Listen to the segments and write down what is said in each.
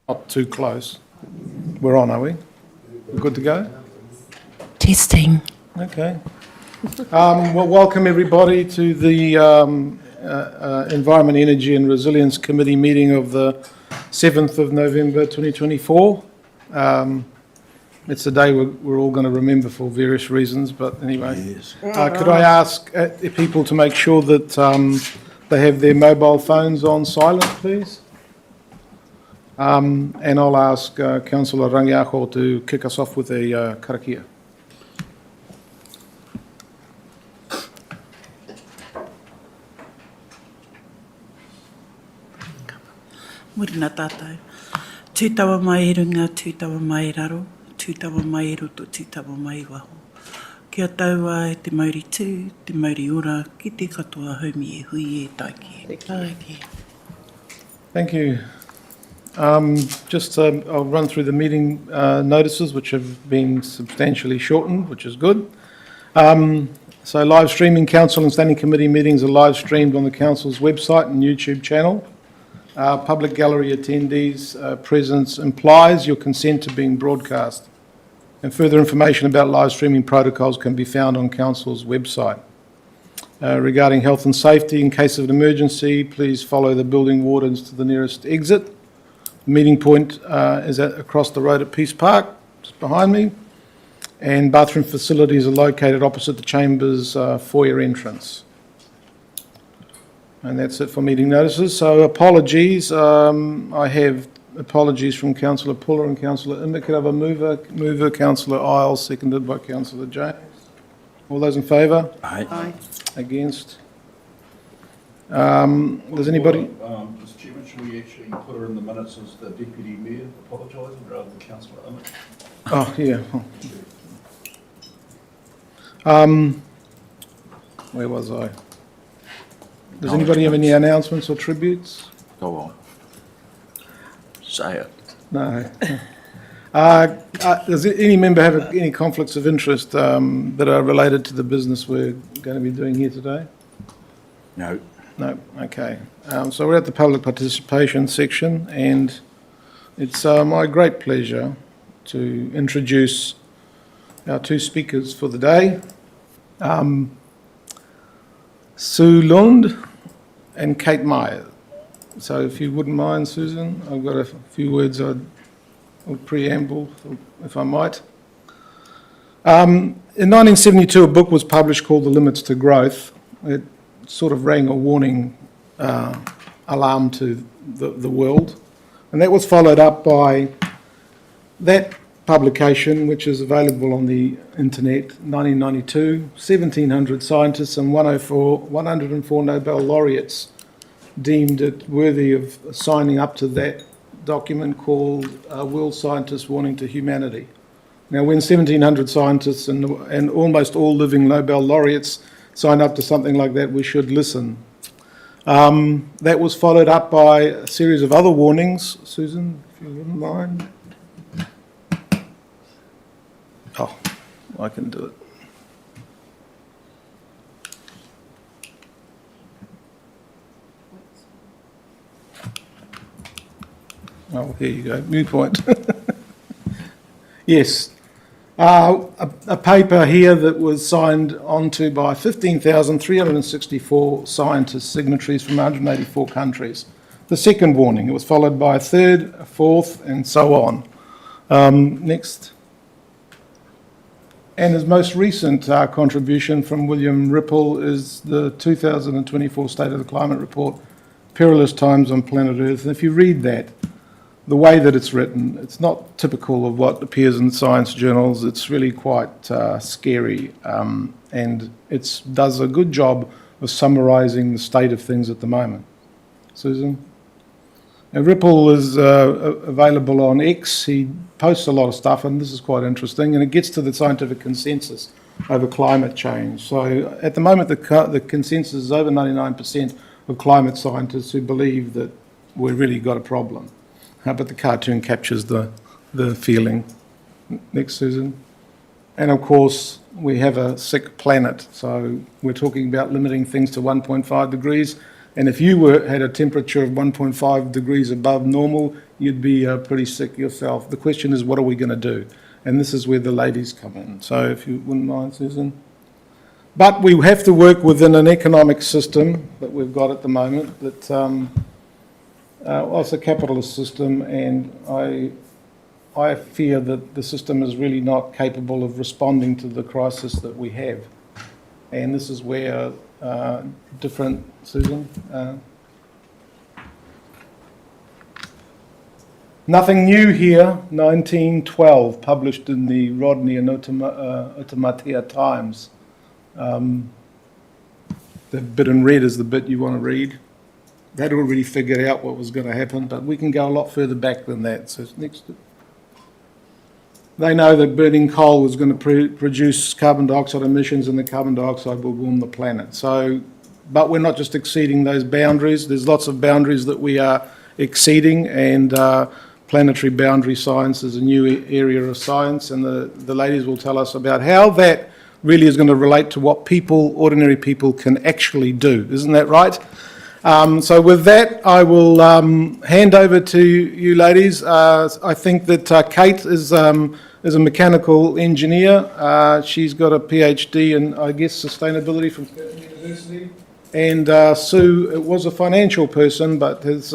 Not too close. We're on, are we? We're good to go? Testing. Okay. Well, welcome everybody to the Environment, Energy and Resilience Committee meeting of the 7th of November 2024. It's a day we're all going to remember for various reasons, but anyway. Yes. Could I ask people to make sure that they have their mobile phones on silent, please? And I'll ask Councillor Rangiaho to kick us off with a karakia. Murina tātou. Tūtawa mai runga, tūtawa mai raro, tūtawa mai roto, tūtawa mai waho. Kia taua e te mauri tū, te mauri ora, ki te katoa haumi e hui e taiki. Taiki. Thank you. I'll run through the meeting notices, which have been substantially shortened, which is good. So live streaming council and standing committee meetings are live streamed on the council's website and YouTube channel. Public gallery attendees' presence implies your consent to being broadcast. And further information about live streaming protocols can be found on council's website. Regarding health and safety, in case of an emergency, please follow the building wardens to the nearest exit. The meeting point is across the road at Peace Park, just behind me, and bathroom facilities are located opposite the Chamber's foyer entrance. And that's it for meeting notices. So apologies. I have apologies from Councillor Puller and Councillor Imber. Could I have a mover, Councillor Isles, seconded by Councillor James. All those in favour? Aye. Aye. Against? Does anybody? Mr. Chairman, should we actually put her in the minutes as the Deputy Mayor apologising rather than Councillor Emmett? Oh, yeah. Where was I? Does anybody have any announcements or tributes? Go on. Say it. No. Does any member have any conflicts of interest that are related to the business we're going to be doing here today? No. No, okay. So we're at the public participation section, and it's my great pleasure to introduce our two speakers for the day, Sue Lund and Kate Meyer. So if you wouldn't mind, Susan, I've got a few words I'll preamble, if I might. In 1972, a book was published called The Limits to Growth. It sort of rang a warning alarm to the world. And that was followed up by that publication, which is available on the internet, 1992, 1,700 scientists and 104 Nobel laureates deemed it worthy of signing up to that document called World Scientists Warning to Humanity. Now, when 1,700 scientists and almost all living Nobel laureates sign up to something like that, we should listen. That was followed up by a series of other warnings. Susan, if you wouldn't mind. Oh, I can do it. Oh, here you go, new point. Yes. A paper here that was signed onto by 15,364 scientists, signatories from 184 countries. The second warning, it was followed by a third, a fourth, and so on. Next. And his most recent contribution from William Ripple is the 2024 State of the Climate Report Perilous Times on Planet Earth. And if you read that, the way that it's written, it's not typical of what appears in science journals. It's really quite scary, and it does a good job of summarising the state of things at the moment. Susan? Now, Ripple is available on X. He posts a lot of stuff, and this is quite interesting, and it gets to the scientific consensus over climate change. So at the moment, the consensus is over 99% of climate scientists who believe that we've really got a problem. But the cartoon captures the feeling. Next, Susan. And of course, we have a sick planet. So we're talking about limiting things to 1.5 degrees. And if you had a temperature of 1.5 degrees above normal, you'd be pretty sick yourself. The question is, what are we going to do? And this is where the ladies come in. So if you wouldn't mind, Susan. But we have to work within an economic system that we've got at the moment that, well, it's a capitalist system, and I fear that the system is really not capable of responding to the crisis that we have. And this is where different, Susan? Nothing new here, 1912, published in the Rodney and Otamatea Times. The bit in red is the bit you want to read. They'd already figured out what was going to happen, but we can go a lot further back than that. So next. They know that burning coal is going to produce carbon dioxide emissions, and the carbon dioxide will warm the planet. So, but we're not just exceeding those boundaries. There's lots of boundaries that we are exceeding, and planetary boundary science is a new area of science, and the ladies will tell us about how that really is going to relate to what people, ordinary people, can actually do. Isn't that right? So with that, I will hand over to you ladies. I think that Kate is a mechanical engineer. She's got a PhD in, I guess, sustainability from Curtin University. And Sue was a financial person, but is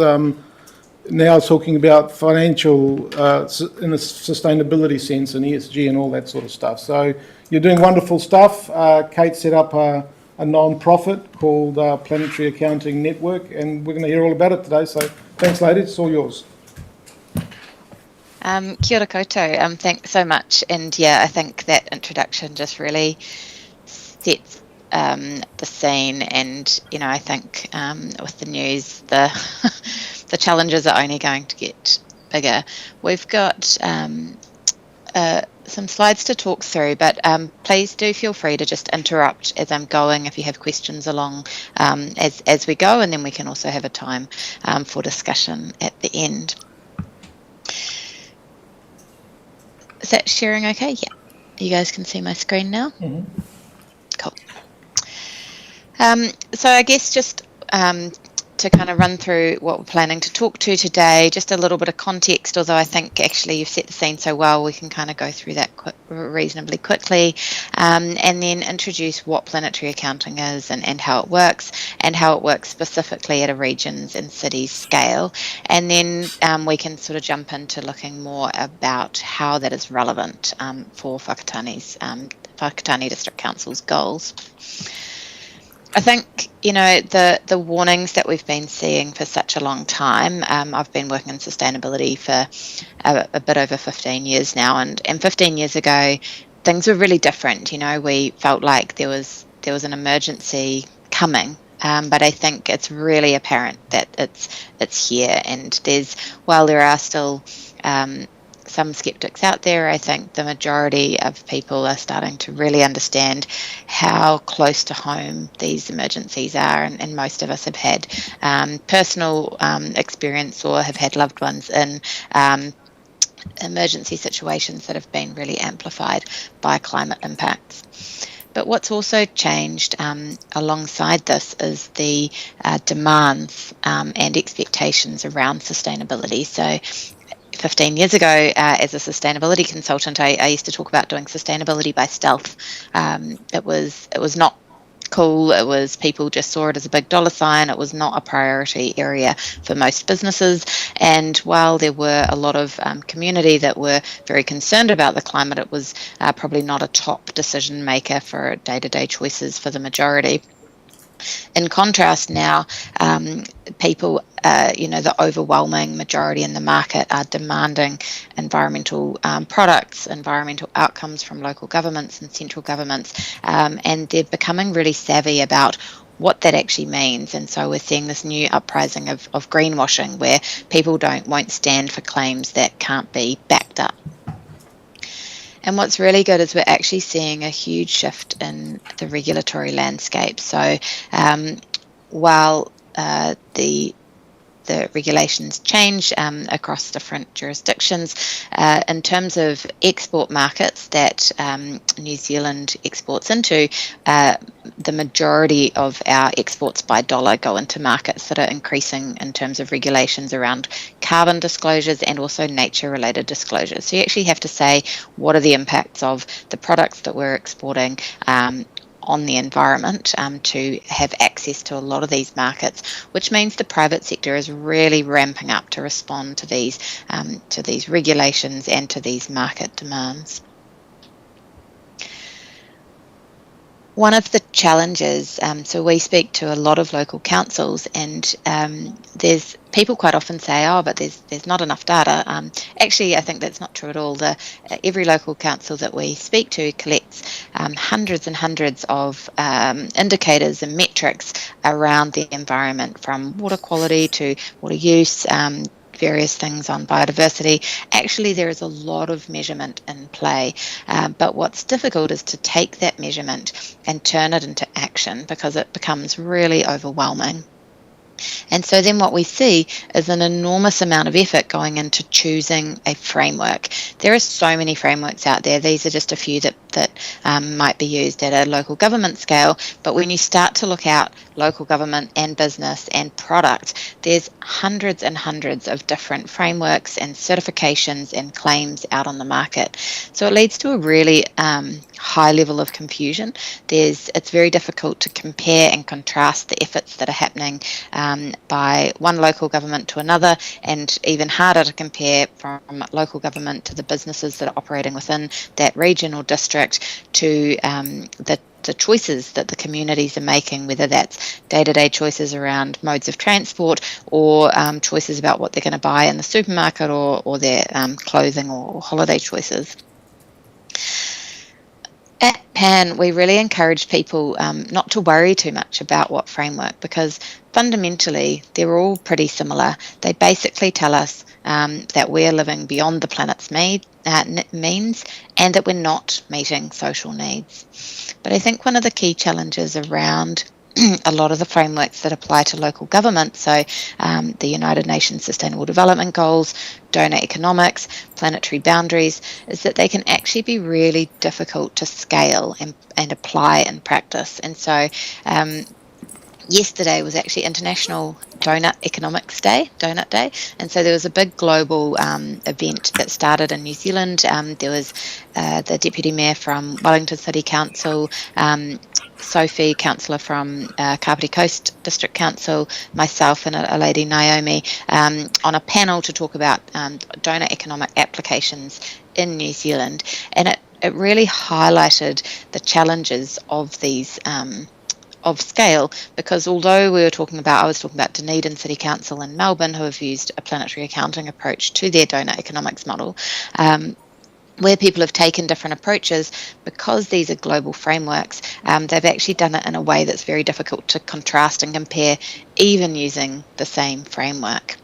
now talking about financial in a sustainability sense and ESG and all that sort of stuff. So you're doing wonderful stuff. Kate set up a non-profit called Planetary Accounting Network, and we're going to hear all about it today. So thanks, ladies. It's all yours. Kia ora koutou. Thanks so much. And yeah, I think that introduction just really sets the scene. And, you know, I think with the news, the challenges are only going to get bigger. We've got some slides to talk through, but please do feel free to just interrupt as I'm going if you have questions along as we go, and then we can also have a time for discussion at the end. Is that sharing okay? Yeah. You guys can see my screen now? Mm-hmm. Cool. So I guess just to kind of run through what we're planning to talk to today, just a little bit of context, although I think actually you've set the scene so well, we can kind of go through that reasonably quickly, and then introduce what planetary accounting is and how it works specifically at a regions and cities scale. And then we can sort of jump into looking more about how that is relevant for Whakatane District Council's goals. I think, you know, the warnings that we've been seeing for such a long time, I've been working in sustainability for a bit over 15 years now, and 15 years ago, things were really different. You know, we felt like there was an emergency coming, but I think it's really apparent that it's here, and while there are still some skeptics out there, I think the majority of people are starting to really understand how close to home these emergencies are, and most of us have had personal experience or have had loved ones in emergency situations that have been really amplified by climate impacts. But what's also changed alongside this is the demands and expectations around sustainability. So 15 years ago, as a sustainability consultant, I used to talk about doing sustainability by stealth. It was not cool. It was, people just saw it as a big dollar sign. It was not a priority area for most businesses. And while there were a lot of community that were very concerned about the climate, it was probably not a top decision maker for day-to-day choices for the majority. In contrast now, people, the overwhelming majority in the market are demanding environmental products, environmental outcomes from local governments and central governments, and they're becoming really savvy about what that actually means. And so we're seeing this new uprising of greenwashing, where people won't stand for claims that can't be backed up. And what's really good is we're actually seeing a huge shift in the regulatory landscape. So while the regulations change across different jurisdictions, in terms of export markets that New Zealand exports into, the majority of our exports by dollar go into markets that are increasing in terms of regulations around carbon disclosures and also nature-related disclosures. So you actually have to say, what are the impacts of the products that we're exporting on the environment to have access to a lot of these markets, which means the private sector is really ramping up to respond to these regulations and to these market demands. One of the challenges, so we speak to a lot of local councils, and there's people quite often say, oh, but there's not enough data. Actually, I think that's not true at all. Every local council that we speak to collects hundreds and hundreds of indicators and metrics around the environment, from water quality to water use, various things on biodiversity. Actually, there is a lot of measurement in play, but what's difficult is to take that measurement and turn it into action, because it becomes really overwhelming. And so then what we see is an enormous amount of effort going into choosing a framework. There are so many frameworks out there. These are just a few that might be used at a local government scale. But when you start to look out local government and business and product, there's hundreds and hundreds of different frameworks and certifications and claims out on the market. So it leads to a really high level of confusion. It's very difficult to compare and contrast the efforts that are happening by one local government to another, and even harder to compare from local government to the businesses that are operating within that region or district, to the choices that the communities are making, whether that's day-to-day choices around modes of transport, or choices about what they're going to buy in the supermarket, or their clothing or holiday choices. At PAN, we really encourage people not to worry too much about what framework, because fundamentally they're all pretty similar. They basically tell us that we're living beyond the planet's means, and that we're not meeting social needs. But I think one of the key challenges around a lot of the frameworks that apply to local government, so the United Nations Sustainable Development Goals, donor economics, planetary boundaries, is that they can actually be really difficult to scale and apply in practice. And so yesterday was actually International Donut Economics Day, Donut Day, and so there was a big global event that started in New Zealand. There was the Deputy Mayor from Wellington City Council, Sophie, councillor from Kapiti Coast District Council, myself and a lady, Naomi, on a panel to talk about donor economic applications in New Zealand. And it really highlighted the challenges of these of scale, because although I was talking about Dunedin City Council in Melbourne, who have used a planetary accounting approach to their donor economics model, where people have taken different approaches, because these are global frameworks, they've actually done it in a way that's very difficult to contrast and compare, even using the same framework.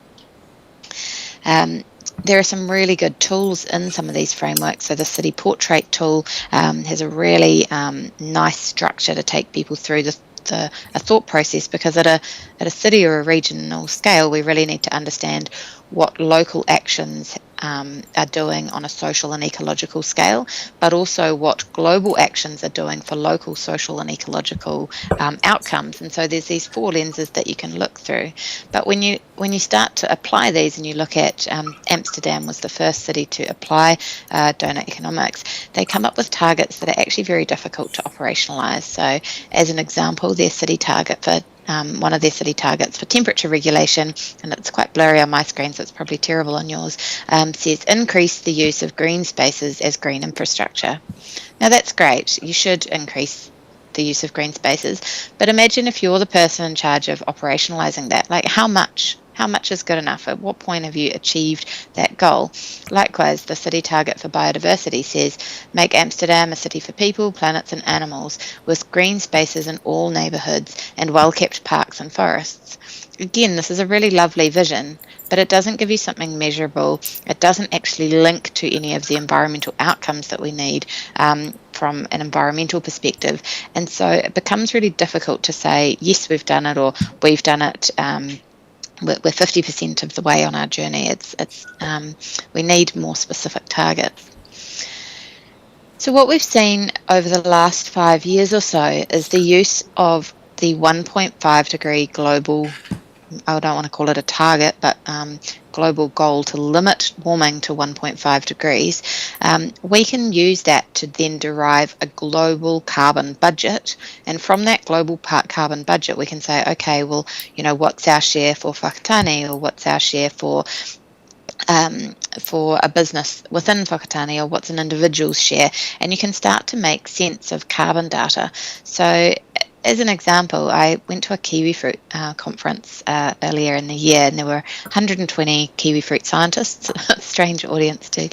There are some really good tools in some of these frameworks. So the City Portrait tool has a really nice structure to take people through a thought process, because at a city or a regional scale, we really need to understand what local actions are doing on a social and ecological scale, but also what global actions are doing for local social and ecological outcomes. And so there's these four lenses that you can look through. But when you start to apply these, and you look at Amsterdam was the first city to apply donor economics, they come up with targets that are actually very difficult to operationalise. So as an example, their city target for one of their city targets for temperature regulation, and it's quite blurry on my screen, so it's probably terrible on yours, says increase the use of green spaces as green infrastructure. Now that's great. You should increase the use of green spaces. But imagine if you're the person in charge of operationalizing that, like how much is good enough? At what point have you achieved that goal? Likewise, the city target for biodiversity says, make Amsterdam a city for people, planets and animals, with green spaces in all neighbourhoods and well-kept parks and forests. Again, this is a really lovely vision, but it doesn't give you something measurable. It doesn't actually link to any of the environmental outcomes that we need from an environmental perspective. And so it becomes really difficult to say, yes, we've done it, or we've done it. We're 50% of the way on our journey. We need more specific targets. So what we've seen over the last 5 years or so is the use of the 1.5 degree global, I don't want to call it a target, but global goal to limit warming to 1.5 degrees. We can use that to then derive a global carbon budget. And from that global carbon budget, we can say, okay, well, what's our share for whakatane, or what's our share for a business within whakatane, or what's an individual's share, and you can start to make sense of carbon data. So as an example, I went to a kiwi fruit conference earlier in the year, and there were 120 kiwi fruit scientists. A strange audience to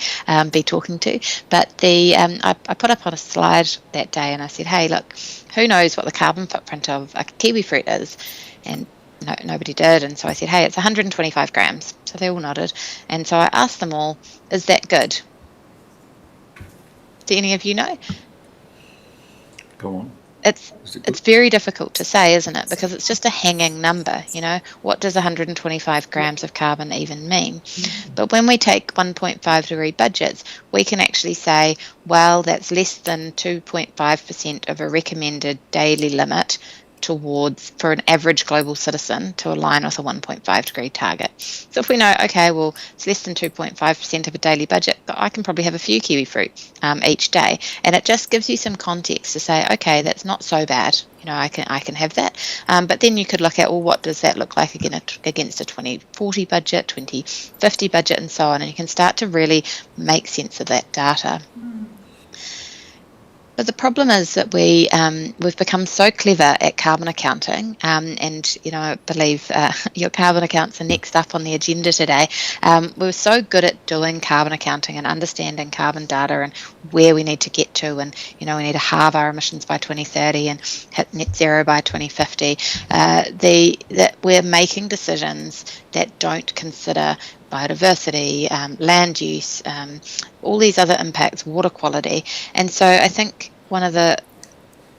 be talking to, but I put up on a slide that day and I said, hey, look, who knows what the carbon footprint of a kiwi fruit is? And no, nobody did. And so I said, hey, it's 125 grams. So they all nodded. And so I asked them all, is that good? Do any of you know? Go on. It's very difficult to say, isn't it? Because it's just a hanging number, What does 125 grams of carbon even mean? But when we take 1.5 degree budgets, we can actually say, well, that's less than 2.5% of a recommended daily limit for an average global citizen to align with a 1.5 degree target. So if we know, okay, well, it's less than 2.5% of a daily budget, but I can probably have a few kiwi fruit each day. And it just gives you some context to say, okay, that's not so bad. I can have that. But then you could look at, well, what does that look like against a 2040 budget, 2050 budget, and so on. And you can start to really make sense of that data. But the problem is that we've become so clever at carbon accounting, and I believe your carbon accounts are next up on the agenda today. We're so good at doing carbon accounting and understanding carbon data and where we need to get to, and we need to halve our emissions by 2030 and hit net zero by 2050. That we're making decisions that don't consider biodiversity, land use, all these other impacts, water quality. And so I think one of the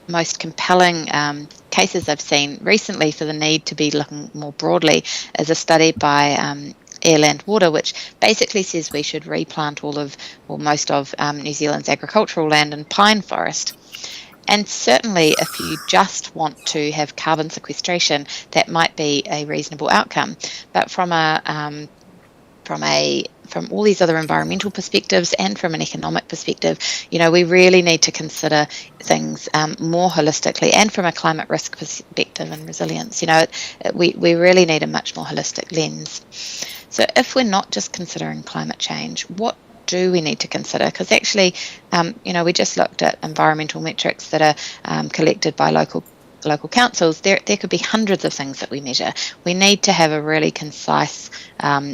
most compelling cases I've seen recently for the need to be looking more broadly is a study by Air, Land, Water, which basically says we should replant most of New Zealand's agricultural land and pine forest. And certainly if you just want to have carbon sequestration, that might be a reasonable outcome. But from all these other environmental perspectives and from an economic perspective, we really need to consider things more holistically, and from a climate risk perspective and resilience. We really need a much more holistic lens. So if we're not just considering climate change, what do we need to consider? Because actually, we just looked at environmental metrics that are collected by local councils. There could be hundreds of things that we measure. We need to have a really concise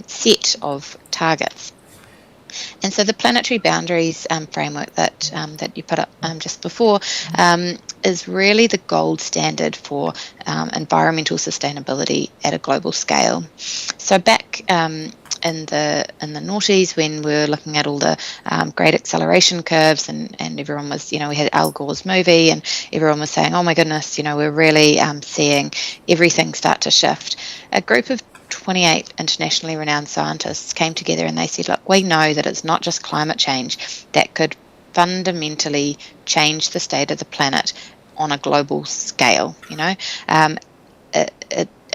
set of targets. And so the planetary boundaries framework that you put up just before is really the gold standard for environmental sustainability at a global scale. So back in the noughties, when we were looking at all the great acceleration curves, and everyone was, we had Al Gore's movie, and everyone was saying, oh my goodness, we're really seeing everything start to shift. A group of 28 internationally renowned scientists came together and they said, look, we know that it's not just climate change that could fundamentally change the state of the planet on a global scale,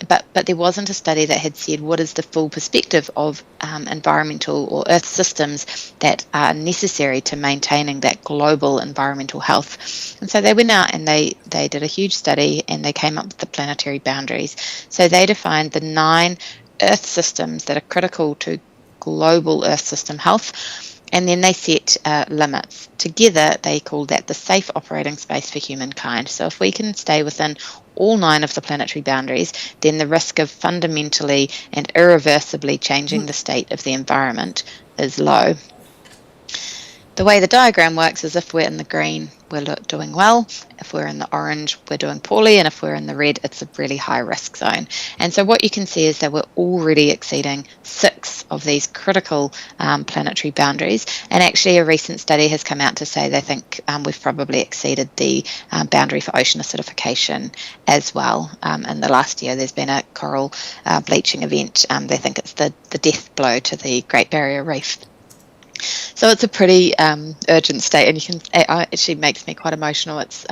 but there wasn't a study that had said what is the full perspective of environmental or earth systems that are necessary to maintaining that global environmental health. And so they went out and they did a huge study, and they came up with the planetary boundaries. So they defined the 9 earth systems that are critical to global earth system health. and then they set limits. Together, they call that the safe operating space for humankind. So if we can stay within all 9 of the planetary boundaries, then the risk of fundamentally and irreversibly changing the state of the environment is low. The way the diagram works is if we're in the green, we're doing well. If we're in the orange, we're doing poorly. And if we're in the red, it's a really high risk zone. And so what you can see is that we're already exceeding 6 of these critical planetary boundaries. And actually a recent study has come out to say they think we've probably exceeded the boundary for ocean acidification as well. In the last year, there's been a coral bleaching event. They think it's the death blow to the Great Barrier Reef. So it's a pretty urgent state, and it actually makes me quite emotional. It's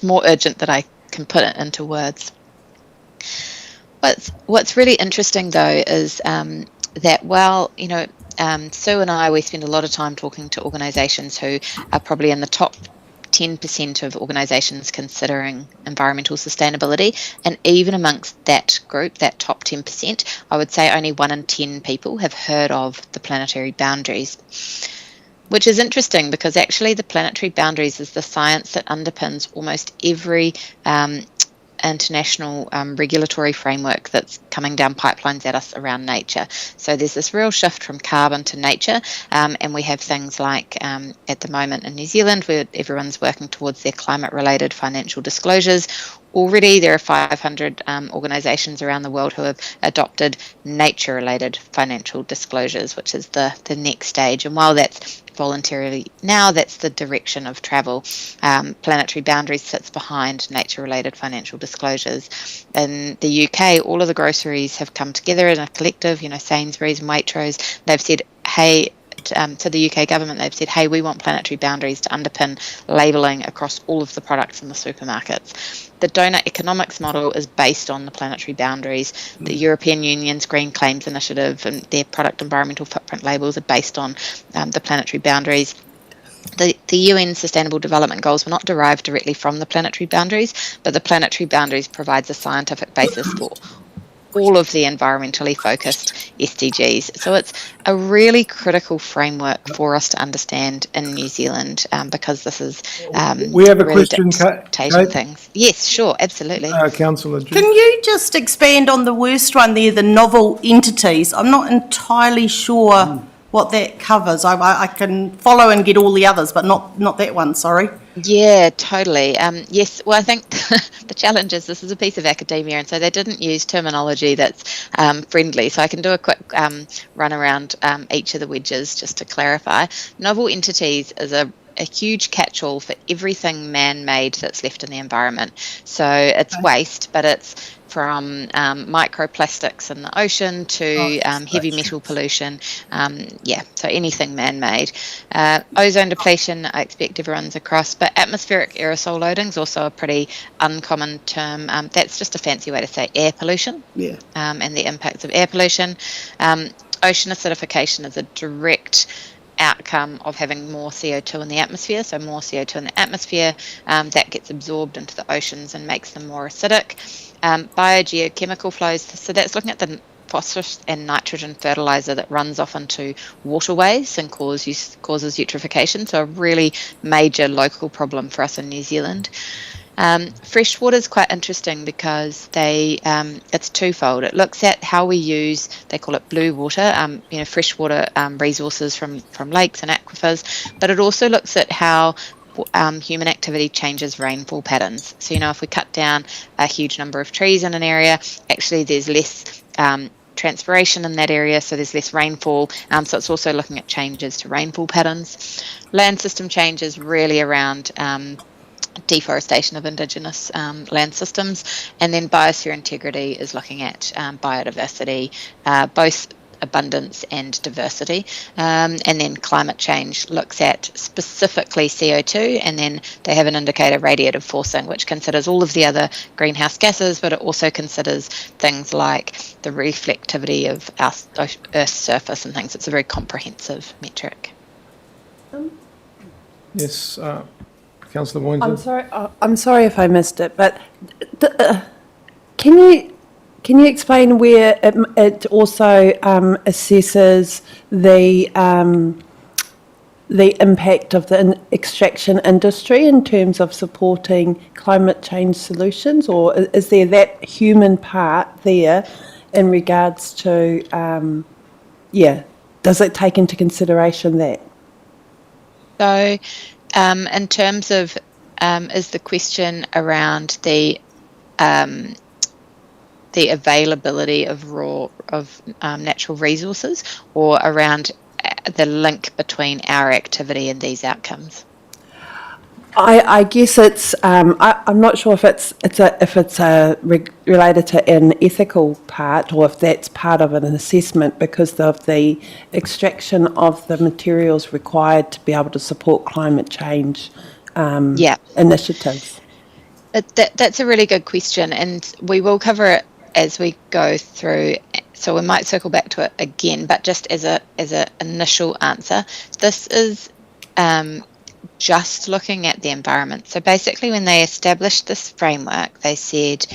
more urgent than I can put it into words. What's really interesting though is that while Sue and I, we spend a lot of time talking to organisations who are probably in the top 10% of organisations considering environmental sustainability, and even amongst that group, that top 10%, I would say only 1 in 10 people have heard of the planetary boundaries, which is interesting because actually the planetary boundaries is the science that underpins almost every international regulatory framework that's coming down pipelines at us around nature. So there's this real shift from carbon to nature, and we have things like at the moment in New Zealand where everyone's working towards their climate-related financial disclosures. Already there are 500 organisations around the world who have adopted nature-related financial disclosures, which is the next stage. And while that's voluntarily now, that's the direction of travel. Planetary Boundaries sits behind nature-related financial disclosures. In the UK, all of the groceries have come together in a collective, Sainsbury's and Waitrose. They've said, hey, to the UK government, they've said, hey, we want planetary boundaries to underpin labelling across all of the products in the supermarkets. The donut economics model is based on the planetary boundaries. The European Union's Green Claims Initiative and their product environmental footprint labels are based on the planetary boundaries. The UN Sustainable Development Goals were not derived directly from the planetary boundaries, but the planetary boundaries provides a scientific basis for all of the environmentally focused SDGs. So it's a really critical framework for us to understand in New Zealand because this is we have a really question, dictating Kate? things. Yes, sure, absolutely. Councillor June. Can you just expand on the worst one there, the novel entities? I'm not entirely sure what that covers. I can follow and get all the others, but not that one, sorry. Yeah, totally. Yes, well, I think the challenge is this is a piece of academia, and so they didn't use terminology that's friendly. So I can do a quick run around each of the wedges just to clarify. Novel entities is a huge catch-all for everything man-made that's left in the environment. So it's waste, but it's from microplastics in the ocean to heavy metal pollution. So anything man-made. Ozone depletion, I expect everyone's across, but atmospheric aerosol loading is also a pretty uncommon term. That's just a fancy way to say air pollution. Yeah. And the impacts of air pollution. Ocean acidification is a direct outcome of having more CO2 in the atmosphere. So more CO2 in the atmosphere, that gets absorbed into the oceans and makes them more acidic. Biogeochemical flows, so that's looking at the phosphorus and nitrogen fertilizer that runs off into waterways and causes eutrophication. So a really major local problem for us in New Zealand. Fresh water is quite interesting because it's twofold. It looks at how we use, they call it blue water, freshwater resources from lakes and aquifers, but it also looks at how human activity changes rainfall patterns. So, if we cut down a huge number of trees in an area, actually there's less transpiration in that area, so there's less rainfall. So it's also looking at changes to rainfall patterns. Land system changes really around deforestation of indigenous land systems, and then biosphere integrity is looking at biodiversity, both abundance and diversity, and then climate change looks at specifically CO2, and then they have an indicator radiative forcing, which considers all of the other greenhouse gases, but it also considers things like the reflectivity of our Earth's surface and things. It's a very comprehensive metric. Yes, Councillor Boyington. I'm sorry if I missed it, but can you Can you explain where it also assesses the impact of the extraction industry in terms of supporting climate change solutions, or is there that human part there in regards to, does it take into consideration that? So, in terms of, is the question around the availability of natural resources, or around the link between our activity and these outcomes? I guess it's. I'm not sure if it's related to an ethical part, or if that's part of an assessment because of the extraction of the materials required to be able to support climate change initiatives. That's a really good question, and we will cover it as we go through. So we might circle back to it again, but just as a initial answer, this is just looking at the environment. So basically, when they established this framework, they said,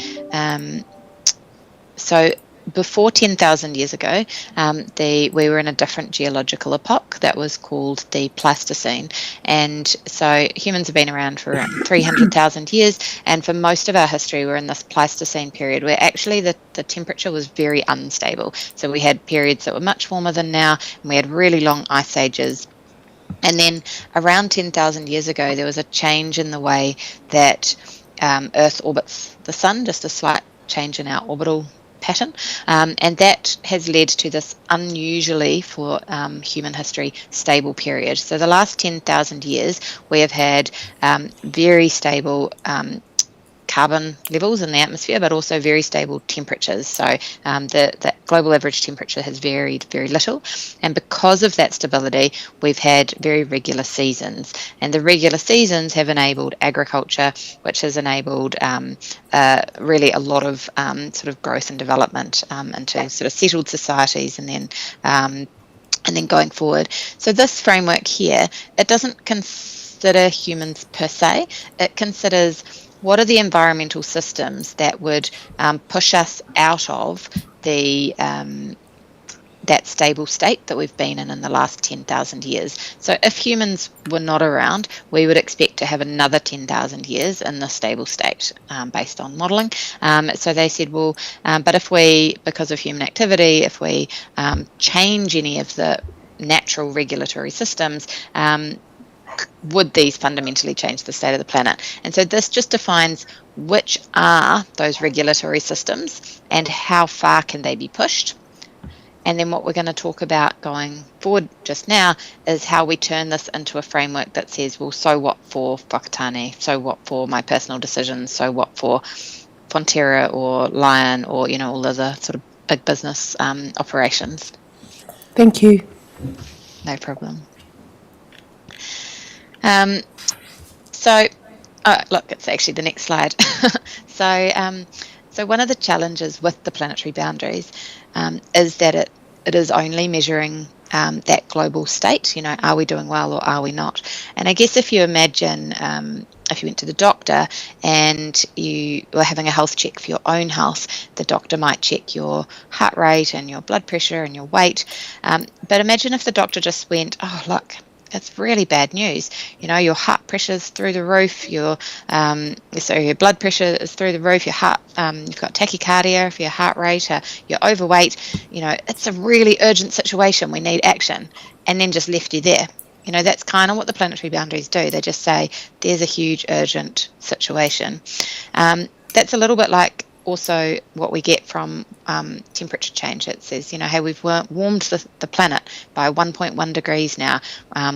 so before 10,000 years ago, we were in a different geological epoch that was called the Pleistocene. And so humans have been around for around 300,000 years. And for most of our history, we're in this Pleistocene period where actually the temperature was very unstable. So we had periods that were much warmer than now, and we had really long ice ages. And then around 10,000 years ago, there was a change in the way that Earth orbits the sun, just a slight change in our orbital pattern, and that has led to this unusually for human history stable period. So the last 10,000 years we have had very stable carbon levels in the atmosphere, but also very stable temperatures. So the global average temperature has varied very little, and because of that stability, we've had very regular seasons. And the regular seasons have enabled agriculture, which has enabled really a lot of sort of growth and development into sort of settled societies, and then going forward. So this framework here, it doesn't consider humans per se. It considers what are the environmental systems that would push us out of that stable state that we've been in the last 10,000 years. So if humans were not around, we would expect to have another 10,000 years in the stable state based on modelling. So they said, well, but if we, because of human activity, if we change any of the natural regulatory systems, would these fundamentally change the state of the planet? And so this just defines which are those regulatory systems and how far can they be pushed. And then what we're going to talk about going forward just now is how we turn this into a framework that says, well, so what for whakatane? So what for my personal decisions? So what for Fonterra or Lion or, all of the sort of big business operations? Thank you. No problem. Look, it's actually the next slide. So one of the challenges with the planetary boundaries is that it is only measuring that global state. Are we doing well or are we not? And I guess if you imagine if you went to the doctor and you were having a health check for your own health, the doctor might check your heart rate and your blood pressure and your weight. But imagine if the doctor just went, oh, look, it's really bad news. Your heart pressure's through the roof. Your blood pressure is through the roof. Your heart, you've got tachycardia for your heart rate. You're overweight. It's a really urgent situation. We need action, and then just left you there. That's kind of what the planetary boundaries do. They just say there's a huge urgent situation. That's a little bit like also what we get from temperature change. It says, hey, we've warmed the planet by 1.1 degrees now.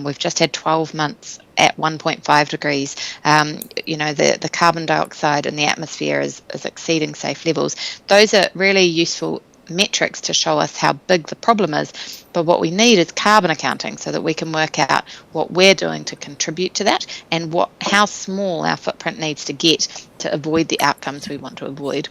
We've just had 12 months at 1.5 degrees. The carbon dioxide in the atmosphere is exceeding safe levels. Those are really useful metrics to show us how big the problem is, but what we need is carbon accounting so that we can work out what we're doing to contribute to that and how small our footprint needs to get to avoid the outcomes we want to avoid.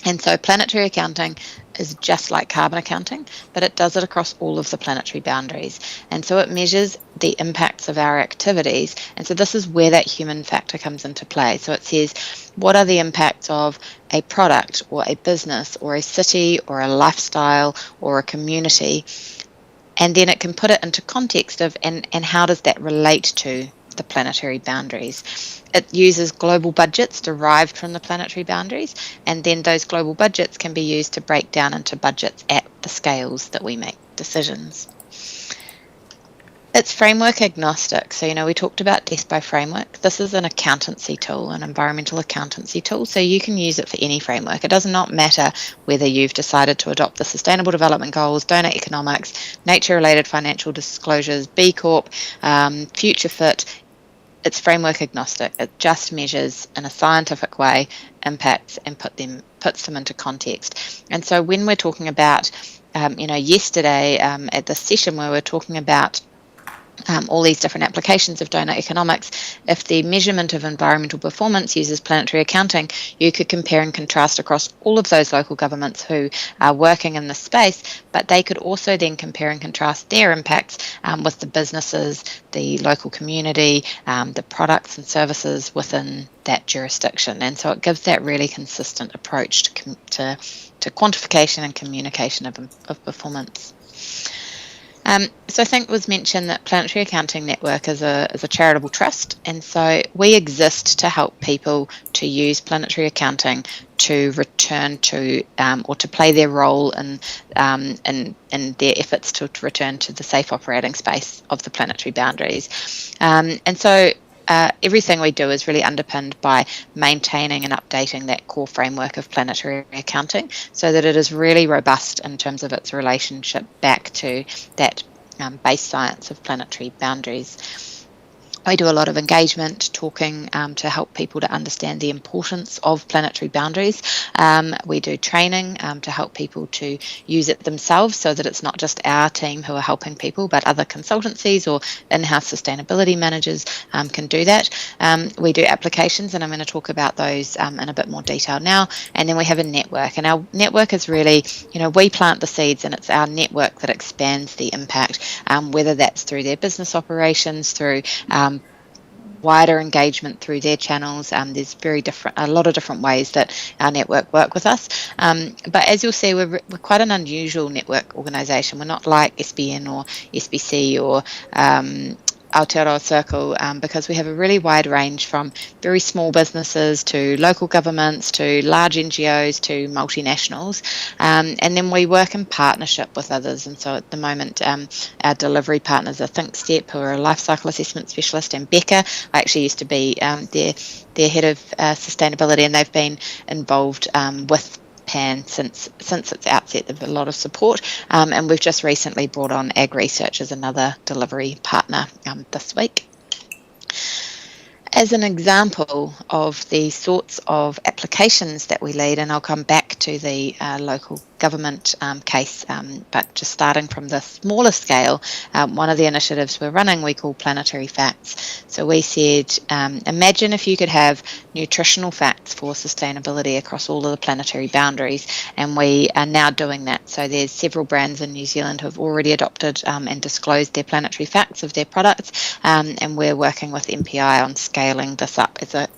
And so planetary accounting is just like carbon accounting, but it does it across all of the planetary boundaries. And so it measures the impacts of our activities. And so this is where that human factor comes into play. So it says, what are the impacts of a product or a business or a city or a lifestyle or a community, and then it can put it into context of and how does that relate to the planetary boundaries. It uses global budgets derived from the planetary boundaries, and then those global budgets can be used to break down into budgets at the scales that we make decisions. It's framework agnostic. So, we talked about DESPO framework. This is an accountancy tool, an environmental accountancy tool. So you can use it for any framework. It does not matter whether you've decided to adopt the Sustainable Development Goals, donor economics, nature-related financial disclosures, B Corp, Future Fit. It's framework agnostic. It just measures in a scientific way impacts and puts them into context. And so when we're talking about, yesterday at the session where we're talking about all these different applications of donor economics, if the measurement of environmental performance uses planetary accounting, you could compare and contrast across all of those local governments who are working in this space, but they could also then compare and contrast their impacts with the businesses, the local community, the products and services within that jurisdiction. And so it gives that really consistent approach to quantification and communication of performance. So I think it was mentioned that Planetary Accounting Network is a charitable trust, and so we exist to help people to use planetary accounting to return to or to play their role in their efforts to return to the safe operating space of the planetary boundaries. And so everything we do is really underpinned by maintaining and updating that core framework of planetary accounting so that it is really robust in terms of its relationship back to that base science of planetary boundaries. I do a lot of engagement, talking to help people to understand the importance of planetary boundaries. We do training to help people to use it themselves so that it's not just our team who are helping people, but other consultancies or in-house sustainability managers can do that. We do applications, and I'm going to talk about those in a bit more detail now. And then we have a network, and our network is really, we plant the seeds, and it's our network that expands the impact, whether that's through their business operations, through wider engagement through their channels. There's a lot of different ways that our network work with us. But as you'll see, we're quite an unusual network organisation. We're not like SBN or SBC or Aotearoa Circle, because we have a really wide range from very small businesses to local governments to large NGOs to multinationals, and then we work in partnership with others. And so at the moment our delivery partners are ThinkStep, who are a life cycle assessment specialist, and Becca. I actually used to be their head of sustainability, and they've been involved with PAN since its outset. They've a lot of support, and we've just recently brought on Ag Research as another delivery partner this week. As an example of the sorts of applications that we lead, and I'll come back to the local government case, but just starting from the smaller scale, one of the initiatives we're running we call Planetary Facts. So we said, imagine if you could have nutritional facts for sustainability across all of the planetary boundaries, and we are now doing that. So there's several brands in New Zealand who have already adopted and disclosed their planetary facts of their products, and we're working with MPI on scaling this up as a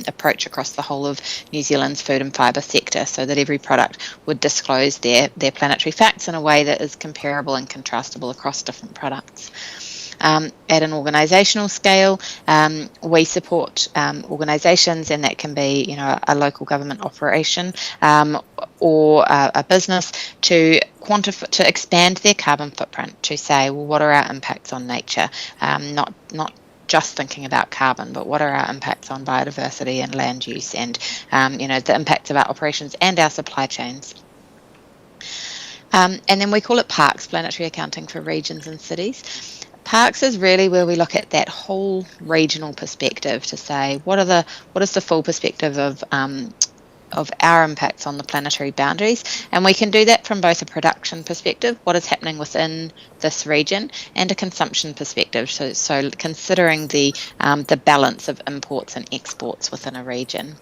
approach across the whole of New Zealand's food and fibre sector, so that every product would disclose their planetary facts in a way that is comparable and contrastable across different products. At an organisational scale, we support organisations, and that can be, a local government operation or a business to expand their carbon footprint, to say, well, what are our impacts on nature? Not just thinking about carbon, but what are our impacts on biodiversity and land use, and the impacts of our operations and our supply chains. And then we call it PARCS, Planetary Accounting for Regions and Cities. PARCS is really where we look at that whole regional perspective to say, what is the full perspective of our impacts on the planetary boundaries, and we can do that from both a production perspective, what is happening within this region, and a consumption perspective, so considering the balance of imports and exports within a region.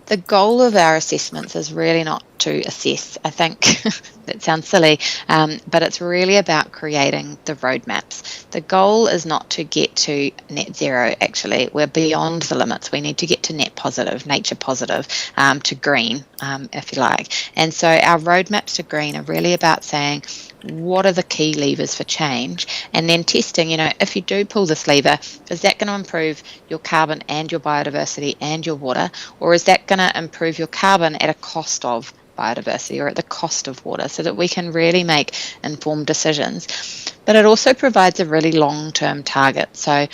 The goal of our assessments is really not to assess. I think that sounds silly, but it's really about creating the roadmaps. The goal is not to get to net zero, actually. We're beyond the limits. We need to get to net positive, nature positive, to green, if you like. And so our roadmaps to green are really about saying, what are the key levers for change? And then testing, if you do pull this lever, is that going to improve your carbon and your biodiversity and your water? Or is that going to improve your carbon at a cost of biodiversity or at the cost of water, so that we can really make informed decisions? But it also provides a really long-term target. So,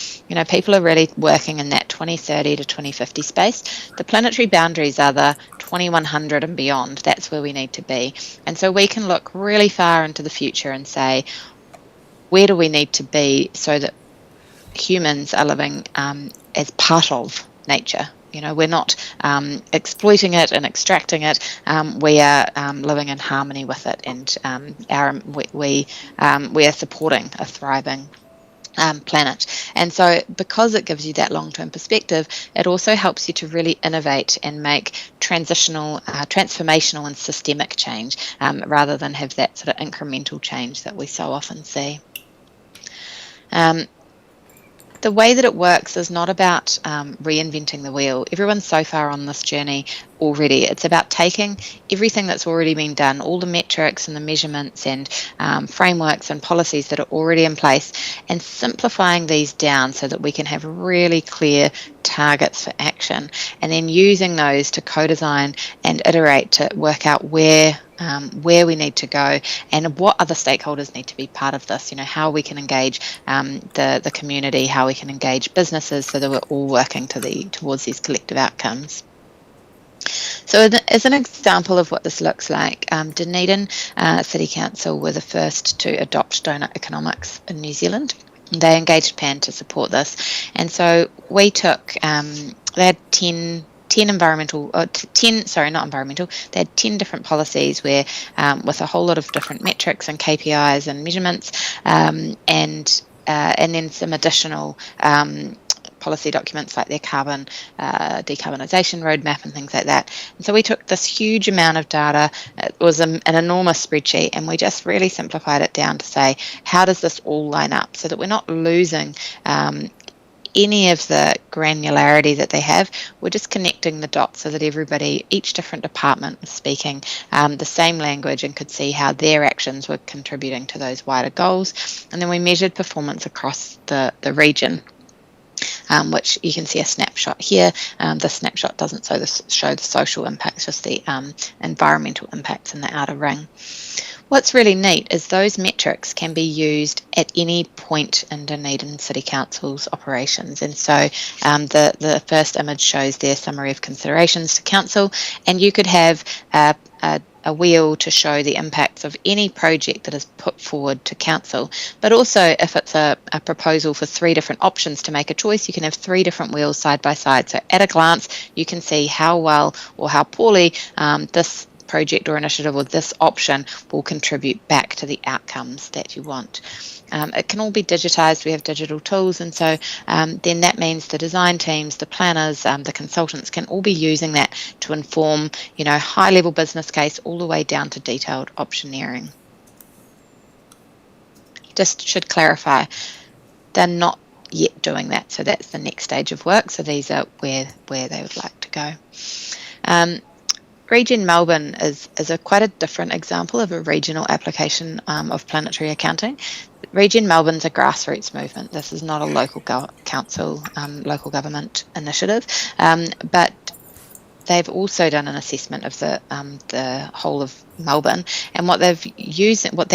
people are really working in that 2030 to 2050 space. The planetary boundaries are the 2100 and beyond. That's where we need to be. And so we can look really far into the future and say, where do we need to be so that humans are living as part of nature? We're not exploiting it and extracting it. We are living in harmony with it, and we are supporting a thriving planet. And so because it gives you that long-term perspective, it also helps you to really innovate and make transformational and systemic change, rather than have that sort of incremental change that we so often see. The way that it works is not about reinventing the wheel. Everyone's so far on this journey already. It's about taking everything that's already been done, all the metrics and the measurements and frameworks and policies that are already in place, and simplifying these down so that we can have really clear targets for action, and then using those to co-design and iterate to work out where we need to go and what other stakeholders need to be part of this, how we can engage the community, how we can engage businesses, so that we're all working towards these collective outcomes. So as an example of what this looks like, Dunedin City Council were the first to adopt donut economics in New Zealand. They engaged PAN to support this. And so we took, they had 10 different policies where with a whole lot of different metrics and KPIs and measurements, and then some additional policy documents like their carbon decarbonisation roadmap and things like that. And so we took this huge amount of data. It was an enormous spreadsheet, and we just really simplified it down to say, how does this all line up, so that we're not losing any of the granularity that they have. We're just connecting the dots so that everybody, each different department, was speaking the same language and could see how their actions were contributing to those wider goals. And then we measured performance across the region, which you can see a snapshot here. The snapshot doesn't show the social impacts, just the environmental impacts in the outer ring. What's really neat is those metrics can be used at any point in Dunedin City Council's operations. And so the first image shows their summary of considerations to council, and you could have a wheel to show the impacts of any project that is put forward to council. But also, if it's a proposal for 3 different options to make a choice, you can have 3 different wheels side by side. So at a glance, you can see how well or how poorly this project or initiative or this option will contribute back to the outcomes that you want. It can all be digitised. We have digital tools, and so then that means the design teams, the planners, the consultants can all be using that to inform, high-level business case all the way down to detailed optioneering. Just should clarify, they're not yet doing that, so that's the next stage of work. So these are where they would like to go. Region Melbourne is quite a different example of a regional application of planetary accounting. Region Melbourne's a grassroots movement. This is not a local council, local government initiative, but they've also done an assessment of the whole of Melbourne, and what they're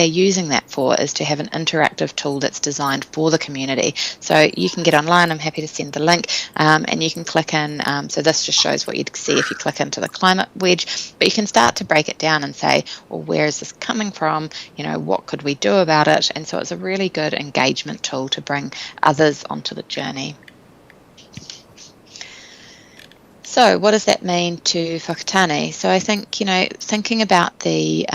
using that for is to have an interactive tool that's designed for the community. So you can get online. I'm happy to send the link, and you can click in. So this just shows what you'd see if you click into the climate wedge, but you can start to break it down and say, well, where is this coming from? What could we do about it? And so it's a really good engagement tool to bring others onto the journey. So what does that mean to whakatane? So I think, thinking about the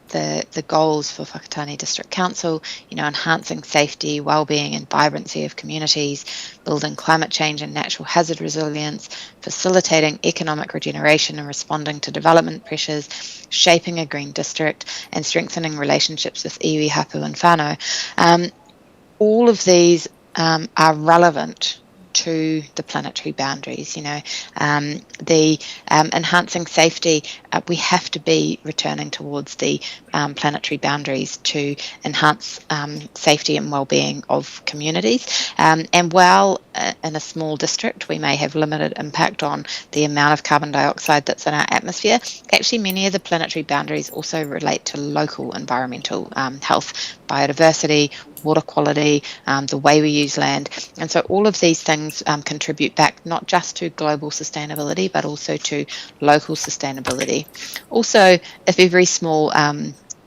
the goals for Whakatane District Council, enhancing safety, well-being and vibrancy of communities, building climate change and natural hazard resilience, facilitating economic regeneration and responding to development pressures, shaping a green district, and strengthening relationships with iwi, hapu and whānau. All of these are relevant to the planetary boundaries. The enhancing safety, we have to be returning towards the planetary boundaries to enhance safety and well-being of communities. And while in a small district we may have limited impact on the amount of carbon dioxide that's in our atmosphere, actually many of the planetary boundaries also relate to local environmental health, biodiversity, water quality, the way we use land. And so all of these things contribute back not just to global sustainability, but also to local sustainability. Also, if every small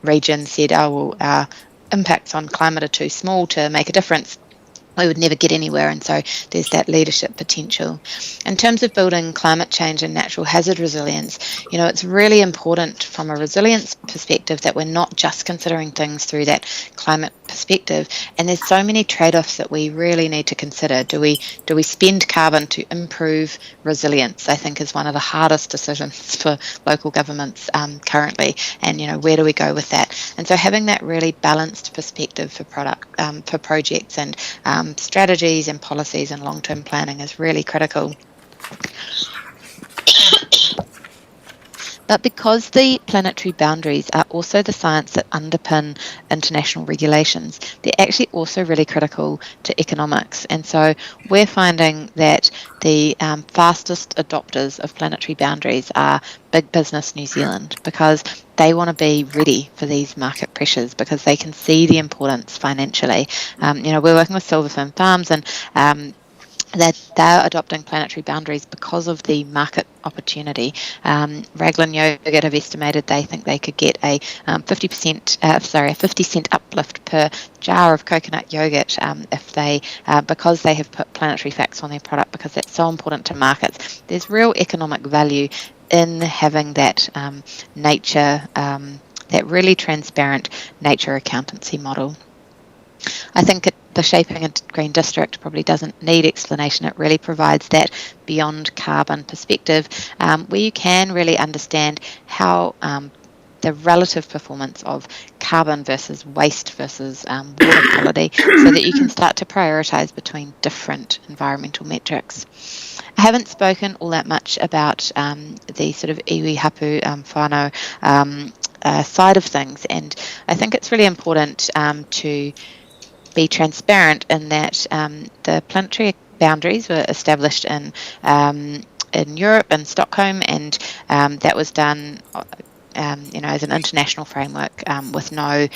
region said, our impacts on climate are too small to make a difference, we would never get anywhere, and so there's that leadership potential. In terms of building climate change and natural hazard resilience, it's really important from a resilience perspective that we're not just considering things through that climate perspective, and there's so many trade-offs that we really need to consider. Do we spend carbon to improve resilience? I think is one of the hardest decisions for local governments currently, and where do we go with that? And so having that really balanced perspective for projects and strategies and policies and long-term planning is really critical. But because the planetary boundaries are also the science that underpin international regulations, they're actually also really critical to economics. And so we're finding that the fastest adopters of planetary boundaries are Big Business New Zealand, because they want to be ready for these market pressures because they can see the importance financially. We're working with Silverfin Farms, and that they're adopting planetary boundaries because of the market opportunity. Raglan Yogurt have estimated they think they could get a 50 cent uplift per jar of coconut yogurt if they, because they have put planetary facts on their product, because that's so important to markets. There's real economic value in having that nature, that really transparent nature accountancy model. I think the shaping a green district probably doesn't need explanation. It really provides that beyond carbon perspective, where you can really understand how the relative performance of carbon versus waste versus water quality, so that you can start to prioritise between different environmental metrics. I haven't spoken all that much about the sort of iwi, hapu, whānau side of things, and I think it's really important to be transparent in that the planetary boundaries were established in Europe, in Stockholm, and that was done as an international framework with no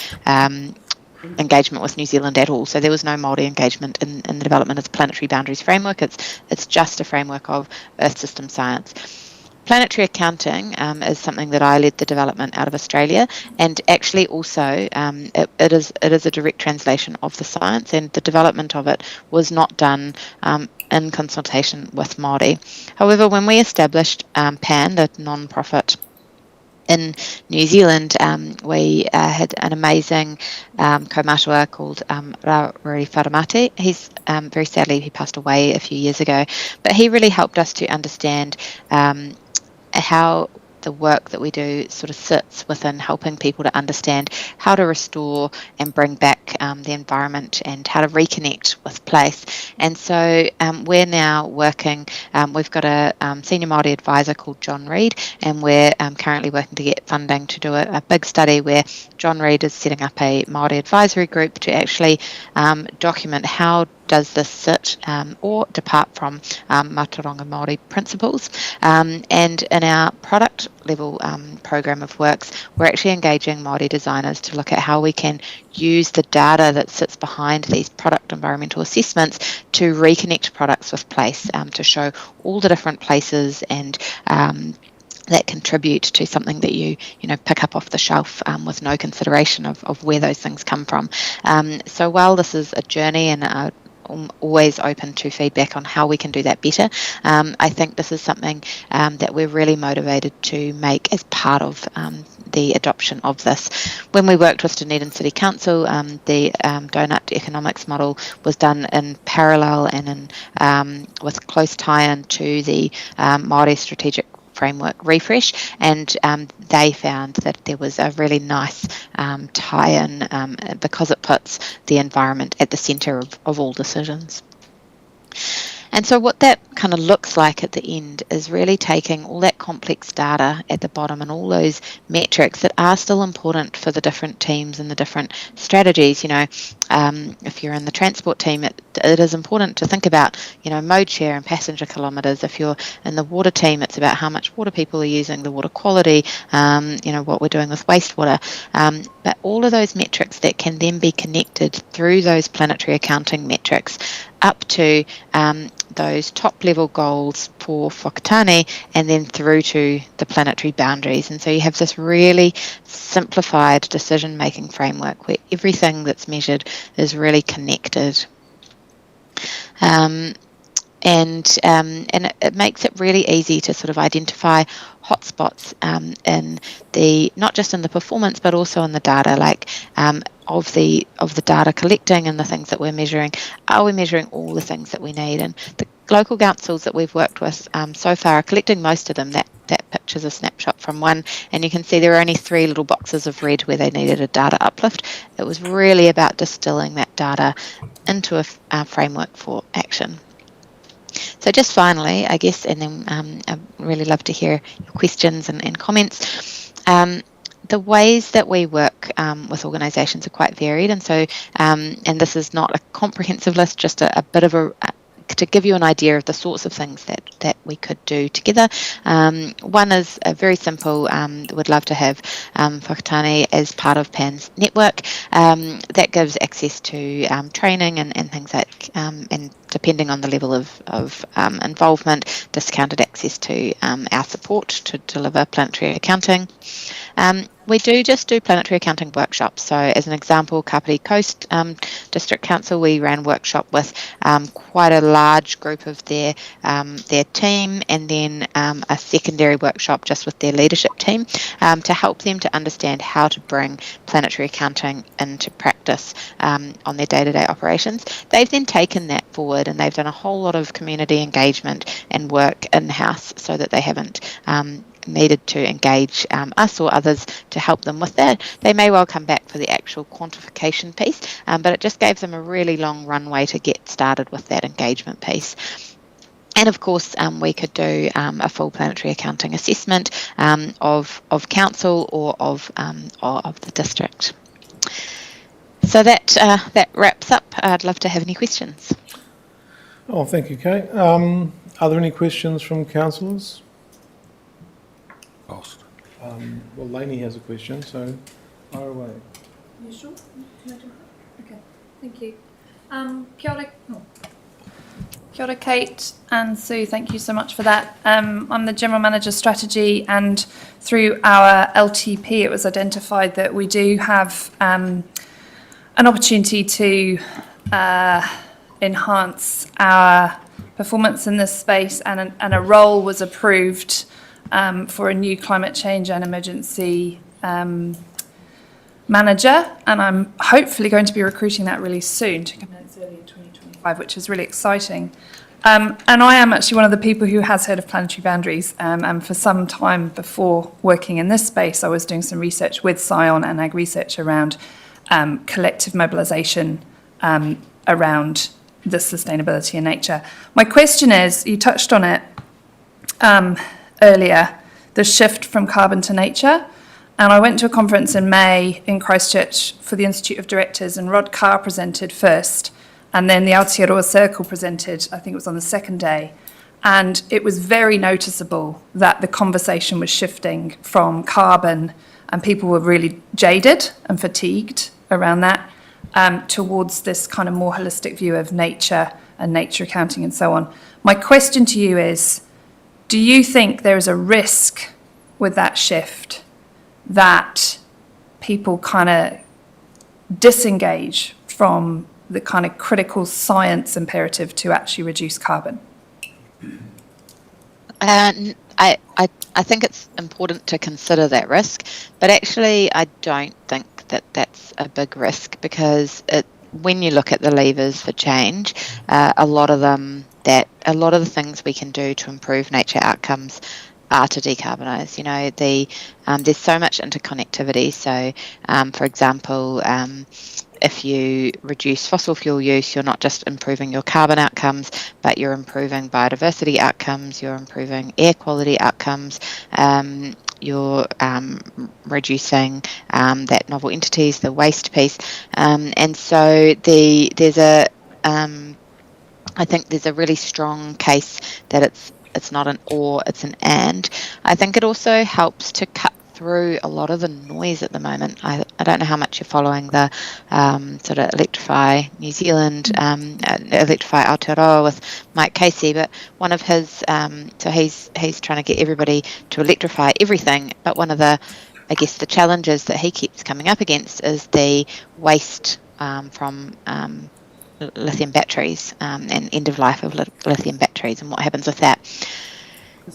engagement with New Zealand at all. So there was no Māori engagement in the development of the planetary boundaries framework. It's just a framework of Earth system science. Planetary accounting is something that I led the development out of Australia, and actually also it is a direct translation of the science, and the development of it was not done in consultation with Māori. However, when we established PAN, the non-profit in New Zealand, we had an amazing kaumātua called Rari Wharamate. He's very sadly, he passed away a few years ago, but he really helped us to understand how the work that we do sort of sits within helping people to understand how to restore and bring back the environment and how to reconnect with place. And so we're now working, we've got a senior Māori advisor called John Reid, and we're currently working to get funding to do a big study where John Reid is setting up a Māori advisory group to actually document how does this sit or depart from Mātauranga Māori principles. And in our product level program of works, we're actually engaging Māori designers to look at how we can use the data that sits behind these product environmental assessments to reconnect products with place, to show all the different places and that contribute to something that you pick up off the shelf with no consideration of where those things come from. So while this is a journey and always open to feedback on how we can do that better. I think this is something that we're really motivated to make as part of the adoption of this. When we worked with Dunedin City Council, the donut economics model was done in parallel and in with close tie-in to the Māori strategic framework refresh, and they found that there was a really nice tie-in because it puts the environment at the centre of all decisions. And so what that kind of looks like at the end is really taking all that complex data at the bottom and all those metrics that are still important for the different teams and the different strategies. You know, if you're in the transport team, it is important to think about, you know, mode share and passenger kilometres. If you're in the water team, it's about how much water people are using, the water quality, you know, what we're doing with wastewater. But all of those metrics that can then be connected through those planetary accounting metrics up to those top level goals for Whakatane and then through to the planetary boundaries. And so you have this really simplified decision making framework where everything that's measured is really connected. And it makes it really easy to sort of identify hotspots in the, not just in the performance but also in the data, like of the data collecting and the things that we're measuring. Are we measuring all the things that we need? And the local councils that we've worked with so far are collecting most of them. That picture's a snapshot from one, and you can see there are only 3 little boxes of red where they needed a data uplift. It was really about distilling that data into a framework for action. So just finally, I guess, and then I'd really love to hear your questions and comments. The ways that we work with organisations are quite varied, and so and this is not a comprehensive list, just a bit of to give you an idea of the sorts of things that we could do together. One is very simple. Would love to have Whakatane as part of PAN's network. That gives access to training and things like, and depending on the level of involvement, discounted access to our support to deliver planetary accounting. We do planetary accounting workshops. So as an example, Kapiti Coast District Council, we ran a workshop with quite a large group of their team, and then a secondary workshop just with their leadership team to help them to understand how to bring planetary accounting into practice on their day-to-day operations. They've then taken that forward and they've done a whole lot of community engagement and work in-house so that they haven't needed to engage us or others to help them with that. They may well come back for the actual quantification piece, but it just gave them a really long runway to get started with that engagement piece. And of course, we could do a full planetary accounting assessment of council or of the district. So that wraps up. I'd love to have any questions. Oh, thank you, Kate. Are there any questions from councillors? Lost. Well, Lainey has a question, so fire away. You sure? Can I do that? Okay, thank you. Kia ora, Kate and Sue, thank you so much for that. I'm the General Manager Strategy, and through our LTP it was identified that we do have an opportunity to enhance our performance in this space, and a role was approved for a new climate change and emergency manager, and I'm hopefully going to be recruiting that really soon to commence early in 2025, which is really exciting. And I am actually one of the people who has heard of planetary boundaries, and for some time before working in this space I was doing some research with Scion and Ag Research around collective mobilisation around the sustainability in nature. My question is, you touched on it earlier, the shift from carbon to nature. And I went to a conference in May in Christchurch for the Institute of Directors, and Rod Carr presented first, and then the Aotearoa Circle presented, I think it was on the second day. And it was very noticeable that the conversation was shifting from carbon, and people were really jaded and fatigued around that, towards this kind of more holistic view of nature and nature accounting and so on. My question to you is, do you think there is a risk with that shift that people kind of disengage from the kind of critical science imperative to actually reduce carbon? I think it's important to consider that risk, but actually I don't think that that's a big risk, because when you look at the levers for change, a lot of the things we can do to improve nature outcomes are to decarbonise. There's so much interconnectivity. So, for example, if you reduce fossil fuel use, you're not just improving your carbon outcomes, but you're improving biodiversity outcomes, you're improving air quality outcomes, you're reducing that novel entities, the waste piece. And so I think there's a really strong case that it's not an or, it's an and. I think it also helps to cut through a lot of the noise at the moment. I don't know how much you're following the sort of Electrify New Zealand, Electrify Aotearoa with Mike Casey, but one of his, so he's trying to get everybody to electrify everything, but one of the, I guess, the challenges that he keeps coming up against is the waste from lithium batteries and end of life of lithium batteries and what happens with that.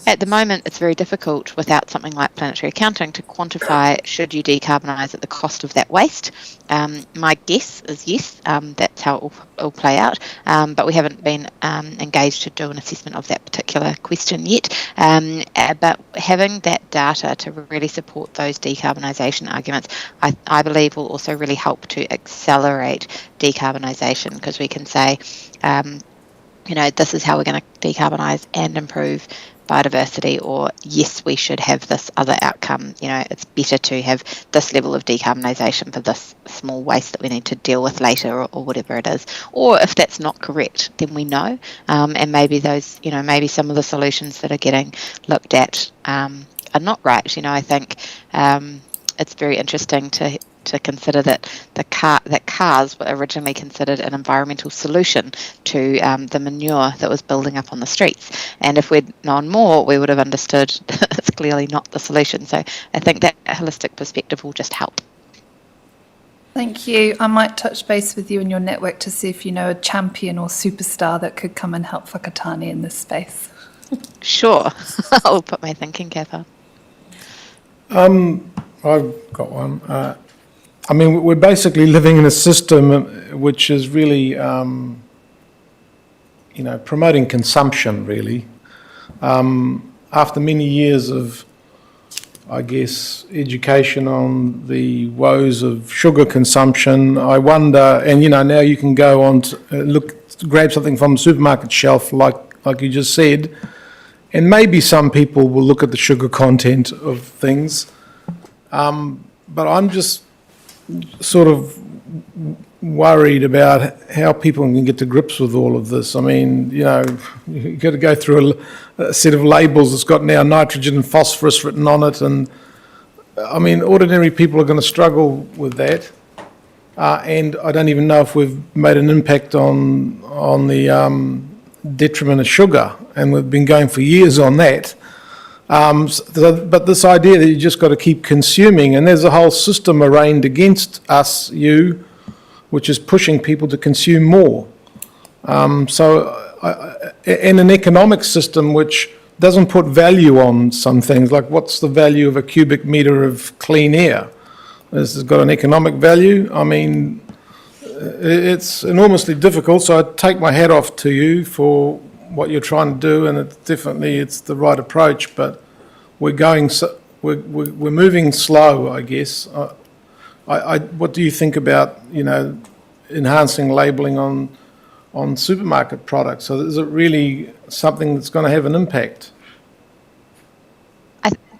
At the moment, it's very difficult without something like planetary accounting to quantify should you decarbonise at the cost of that waste. My guess is yes, that's how it'll play out, but we haven't been engaged to do an assessment of that particular question yet. But having that data to really support those decarbonisation arguments, I believe will also really help to accelerate decarbonisation, because we can say, this is how we're going to decarbonise and improve biodiversity, or yes, we should have this other outcome. It's better to have this level of decarbonisation for this small waste that we need to deal with later, or whatever it is. Or if that's not correct, then we know, and maybe those, maybe some of the solutions that are getting looked at are not right. I think it's very interesting to consider that cars were originally considered an environmental solution to the manure that was building up on the streets. And if we'd known more, we would have understood it's clearly not the solution. So I think that holistic perspective will just help. Thank you. I might touch base with you in your network to see if you know a champion or superstar that could come and help Whakatane in this space. Sure. I'll put my thinking cap on. I've got one. We're basically living in a system which is really, promoting consumption, really. After many years of, I guess, education on the woes of sugar consumption, I wonder, and now you can go on to grab something from the supermarket shelf, like you just said, and maybe some people will look at the sugar content of things, but I'm just sort of worried about how people can get to grips with all of this. You've got to go through a set of labels that's got now nitrogen and phosphorus written on it, and ordinary people are going to struggle with that. And I don't even know if we've made an impact on the detriment of sugar, and we've been going for years on that. But this idea that you just got to keep consuming, and there's a whole system arraigned against us, which is pushing people to consume more. In an economic system which doesn't put value on some things, like what's the value of a cubic metre of clean air? This has got an economic value. It's enormously difficult, so I take my hat off to you for what you're trying to do, and it's the right approach, but we're moving slow, I guess. What do you think about enhancing labelling on supermarket products? So is it really something that's going to have an impact?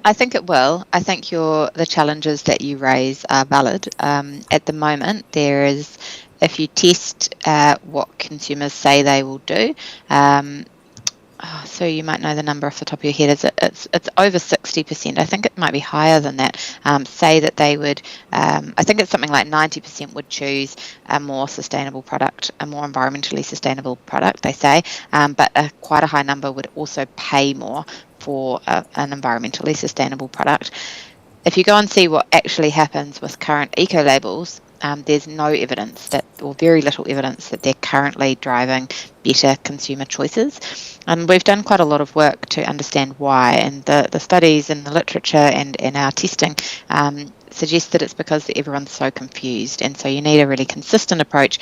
I think it will. I think the challenges that you raise are valid. At the moment, there is, if you test what consumers say they will do, so you might know the number off the top of your head, it's over 60%. I think it might be higher than that. Say that they would, I think it's something like 90% would choose a more sustainable product, a more environmentally sustainable product, they say, but quite a high number would also pay more for an environmentally sustainable product. If you go and see what actually happens with current eco labels, there's no evidence that, or very little evidence that they're currently driving better consumer choices. And we've done quite a lot of work to understand why, and the studies and the literature and our testing suggest that it's because everyone's so confused, and so you need a really consistent approach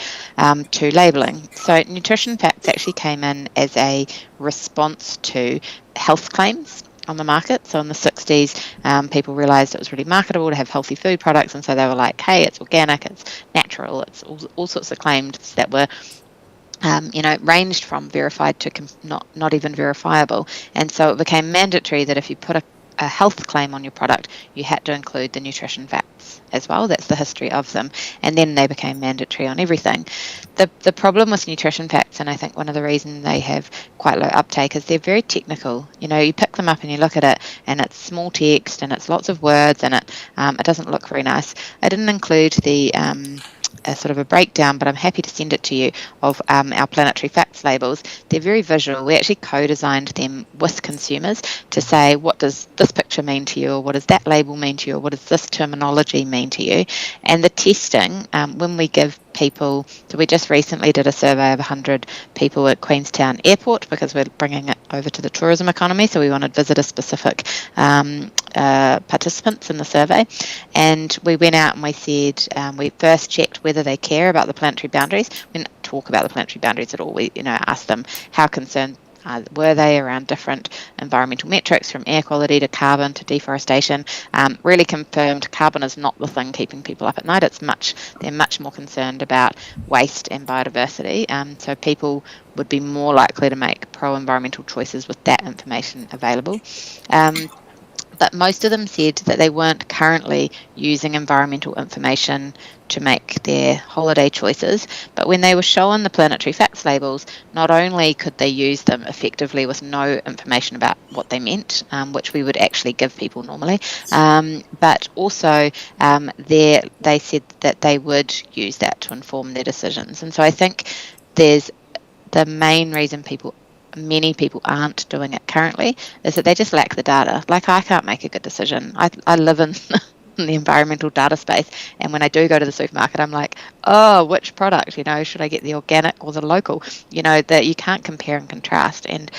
to labelling. So nutrition facts actually came in as a response to health claims on the market. So in the 60s, people realised it was really marketable to have healthy food products, and so they were like, hey, it's organic, it's natural, it's all sorts of claims that were ranged from verified to not even verifiable. And so it became mandatory that if you put a health claim on your product, you had to include the nutrition facts as well. That's the history of them. And then they became mandatory on everything. The problem with nutrition facts, and I think one of the reasons they have quite low uptake, is they're very technical. You pick them up and you look at it, and it's small text and it's lots of words, and it doesn't look very nice. I didn't include the sort of a breakdown, but I'm happy to send it to you, of our Planetary facts labels. They're very visual. We actually co-designed them with consumers to say, what does this picture mean to you, or what does that label mean to you, or what does this terminology mean to you? And the testing, when we give people, so we just recently did a survey of 100 people at Queenstown Airport, because we're bringing it over to the tourism economy, so we wanted visitor-specific participants in the survey. And we went out and we said, we first checked whether they care about the planetary boundaries. We didn't talk about the planetary boundaries at all. We asked them how concerned were they around different environmental metrics, from air quality to carbon to deforestation. Really confirmed carbon is not the thing keeping people up at night. They're much more concerned about waste and biodiversity. So people would be more likely to make pro-environmental choices with that information available. But most of them said that they weren't currently using environmental information to make their holiday choices, but when they were shown the Planetary facts labels, not only could they use them effectively with no information about what they meant, which we would actually give people normally, but also they said that they would use that to inform their decisions. And so I think there's the main reason many people aren't doing it currently is that they just lack the data. Like, I can't make a good decision. I live in the environmental data space, and when I do go to the supermarket, I'm like, oh, which product, should I get the organic or the local? That you can't compare and contrast. And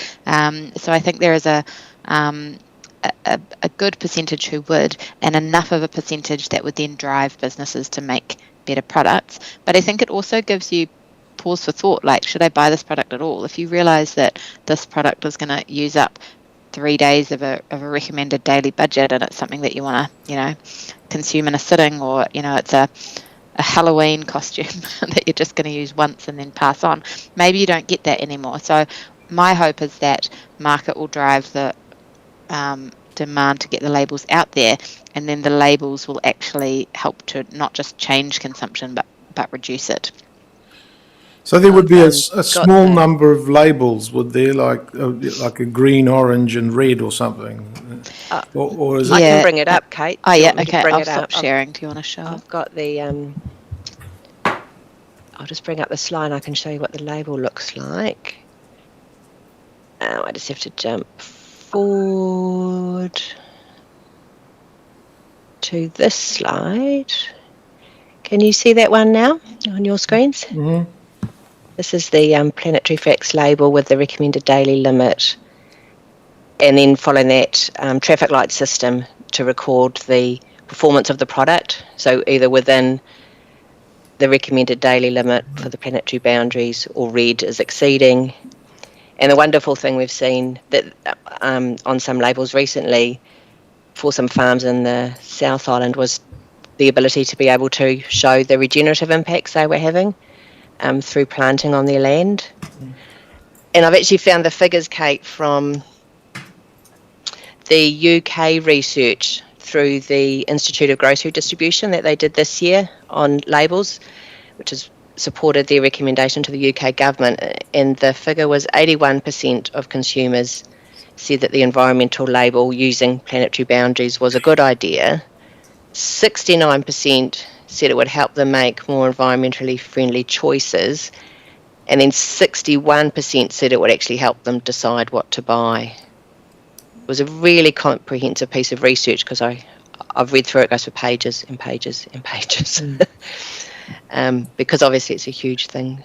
so I think there is a good percentage who would, and enough of a percentage that would then drive businesses to make better products. But I think it also gives you pause for thought, like, should I buy this product at all? If you realise that this product is going to use up 3 days of a recommended daily budget, and it's something that you want to, consume in a sitting, or, it's a Halloween costume that you're just going to use once and then pass on, maybe you don't get that anymore. So my hope is that market will drive the demand to get the labels out there, and then the labels will actually help to not just change consumption, but reduce it. So there would be a small number of labels, would there, like a green, orange, and red or something? Or is I can bring it up, Kate. Oh, yeah, okay. I'll stop sharing. Do you want to show? I've got the. I'll just bring up the slide and I can show you what the label looks like. I just have to jump forward to this slide. Can you see that one now on your screens? Mm-hmm. This is the Planetary facts label with the recommended daily limit, and then following that, traffic light system to record the performance of the product. So either within the recommended daily limit for the planetary boundaries, or red is exceeding. And the wonderful thing we've seen that on some labels recently for some farms in the South Island was the ability to be able to show the regenerative impacts they were having through planting on their land. And I've actually found the figures, Kate, from the UK research through the Institute of Grocery Distribution that they did this year on labels, which has supported their recommendation to the UK government. And the figure was 81% of consumers said that the environmental label using planetary boundaries was a good idea. 69% said it would help them make more environmentally friendly choices, and then 61% said it would actually help them decide what to buy. It was a really comprehensive piece of research, because I've read through it. It goes for pages and pages and pages. because obviously it's a huge thing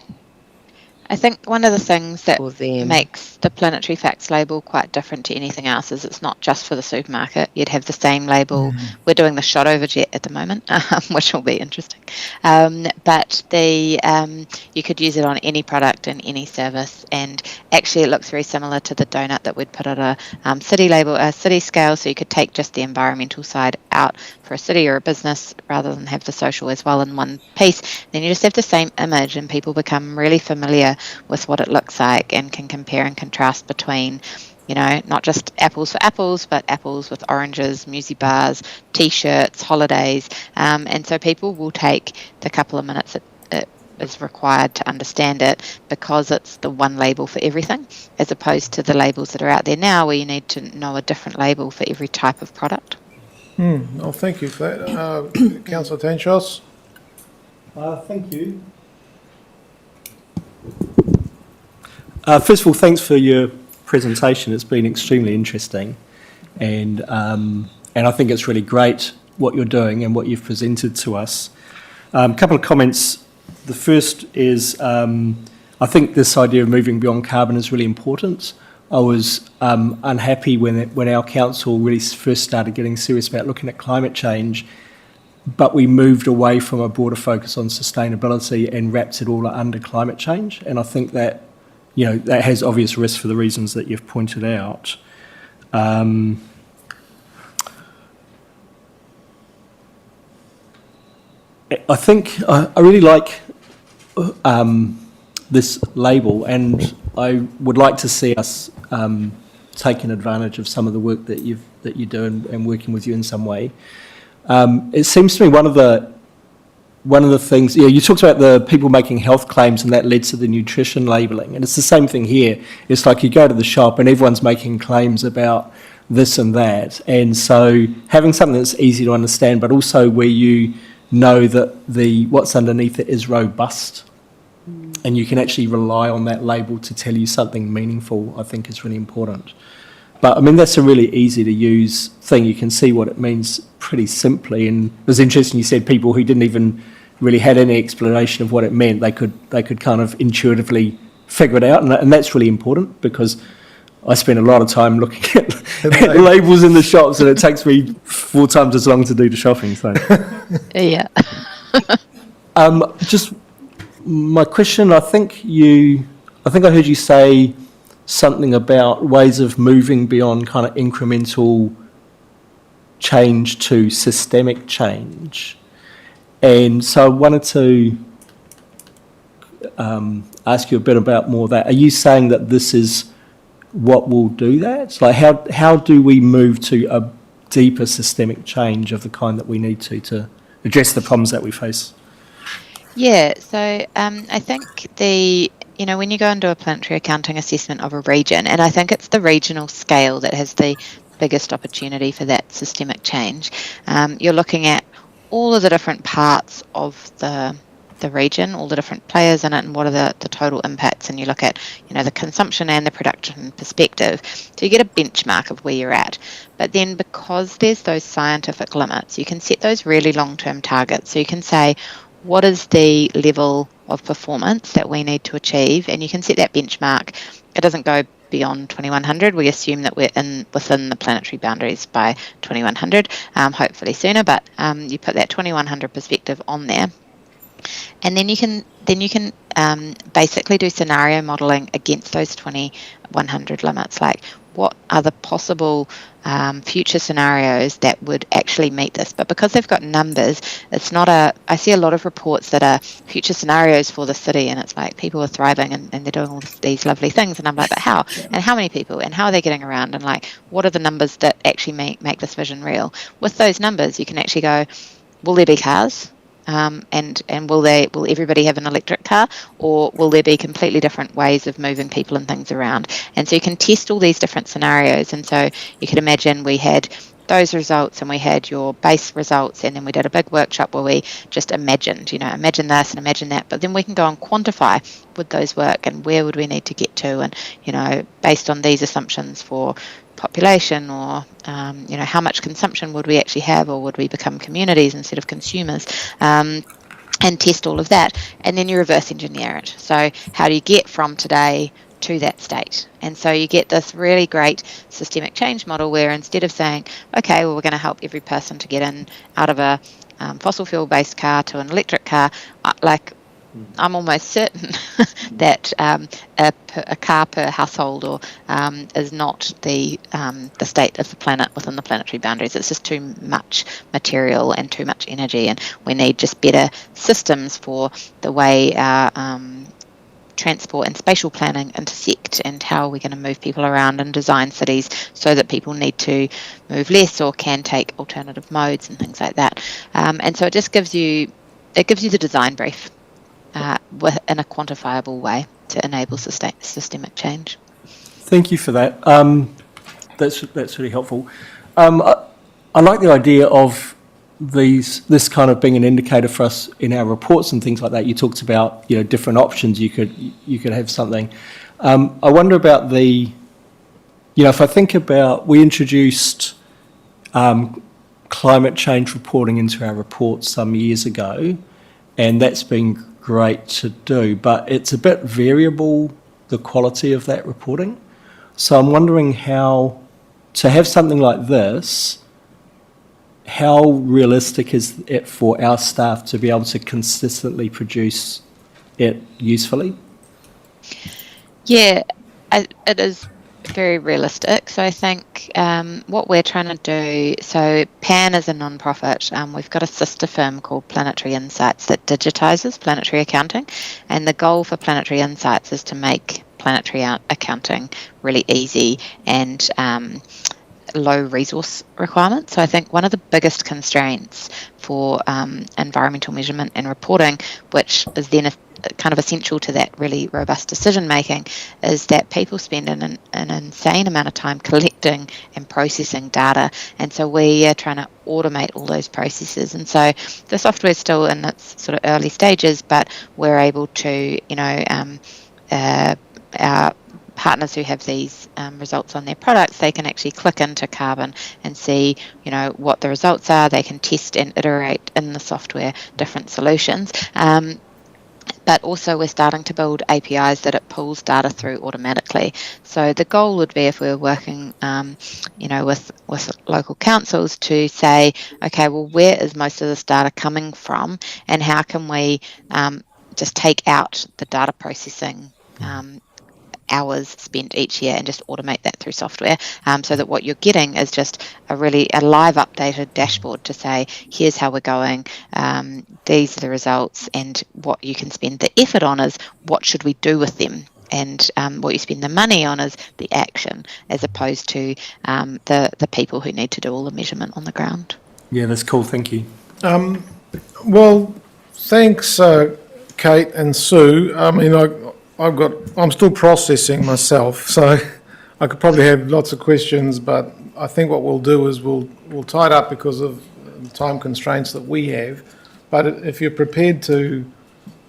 I think one of the things that for them. makes the Planetary Facts label quite different to anything else is it's not just for the supermarket. You'd have the same label. We're doing the shot over jet at the moment, which will be interesting. But you could use it on any product and any service. And actually, it looks very similar to the donut that we'd put on a city label, a city scale. So you could take just the environmental side out for a city or a business rather than have the social as well in one piece. Then you just have the same image, and people become really familiar with what it looks like and can compare and contrast between, not just apples for apples, but apples with oranges, muesli bars, t-shirts, holidays. And so people will take the couple of minutes it is required to understand it, because it's the one label for everything, as opposed to the labels that are out there now where you need to know a different label for every type of product. Oh, thank you for that. Councillor Tanchos? Thank you. First of all, thanks for your presentation. It's been extremely interesting, and I think it's really great what you're doing and what you've presented to us. A couple of comments. The first is I think this idea of moving beyond carbon is really important. I was unhappy when our council really first started getting serious about looking at climate change, but we moved away from a broader focus on sustainability and wrapped it all under climate change. And I think that, that has obvious risks for the reasons that you've pointed out. I think I really like this label, and I would like to see us taking advantage of some of the work that you do and working with you in some way. It seems to me one of the things, you talked about the people making health claims, and that led to the nutrition labelling, and it's the same thing here. It's like you go to the shop and everyone's making claims about this and that, and so having something that's easy to understand, but also where you know that what's underneath it is robust, and you can actually rely on that label to tell you something meaningful, I think is really important. But I mean, that's a really easy to use thing. You can see what it means pretty simply. And it was interesting, you said people who didn't even really had any explanation of what it meant, they could kind of intuitively figure it out. And that's really important, because I spend a lot of time looking at labels in the shops, and it takes me 4 times as long to do the shopping. So Yeah. just my question, I think I heard you say something about ways of moving beyond kind of incremental change to systemic change. And so I wanted to ask you a bit about more of that. Are you saying that this is what will do that? So like how do we move to a deeper systemic change of the kind that we need to address the problems that we face? Yeah, so I think when you go into a planetary accounting assessment of a region, and I think it's the regional scale that has the biggest opportunity for that systemic change. You're looking at all of the different parts of the region, all the different players in it, and what are the total impacts, and you look at the consumption and the production perspective, so you get a benchmark of where you're at. But then, because there's those scientific limits, you can set those really long-term targets. So you can say, what is the level of performance that we need to achieve, and you can set that benchmark. It doesn't go beyond 2100. We assume that we're within the planetary boundaries by 2100, hopefully sooner, but you put that 2100 perspective on there, and then you can basically do scenario modelling against those 2100 limits, like what are the possible future scenarios that would actually meet this. But because they've got numbers, it's not I see a lot of reports that are future scenarios for the city, and it's like people are thriving and they're doing all these lovely things, and I'm like, but how? And how many people? And how are they getting around? And like, what are the numbers that actually make this vision real? With those numbers, you can actually go, will there be cars? And will everybody have an electric car, or will there be completely different ways of moving people and things around? And so you can test all these different scenarios. And so you could imagine we had those results, and we had your base results, and then we did a big workshop where we just imagined, imagine this and imagine that, but then we can go and quantify, would those work, and where would we need to get to, and based on these assumptions for population, or how much consumption would we actually have, or would we become communities instead of consumers, and test all of that, and then you reverse engineer it. So how do you get from today to that state? And so you get this really great systemic change model where instead of saying, okay, well, we're going to help every person to get in out of a fossil fuel based car to an electric car, I'm almost certain that a car per household or is not the state of the planet within the planetary boundaries. It's just too much material and too much energy, and we need just better systems for the way our transport and spatial planning intersect, and how we're going to move people around and design cities so that people need to move less or can take alternative modes and things like that. And so it just gives you the design brief in a quantifiable way to enable systemic change. Thank you for that. That's really helpful. I like the idea of this kind of being an indicator for us in our reports and things like that. You talked about different options. You could have something. I wonder about if I think about, we introduced climate change reporting into our reports some years ago, and that's been great to do, but it's a bit variable, the quality of that reporting. So I'm wondering how, to have something like this, how realistic is it for our staff to be able to consistently produce it usefully? Yeah, it is very realistic. So I think what we're trying to do, so PAN is a non-profit. We've got a sister firm called Planetary Insights that digitises planetary accounting, and the goal for Planetary Insights is to make planetary accounting really easy and low resource requirements. So I think one of the biggest constraints for environmental measurement and reporting, which is then kind of essential to that really robust decision making, is that people spend an insane amount of time collecting and processing data, and so we are trying to automate all those processes. And so the software is still in its sort of early stages, but we're able to, our partners who have these results on their products, they can actually click into Carbon and see, what the results are. They can test and iterate in the software different solutions. But also we're starting to build APIs that it pulls data through automatically. So the goal would be, if we're working, with local councils, to say, okay, well, where is most of this data coming from, and how can we just take out the data processing hours spent each year and just automate that through software, so that what you're getting is just a live updated dashboard to say, here's how we're going, these are the results, and what you can spend the effort on is what should we do with them, and what you spend the money on is the action, as opposed to the people who need to do all the measurement on the ground. Yeah, that's cool. Thank you. Well, thanks, Kate and Sue. I mean, I'm still processing myself, so I could probably have lots of questions, but I think what we'll do is we'll tie it up because of the time constraints that we have. But if you're prepared to,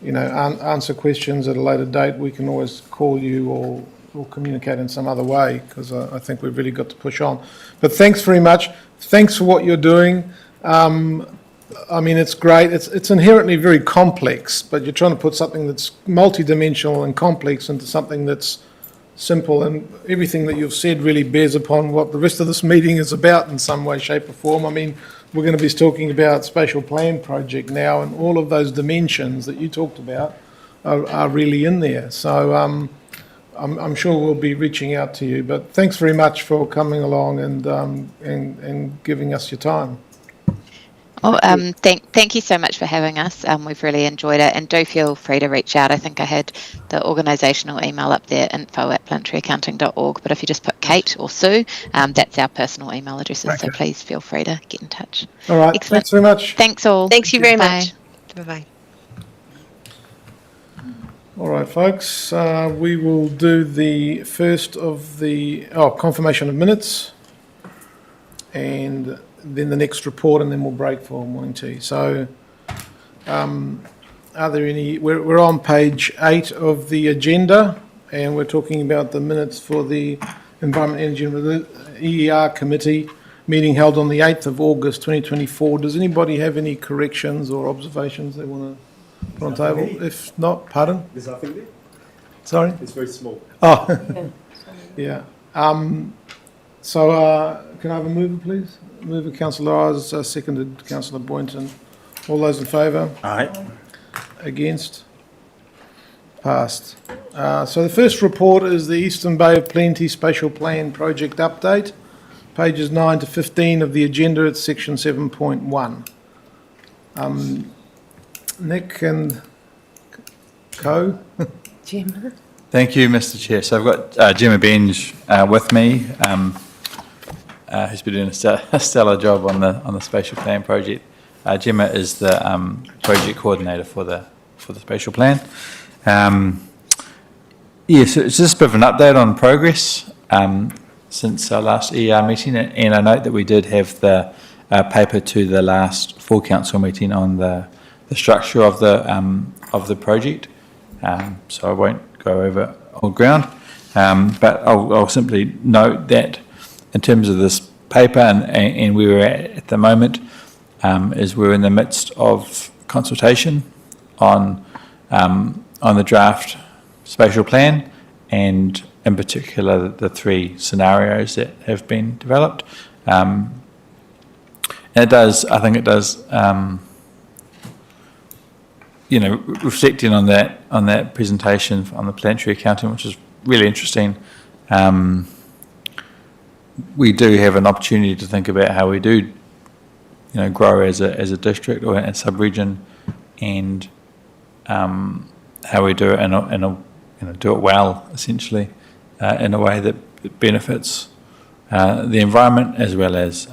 answer questions at a later date, we can always call you or communicate in some other way, because I think we've really got to push on. But thanks very much. Thanks for what you're doing. I mean, it's great. It's inherently very complex, but you're trying to put something that's multidimensional and complex into something that's simple, and everything that you've said really bears upon what the rest of this meeting is about in some way, shape or form. I mean, we're going to be talking about Spatial Plan Project now, and all of those dimensions that you talked about are really in there. So I'm sure we'll be reaching out to you, but thanks very much for coming along and giving us your time. Well, thank you so much for having us. We've really enjoyed it, and do feel free to reach out. I think I had the organisational email up there, info@planetaryaccounting.org, but if you just put Kate or Sue, that's our personal email addresses, okay. So please feel free to get in touch. All right, excellent. Thanks very much. Thanks all. Thanks you very Bye. much. Bye-bye. All right, folks, we will do the first of the confirmation of minutes, and then the next report, and then we'll break for morning tea. So are there any, we're on page 8 of the agenda, and we're talking about the minutes for the Environment, Energy and EER Committee meeting held on the 8th of August 2024. Does anybody have any corrections or observations they want to on table? If not, pardon? There's nothing there. Sorry? It's very small. Oh, yeah. So can I have a mover, please? Mover, Councillor Eyes, seconded Councillor Boynton. All those in favour? Aye. Against? Passed. So the first report is the Eastern Bay of Plenty Spatial Plan Project Update, pages 9 to 15 of the agenda at section 7.1. Nick and Co. Gemma? Thank you, Mr. Chair. So I've got Gemma Benge with me, who's been doing a stellar job on the spatial plan project. Gemma is the project coordinator for the spatial plan. So it's just a bit of an update on progress since our last ER meeting, and I note that we did have the paper to the last full council meeting on the structure of the project. So I won't go over old ground, but I'll simply note that in terms of this paper and where we're at the moment, is we're in the midst of consultation on the draft spatial plan, and in particular the three scenarios that have been developed. And I think it does, reflecting on that presentation on the planetary accounting, which is really interesting. We do have an opportunity to think about how we do, grow as a district or a sub-region, and how we do it do it well, essentially, in a way that benefits the environment as well as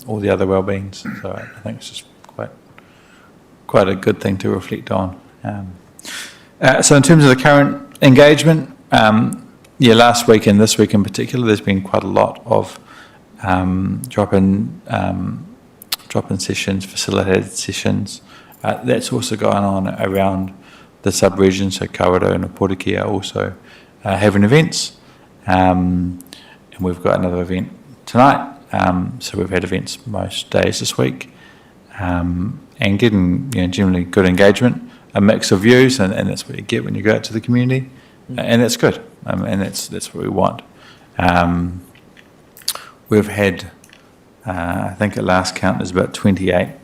all the other well-beings. So I think it's just quite a good thing to reflect on. So in terms of the current engagement, last week and this week in particular, there's been quite a lot of drop-in sessions, facilitated sessions. That's also going on around the sub-region, so Kawerau and Opotiki are also having events. And we've got another event tonight. So we've had events most days this week. And getting generally good engagement, a mix of views, and that's what you get when you go out to the community. And that's good, and that's what we want. We've had, I think at last count, there's about 28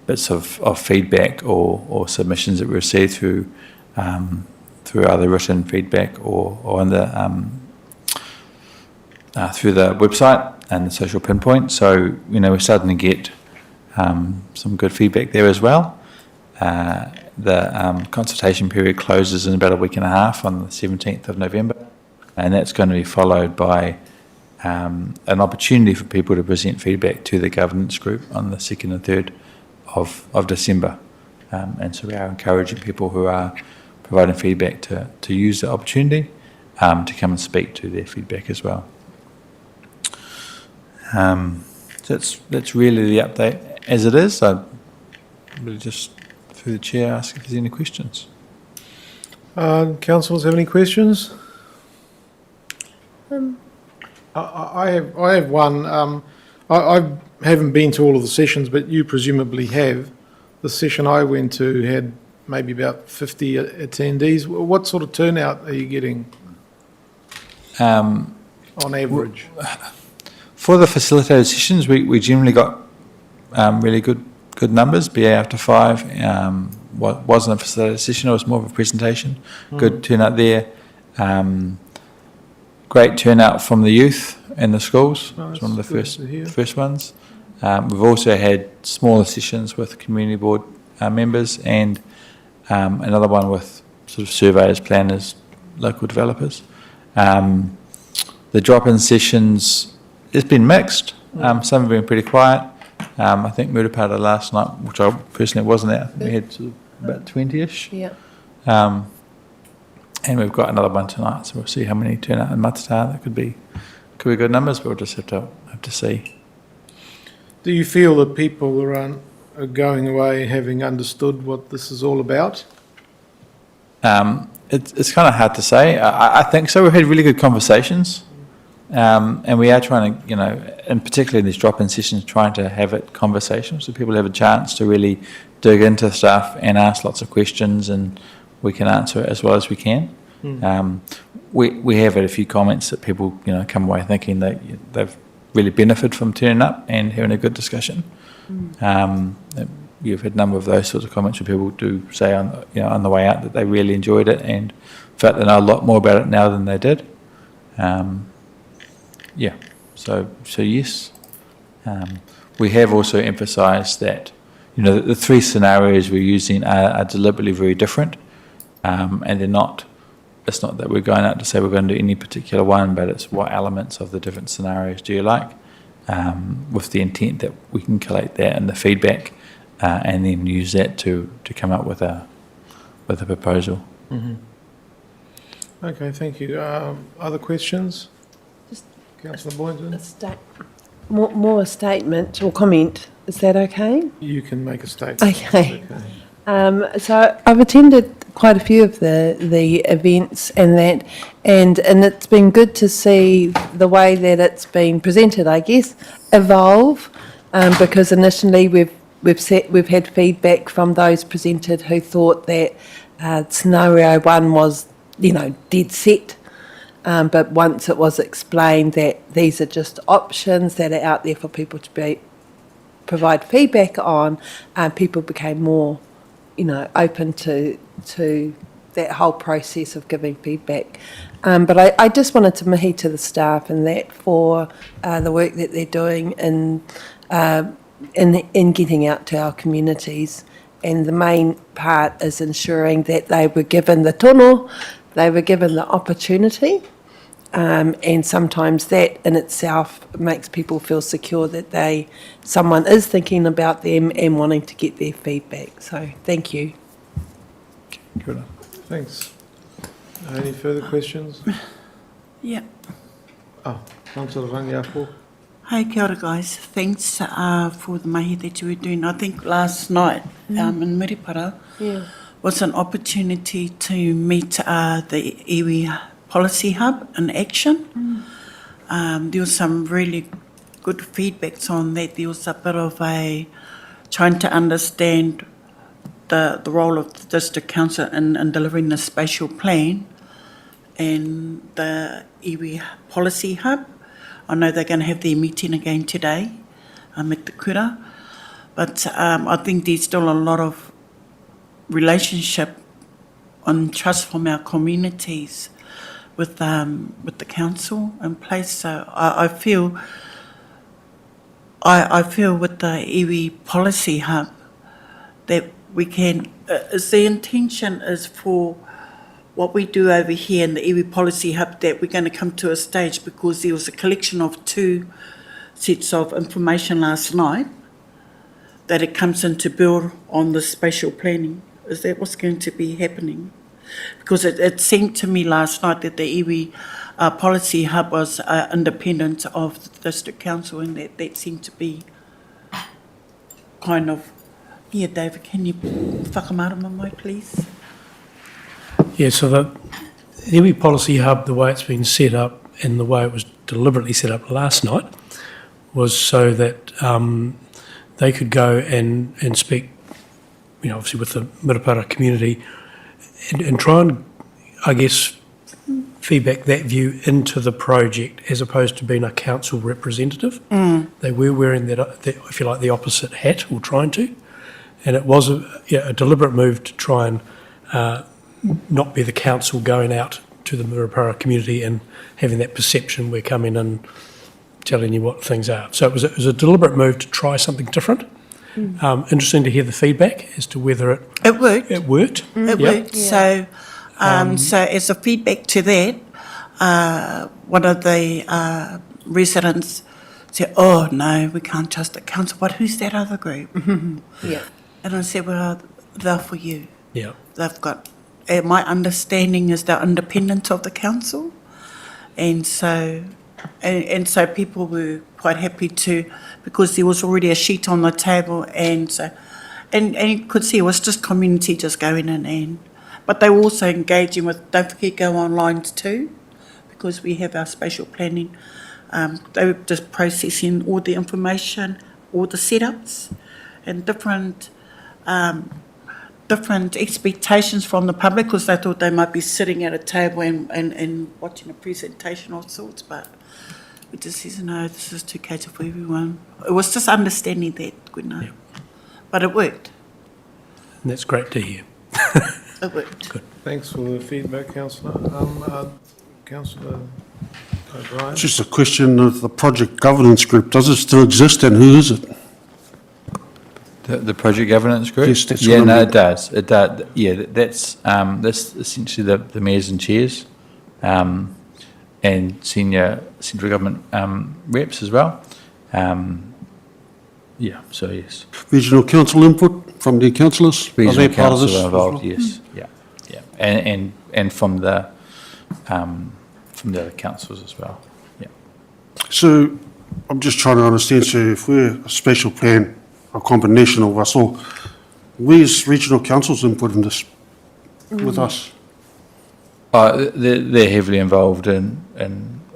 bits of feedback or submissions that we received through either written feedback or on the through the website and the social pinpoint. So we're starting to get some good feedback there as well. The consultation period closes in about a week and a half on the 17th of November, and that's going to be followed by an opportunity for people to present feedback to the governance group on the 2nd and 3rd of December. And so we are encouraging people who are providing feedback to use the opportunity to come and speak to their feedback as well. So that's really the update as it is. I really just, through the chair, ask if there's any questions. Councillors have any questions? I have one. I haven't been to all of the sessions, but you presumably have. The session I went to had maybe about 50 attendees. What sort of turnout are you getting on average? For the facilitated sessions, we generally got really good numbers. BA after 5 wasn't a facilitated session; it was more of a presentation. Good turnout there. Great turnout from the youth and the schools. It was one of the first ones. We've also had smaller sessions with community board members and another one with sort of surveyors, planners, local developers. The drop-in sessions, it's been mixed. Some have been pretty quiet. I think Murupara last night, which I personally wasn't at, we had sort of about 20-ish. Yeah. And we've got another one tonight, so we'll see how many turn out in Matata. That could be good numbers, but we'll just have to see. Do you feel that people are going away having understood what this is all about? It's kind of hard to say. I think so. We've had really good conversations. And we are trying to, and particularly in these drop-in sessions, trying to have it conversations so people have a chance to really dig into stuff and ask lots of questions, and we can answer it as well as we can. We have had a few comments that people, come away thinking that they've really benefited from turning up and having a good discussion. You've had a number of those sorts of comments where people do say on the way out that they really enjoyed it and felt they know a lot more about it now than they did. So yes. We have also emphasised that, the three scenarios we're using are deliberately very different, and they're not. It's not that we're going out to say we're going to do any particular one, but it's what elements of the different scenarios do you like, with the intent that we can collate that and the feedback, and then use that to come up with a proposal. Okay, thank you. Other questions? Councillor Boynton? More a statement or comment. Is that okay? You can make a statement. Okay. So I've attended quite a few of the events and that, and it's been good to see the way that it's been presented, I guess, evolve, because initially we've had feedback from those presented who thought that scenario one was, dead set. But once it was explained that these are just options that are out there for people to provide feedback on, people became more, open to that whole process of giving feedback. But I just wanted to mihi to the staff and that for the work that they're doing in getting out to our communities. And the main part is ensuring that they were given the tono, they were given the opportunity, and sometimes that in itself makes people feel secure that someone is thinking about them and wanting to get their feedback. So thank you. Good. Thanks. Any further questions? Yeah. Oh, Councillor Rangiapo. Hey, kia ora guys. Thanks for the mahi that you were doing. I think last night in Miripara was an opportunity to meet the iwi Policy Hub in action. There was some really good feedbacks on that. There was a bit of trying to understand the role of the District Council in delivering the spatial plan and the iwi Policy Hub. I know they're going to have their meeting again today at the Kura, but I think there's still a lot of relationship and trust from our communities with the council in place. So I feel with the iwi Policy Hub that we can, the intention is for what we do over here in the iwi Policy Hub, that we're going to come to a stage, because there was a collection of 2 sets of information last night, that it comes in to build on the spatial planning. Is that what's going to be happening? Because it seemed to me last night that the iwi Policy Hub was independent of the District Council, and that seemed to be kind of... Yeah, David, can you whakamārama mai, please? Yeah, so the iwi Policy Hub, the way it's been set up and the way it was deliberately set up last night, was so that they could go and speak, obviously with the Miripara community, and try and, I guess, feedback that view into the project as opposed to being a council representative. They were wearing that, if you like, the opposite hat, or trying to, and it was a deliberate move to try and not be the council going out to the Miripara community and having that perception we're coming and telling you what things are. So it was a deliberate move to try something different. Interesting to hear the feedback as to whether it worked. It worked. It worked. So, so as a feedback to that, one of the residents said, "Oh no, we can't trust the council. But who's that other group?" Yeah. And I said, "Well, they're for you. Yeah. They've got." My understanding is they're independent of the council, and so people were quite happy to, because there was already a sheet on the table, and so and you could see it was just community just going in, but they were also engaging with, don't forget, go online too, because we have our spatial planning. They were just processing all the information, all the setups, and different expectations from the public, because they thought they might be sitting at a table and watching a presentation of sorts, but we just said, no, this is to cater for everyone. It was just understanding that, but it worked. And that's great to hear. It worked. Good. Thanks for the feedback, councillor. Councillor O'Brien? Just a question of the project governance group. Does it still exist and who is it? The project governance group? Yes, that's Yeah, what I no, meant. it does. It does. Yeah, that's essentially the mayors and chairs, and senior central government reps as well. Yeah, so yes. Regional council input from the councillors? Are Regional they part of this council as involved, well? yes, yeah, yeah. And from the other councils as well, yeah. So I'm just trying to understand, so if we're a special plan, a combination of us all, where's regional council's input in this with us? They're heavily involved in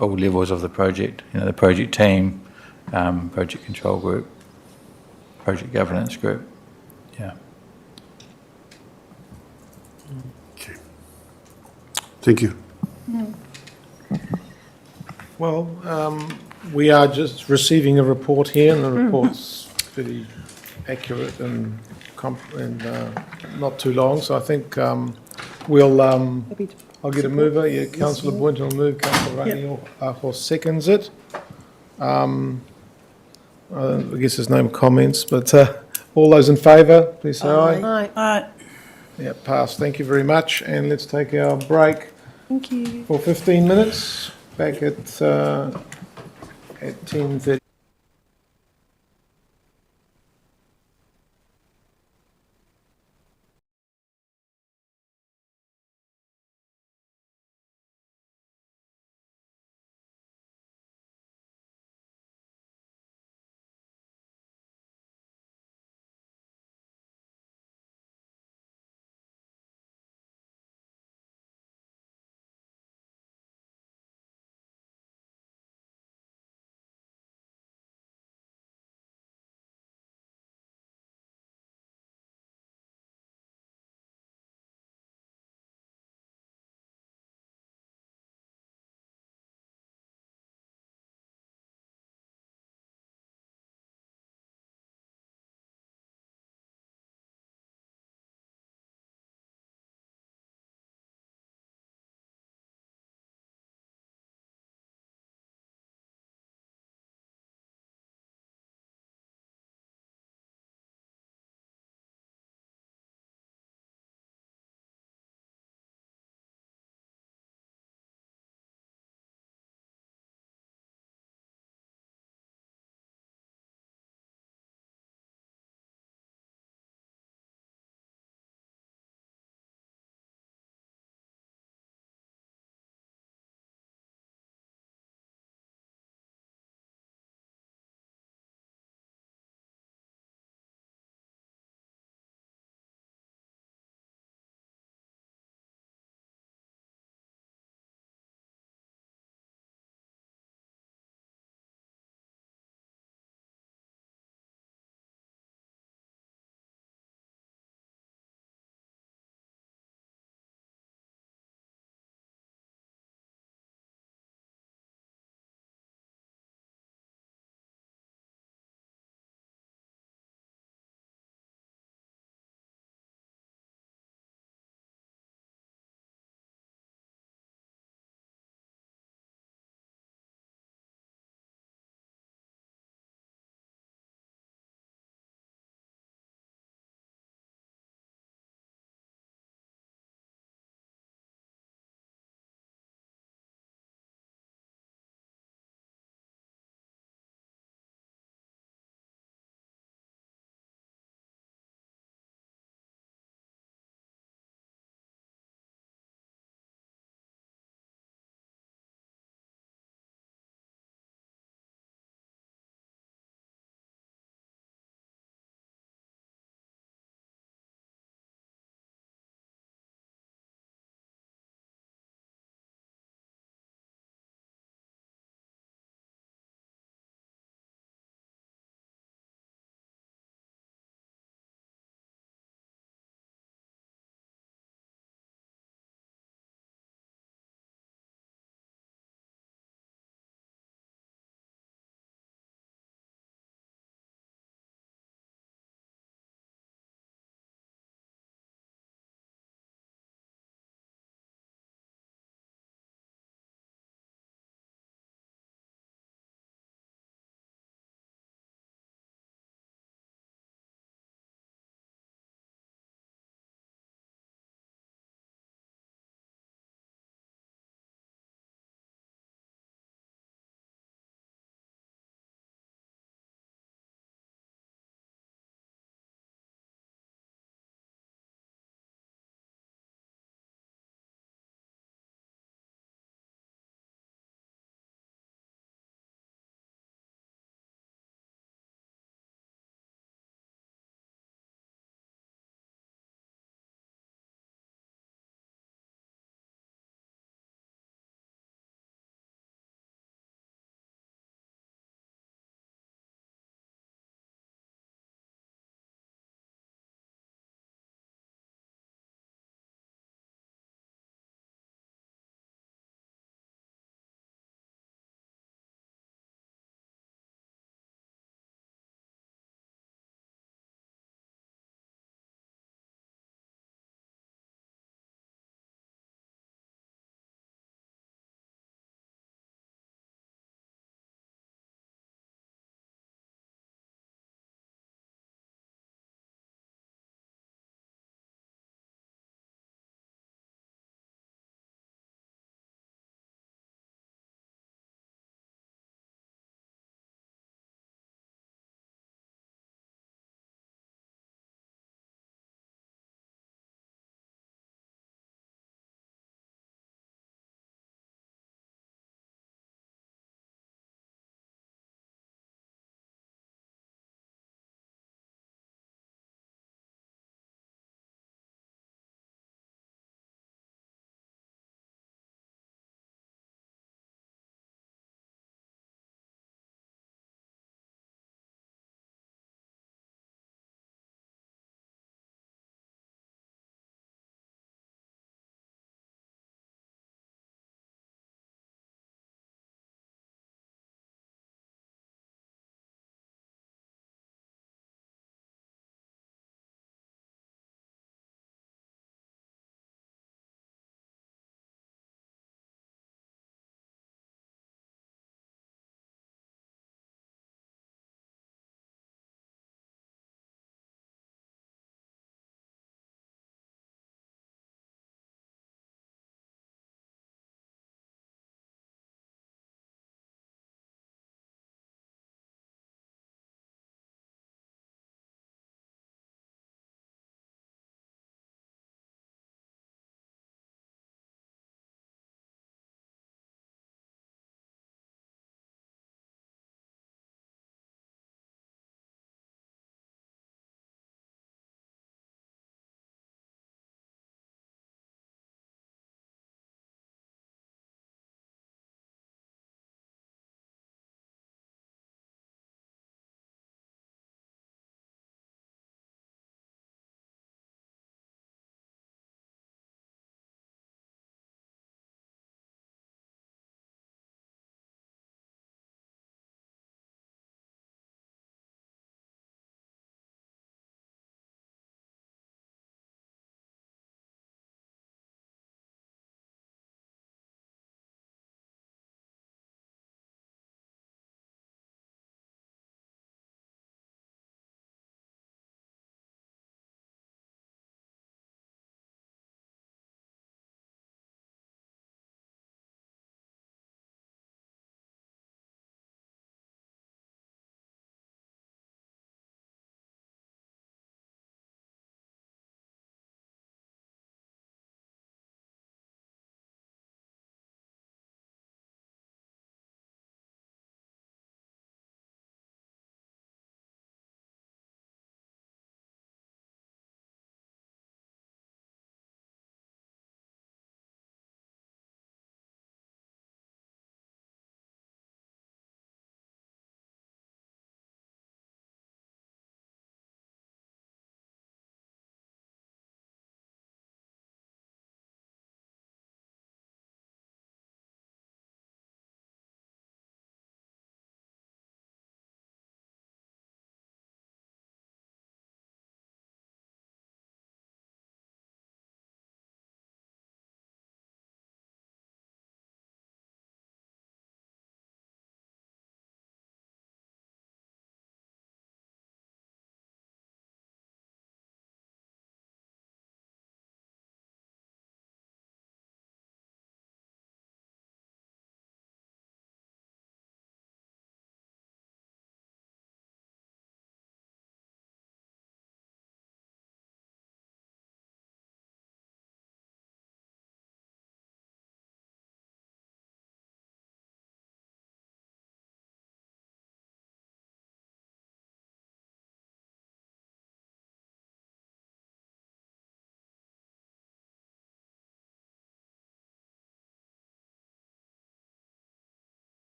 all levels of the project, the project team, project control group, project governance group, yeah. Okay. Thank you. Well, we are just receiving a report here, and the report's pretty accurate and not too long, so I think I'll get a mover. Yeah, Councillor Boynton will move, Councillor Rainey seconds it. I guess there's no comments, but all those in favour, please say aye. Aye. Yeah, passed. Thank you very much, and let's take our break. Thank you. For 15 minutes, back at 10:30.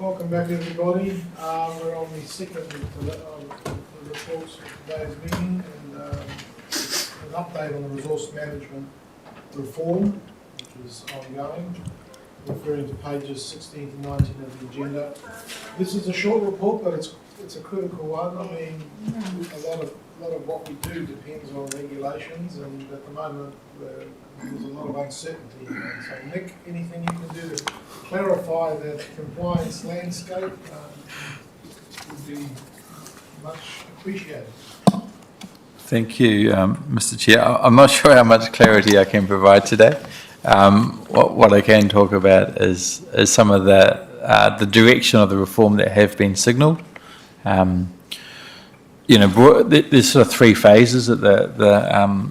Welcome back, everybody. We're on the second of the reports for today's meeting, and an update on the resource management reform, which is ongoing, referring to pages 16 to 19 of the agenda. This is a short report, but it's a critical one. I mean, a lot of what we do depends on regulations, and at the moment there's a lot of uncertainty. And so, Nick, anything you can do to clarify the compliance landscape would be much appreciated. Thank you, Mr. Chair. I'm not sure how much clarity I can provide today. What I can talk about is some of the direction of the reform that have been signalled. There's sort of three phases that the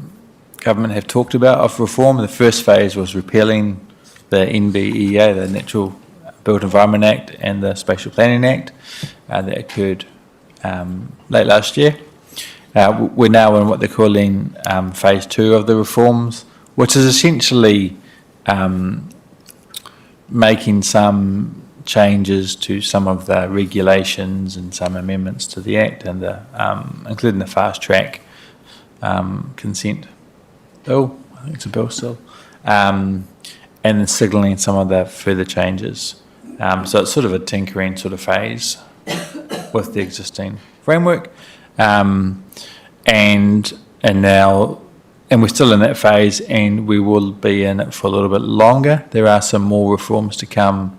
government have talked about of reform. The first phase was repealing the NBEA, the Natural Built Environment Act, and the Spatial Planning Act that occurred late last year. We're now in what they're calling phase two of the reforms, which is essentially making some changes to some of the regulations and some amendments to the Act, and including the fast track consent bill. I think it's a bill still, and then signalling some of the further changes. So it's sort of a tinkering sort of phase with the existing framework, and we're still in that phase, and we will be in it for a little bit longer. There are some more reforms to come.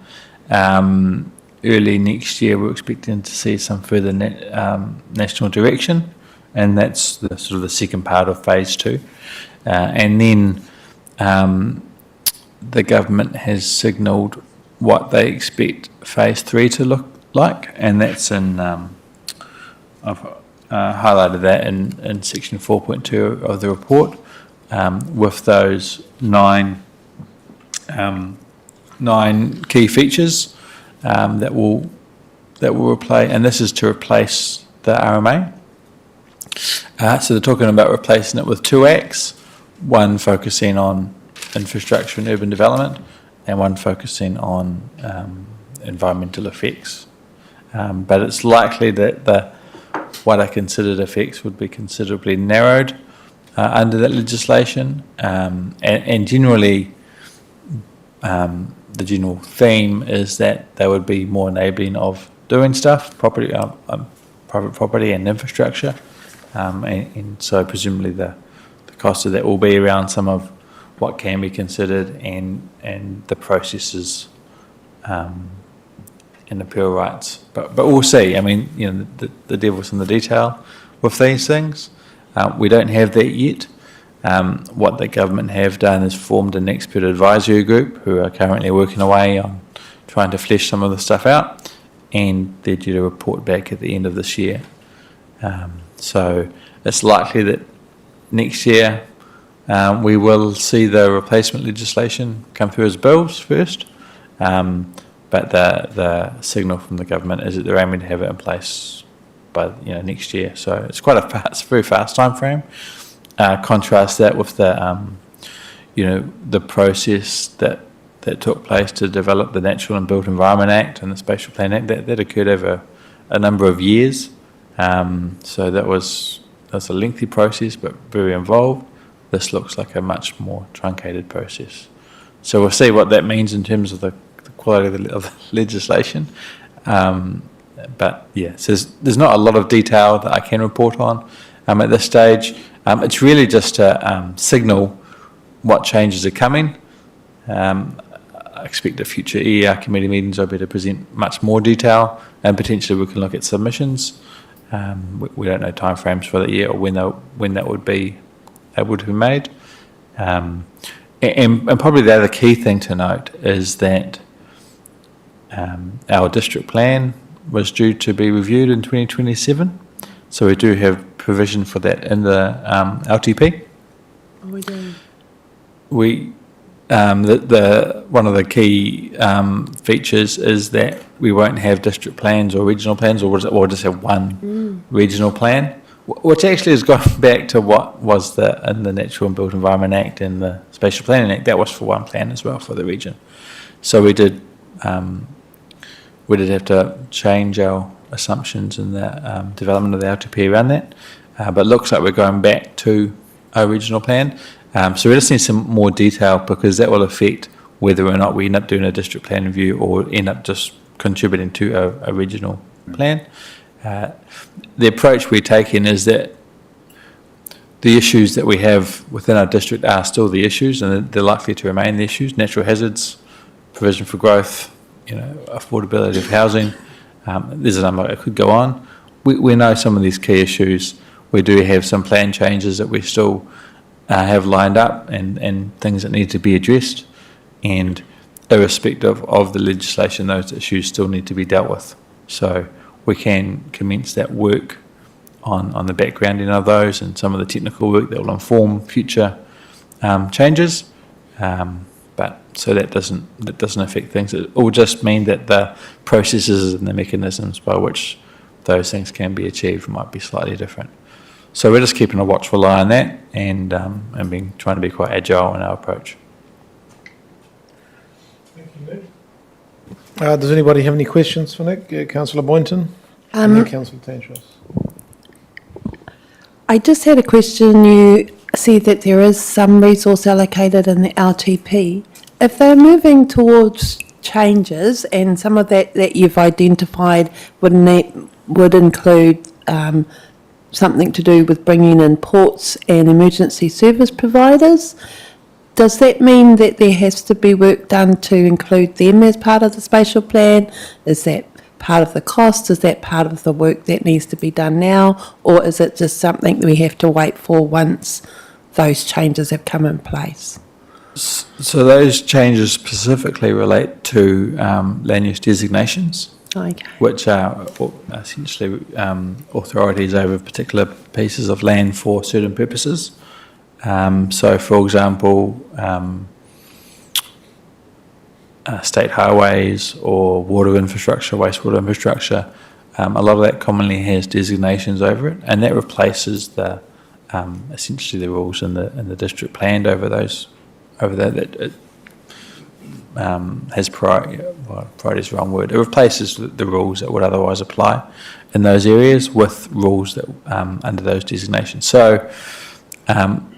Early next year, we're expecting to see some further national direction, and that's the sort of the second part of phase two. And then the government has signalled what they expect phase three to look like, and that's in I've highlighted that in section 4.2 of the report, with those nine key features that will replace, and this is to replace the RMA. So they're talking about replacing it with two acts, one focusing on infrastructure and urban development, and one focusing on environmental effects. But it's likely that what are considered effects would be considerably narrowed under that legislation, and generally the general theme is that they would be more enabling of doing stuff, private property and infrastructure, and so presumably the cost of that will be around some of what can be considered and the processes and appeal rights. But we'll see. I mean, the devil's in the detail with these things. We don't have that yet. What the government have done is formed an expert advisory group who are currently working away on trying to flesh some of the stuff out, and they're due to report back at the end of this year. So it's likely that next year we will see the replacement legislation come through as bills first, but the signal from the government is that they're aiming to have it in place by next year. So it's quite a very fast time frame. Contrast that with the process that took place to develop the Natural and Built Environment Act and the Spatial Planning Act. That occurred over a number of years. So that was a lengthy process, but very involved. This looks like a much more truncated process. So we'll see what that means in terms of the quality of the legislation. But yeah, so there's not a lot of detail that I can report on at this stage. It's really just to signal what changes are coming. I expect at future EER committee meetings I'll be able to present much more detail, and potentially we can look at submissions. We don't know timeframes for that yet, or when that would be able to be made. And probably the other key thing to note is that our district plan was due to be reviewed in 2027, so we do have provision for that in the LTP. Are we doing? One of the key features is that we won't have district plans or regional plans, or we'll just have one regional plan, which actually has gone back to what was in the Natural and Built Environment Act and the Spatial Planning Act. That was for one plan as well for the region. So we did we did have to change our assumptions in the development of the LTP around that. But it looks like we're going back to our original plan. So we just need some more detail, because that will affect whether or not we end up doing a district plan review or end up just contributing to our original plan. The approach we're taking is that the issues that we have within our district are still the issues, and they're likely to remain the issues: natural hazards, provision for growth, affordability of housing. There's a number that could go on. We know some of these key issues. We do have some plan changes that we still have lined up, and things that need to be addressed. And irrespective of the legislation, those issues still need to be dealt with. So we can commence that work on the backgrounding of those and some of the technical work that will inform future changes. But so that doesn't affect things. It will just mean that the processes and the mechanisms by which those things can be achieved might be slightly different. So we're just keeping a watchful eye on that, and trying to be quite agile in our approach. Thank you, Nick. Does anybody have any questions for Nick? Councillor Boynton, and then Councillor Tantros. I just had a question. You see that there is some resource allocated in the LTP. If they're moving towards changes, and some of that you've identified would include something to do with bringing in ports and emergency service providers, does that mean that there has to be work done to include them as part of the spatial plan? Is that part of the cost? Is that part of the work that needs to be done now? Or is it just something that we have to wait for once those changes have come in place? So those changes specifically relate to land use designations, Okay. which are essentially authorities over particular pieces of land for certain purposes. So, for example, state highways or water infrastructure, wastewater infrastructure, a lot of that commonly has designations over it, and that replaces the essentially the rules in the district plan over those. Over that, it has priority. Well, priority is the wrong word. It replaces the rules that would otherwise apply in those areas with rules that under those designations. So,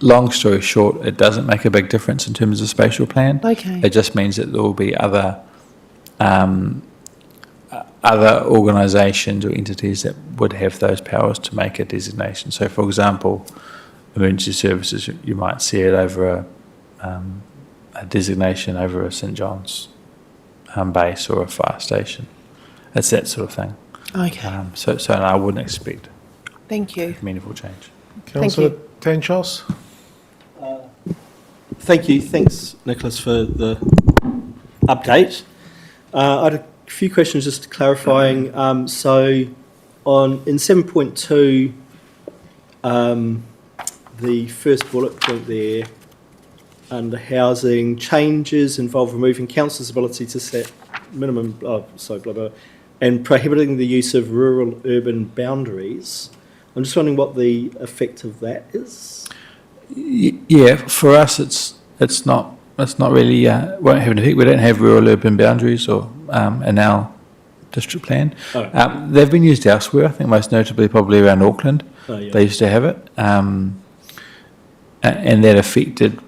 long story short, it doesn't make a big difference in terms of the spatial plan. Okay. It just means that there will be other organisations or entities that would have those powers to make a designation. So, for example, emergency services, you might see it over a designation over a St John's base or a fire station. It's that sort of thing. Okay. So I wouldn't expect Thank you. meaningful change. Councillor Tantros. Thank you. Thanks, Nicholas, for the update. I had a few questions just clarifying. So in 7.2, the first bullet point there, under housing, changes involve removing council's ability to set minimum, and prohibiting the use of rural-urban boundaries. I'm just wondering what the effect of that is. Yeah, for us, it's not really won't have an effect. We don't have rural-urban boundaries or in our district plan. Oh. They've been used elsewhere. I think most notably probably around Auckland. Oh, yeah. They used to have it, and that affected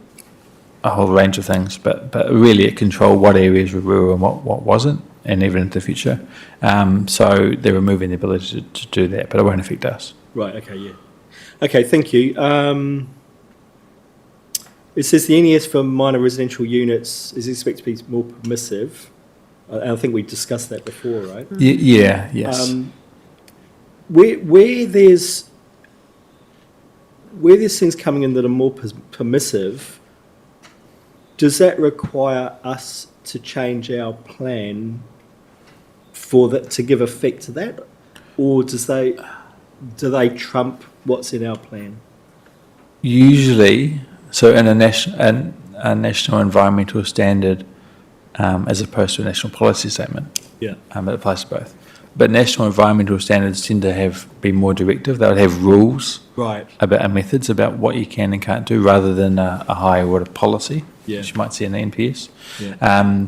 a whole range of things, but really it controlled what areas were rural and what wasn't, and even into the future. So they're removing the ability to do that, but it won't affect us. Right, okay, yeah. Okay, thank you. It says the NES for minor residential units is expected to be more permissive. I think we discussed that before, right? Yeah, yes. Where there's things coming in that are more permissive, does that require us to change our plan for that to give effect to that, or do they trump what's in our plan? Usually, so in a national environmental standard, as opposed to a national policy statement, it applies to both. But national environmental standards tend to be more directive. They would have rules about methods about what you can and can't do, rather than a higher order policy, which you might see in the NPS. Yeah.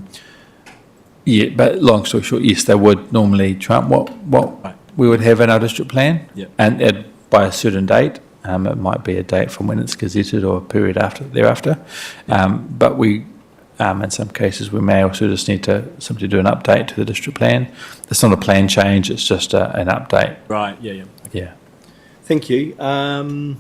Yeah, but long story short, yes, they would normally trump what we would have in our district plan. Yep. And by a certain date, it might be a date from when it's gazetted or a period thereafter. But we, in some cases, we may also just need to simply do an update to the district plan. It's not a plan change, it's just an update. Right, yeah. Okay. Yeah. Thank you. On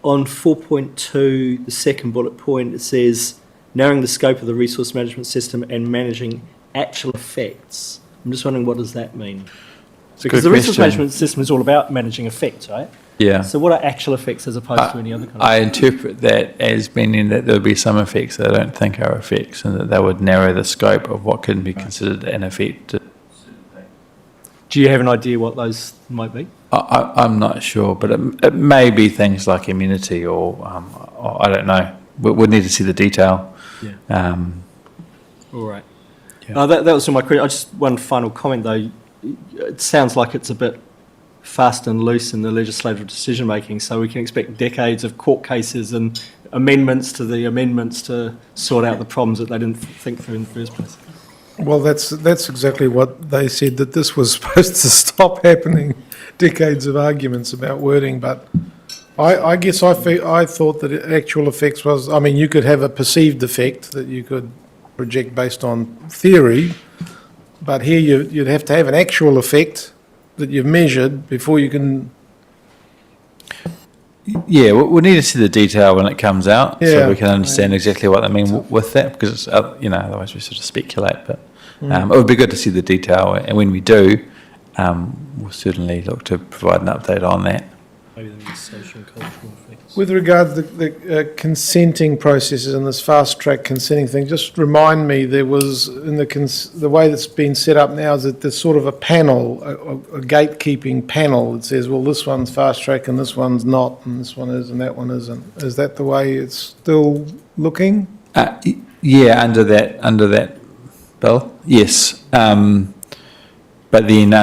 4.2, the second bullet point, it says, narrowing the scope of the resource management system and managing actual effects. I'm just wondering, what does that mean? Because the resource management system is all about managing effects, right? Yeah. So what are actual effects as opposed to any other kind of... I interpret that as meaning that there would be some effects that I don't think are effects, and that they would narrow the scope of what can be considered an effect. Do you have an idea what those might be? I'm not sure, but it may be things like immunity or I don't know. We'd need to see the detail. Yeah. All right. Yeah. That was all my question. Just one final comment, though. It sounds like it's a bit fast and loose in the legislative decision making, so we can expect decades of court cases and amendments to sort out the problems that they didn't think through in the first place. Well, that's exactly what they said, that this was supposed to stop happening. Decades of arguments about wording, but I guess I thought that actual effects was, I mean, you could have a perceived effect that you could project based on theory, but here you'd have to have an actual effect that you've measured before you can... Yeah, we'll need to see the detail when it comes out, Yeah. so we can understand exactly what they mean with that, because it's, otherwise we sort of speculate, but it would be good to see the detail, and when we do, we'll certainly look to provide an update on that. Maybe the social and cultural effects. With regard to the consenting processes and this fast-track consenting thing, just remind me, there was, in the way that's been set up now, is that there's sort of a panel, a gatekeeping panel that says, well, this one's fast-track and this one's not, and this one is and that one isn't. Is that the way it's still looking? Yeah, under that bill, yes. But then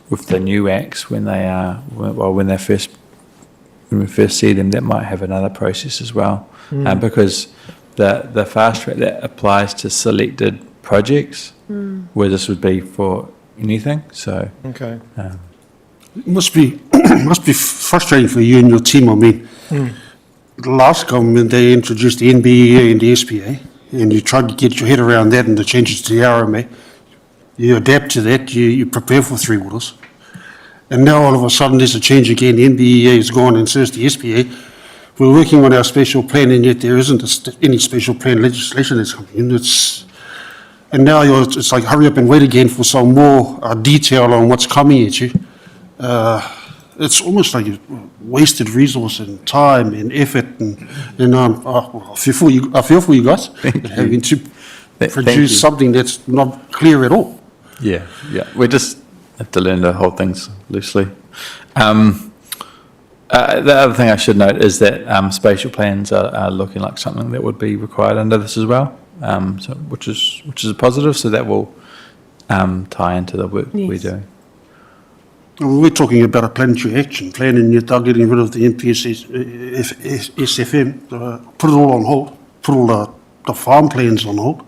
with the new acts, when we first see them, that might have another process as well, because the fast track that applies to selected projects, where this would be for anything. So Okay. It must be frustrating for you and your team. I mean, the last government, they introduced the NBEA and the SPA, and you tried to get your head around that and the changes to the RMA. You adapt to that, you prepare for three waters. And now all of a sudden there's a change again, the NBEA is gone and so is the SPA. We're working on our spatial plan and yet there isn't any spatial plan legislation that's coming in. And now it's like hurry up and wait again for some more detail on what's coming at you. It's almost like a wasted resource and time and effort, and I feel for you guys having to produce something that's not clear at all. yeah, we just have to learn to hold things loosely. The other thing I should note is that spatial plans are looking like something that would be required under this as well, so which is a positive. So that will tie into the work we do. Well, we're talking about a planetary action plan, and you're getting rid of the SFM. Put it all on hold. Put all the farm plans on hold.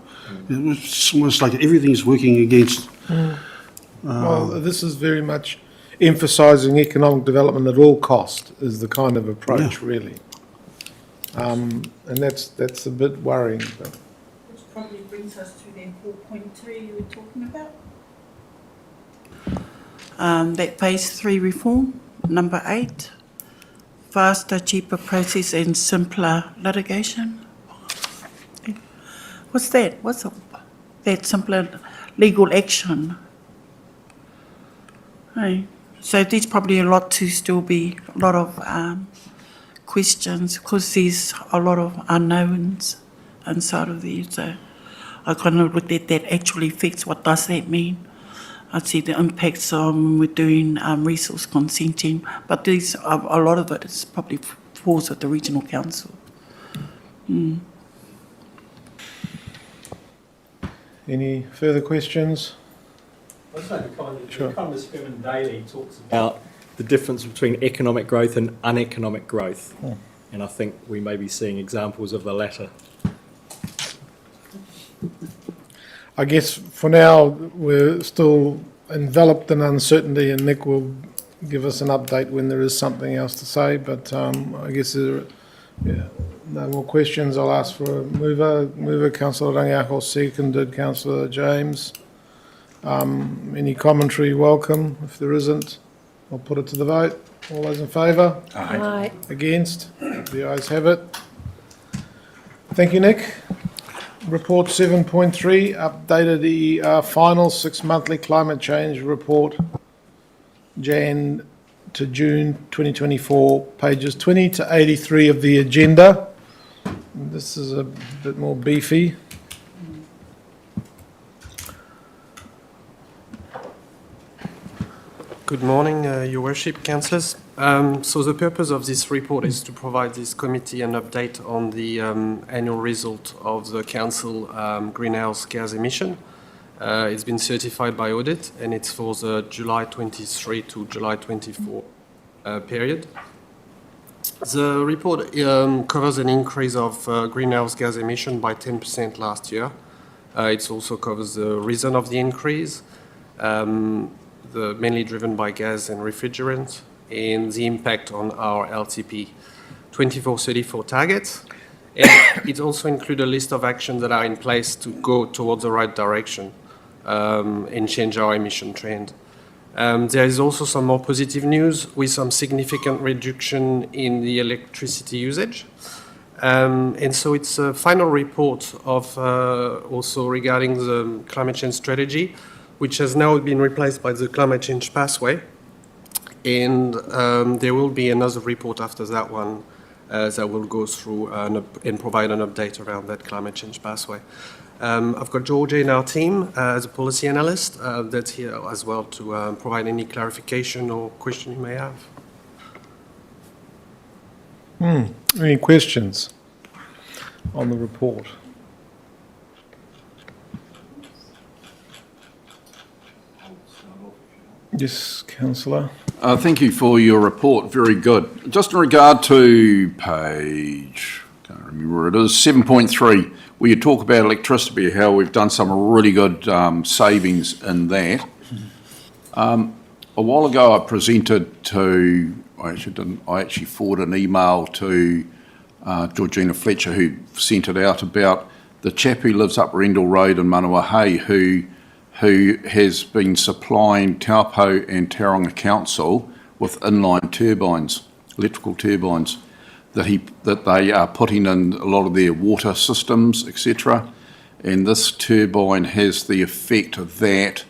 It's almost like everything's working against. Well, this is very much emphasising economic development at all cost is the kind of approach, really. And that's a bit worrying. But. Which probably brings us to the 4.2 you were talking about. That phase 3 reform, number 8, faster, cheaper process and simpler litigation. What's that? What's that simpler legal action? Hey. So there's probably a lot of questions because there's a lot of unknowns inside of there. So I kind of looked at that actual effects. What does that mean? I'd see the impacts when we're doing resource consenting, but there's a lot of it is probably falls at the regional council. Any further questions? I just make a comment. Sure. The Economist Firman Daily talks about the difference between economic growth and uneconomic growth, and I think we may be seeing examples of the latter I guess for now, we're still enveloped in uncertainty, and Nick will give us an update when there is something else to say, but I guess no more questions. I'll ask for a mover, Councillor Rangiako, seconded Councillor James. Any commentary, welcome. If there isn't, I'll put it to the vote. All those in favour? Aye. Against? The ayes have it. Thank you, Nick. Report 7.3, updated EER final 6-monthly climate change report, Jan to June 2024, pages 20 to 83 of the agenda. This is a bit more beefy. Good morning, Your Worship, Councillors. So the purpose of this report is to provide this committee an update on the annual result of the Council greenhouse gas emission. It's been certified by audit, and it's for the July 23 to July 24 period. The report covers an increase of greenhouse gas emission by 10% last year. It also covers the reason of the increase, mainly driven by gas and refrigerants, and the impact on our LTP 2434 targets. And it also includes a list of actions that are in place to go towards the right direction and change our emission trend. There is also some more positive news with some significant reduction in the electricity usage. And so it's a final report of also regarding the climate change strategy, which has now been replaced by the climate change pathway. And there will be another report after that one that will go through and provide an update around that climate change pathway. I've got Georgia in our team as a policy analyst that's here as well to provide any clarification or question you may have. Any questions on the report? Yes, Councillor. Thank you for your report. Very good. Just in regard to page, can't remember where it is, 7.3, where you talk about electricity, how we've done some really good savings in that. A while ago, I presented to, I actually forwarded an email to Georgina Fletcher, who sent it out, about the chap who lives up Rendell Road in Manuahei, who has been supplying Taupo and Tauranga Council with inline turbines, electrical turbines, that they are putting in a lot of their water systems, etc. And this turbine has the effect of that,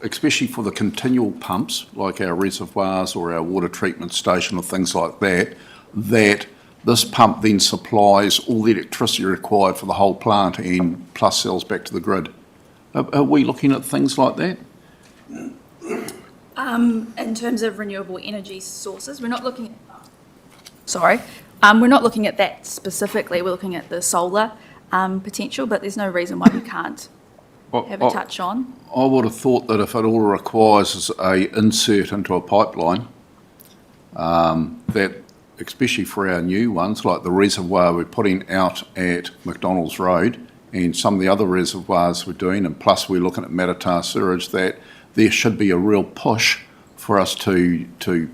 especially for the continual pumps, like our reservoirs or our water treatment station or things like that, that this pump then supplies all the electricity required for the whole plant and plus sells back to the grid. Are we looking at things like that? In terms of renewable energy sources, we're not looking at that specifically. We're looking at the solar potential, but there's no reason why we can't have a touch on. I would have thought that if it all requires a insert into a pipeline, that especially for our new ones, like the reservoir we're putting out at McDonald's Road and some of the other reservoirs we're doing, and plus we're looking at Matata sewage, that there should be a real push for us to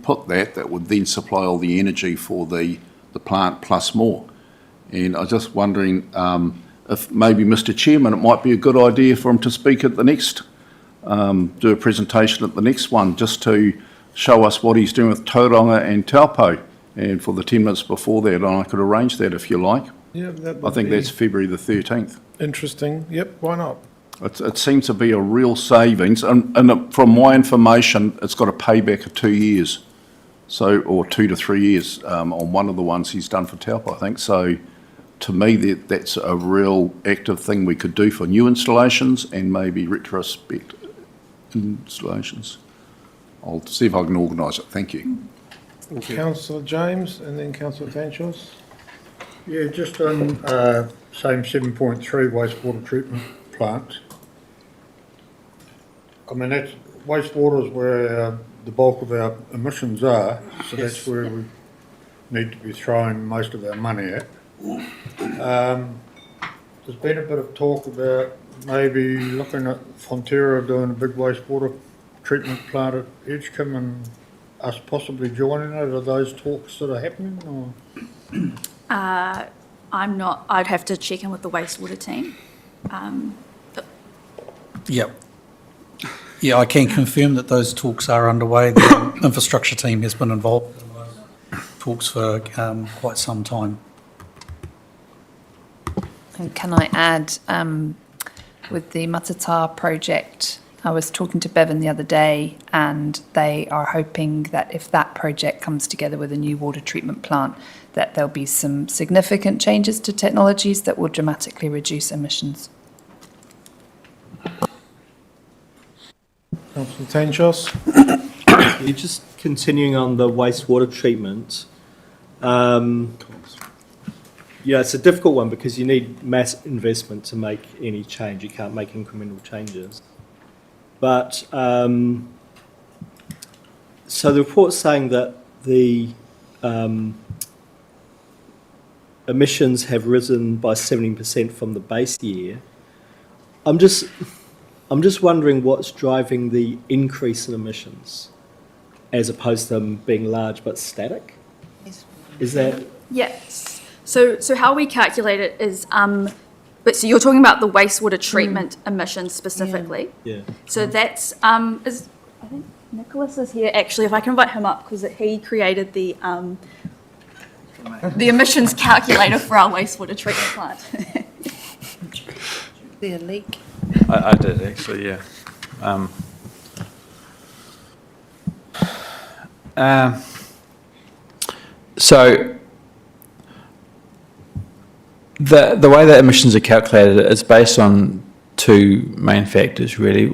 put that would then supply all the energy for the plant plus more. And I was just wondering if maybe Mr. Chairman, it might be a good idea for him to speak at the next, do a presentation at the next one, just to show us what he's doing with Tauranga and Taupo. And for the 10 minutes before that, and I could arrange that if you like. Yeah, I think that's February the 13th. Interesting. Yep, why not? It seems to be a real savings, and from my information, it's got a payback of 2 years, or 2 to 3 years on one of the ones he's done for Taupo, I think. So to me, that's a real active thing we could do for new installations and maybe retrospect installations. I'll see if I can organise it. Thank you. Thank you. Councillor James and then Councillor Tanchos. Yeah, just on same 7.3 wastewater treatment plant. I mean, that's wastewater is where the bulk of our emissions are, so Yes. that's where we need to be throwing most of our money at. there's been a bit of talk about maybe looking at Fonterra doing a big wastewater treatment plant at Edgecombe and us possibly joining it. Are those talks that are happening, or? I'm not, I'd have to check in with the wastewater team. Yep. Yeah, I can confirm that those talks are underway. The infrastructure team has been involved in those talks for quite some time. And can I add, with the Matata project, I was talking to Bevan the other day, and they are hoping that if that project comes together with a new water treatment plant, that there'll be some significant changes to technologies that will dramatically reduce emissions. Councillor Tanchos? You're just continuing on the wastewater treatment. Yeah, it's a difficult one because you need mass investment to make any change. You can't make incremental changes. But, so the report's saying that the emissions have risen by 17% from the base year. I'm just wondering what's driving the increase in emissions as opposed to them being large but static? Is that... Yes. So how we calculate it is, but so you're talking about the wastewater treatment emissions specifically. Yeah. So that's, I think Nicholas is here actually, if I can invite him up, because he created the emissions calculator for our wastewater treatment plant. There, leak. I did actually, yeah. So the way that emissions are calculated is based on two main factors, really.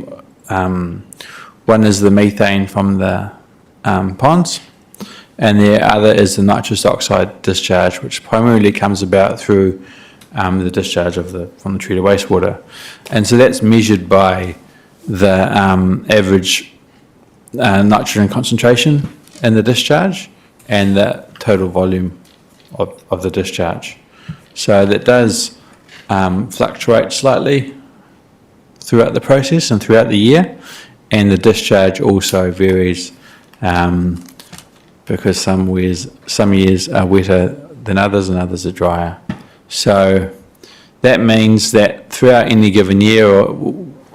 One is the methane from the ponds, and the other is the nitrous oxide discharge, which primarily comes about through the discharge from the treated wastewater. And so that's measured by the average nitrogen concentration in the discharge and the total volume of the discharge. So that does fluctuate slightly throughout the process and throughout the year, and the discharge also varies because some years are wetter than others and others are drier. So that means that throughout any given year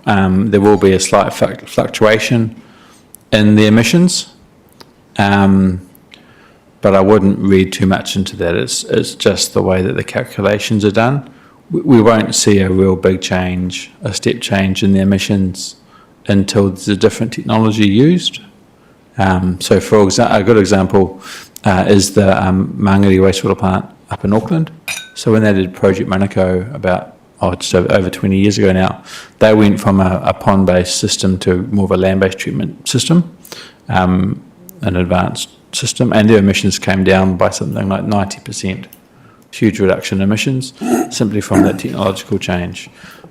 there will be a slight fluctuation in the emissions, but I wouldn't read too much into that. It's just the way that the calculations are done. We won't see a real big change, a step change in the emissions until there's a different technology used. So for example, a good example is the Mangere wastewater plant up in Auckland. So when they did Project Manukau about just over 20 years ago now, they went from a pond-based system to more of a land-based treatment system, an advanced system, and their emissions came down by something like 90%. Huge reduction in emissions simply from that technological change.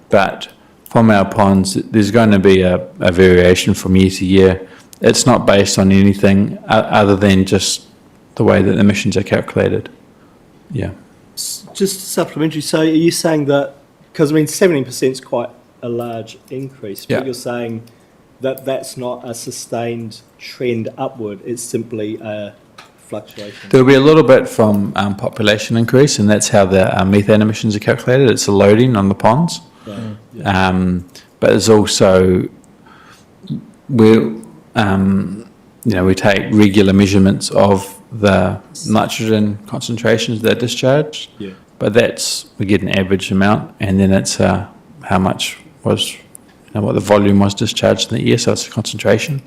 But from our ponds, there's going to be a variation from year to year. It's not based on anything other than just the way that emissions are calculated. Yeah. Just supplementary, so are you saying that, because I mean 17% is quite a large increase, but you're saying that that's not a sustained trend upward, it's simply a fluctuation? There'll be a little bit from population increase, and that's how the methane emissions are calculated. It's a loading on the ponds. Right. But it's also, we take regular measurements of the nitrogen concentrations that are discharged, but we get an average amount, and then it's how much was, what the volume was discharged in the year, so it's a concentration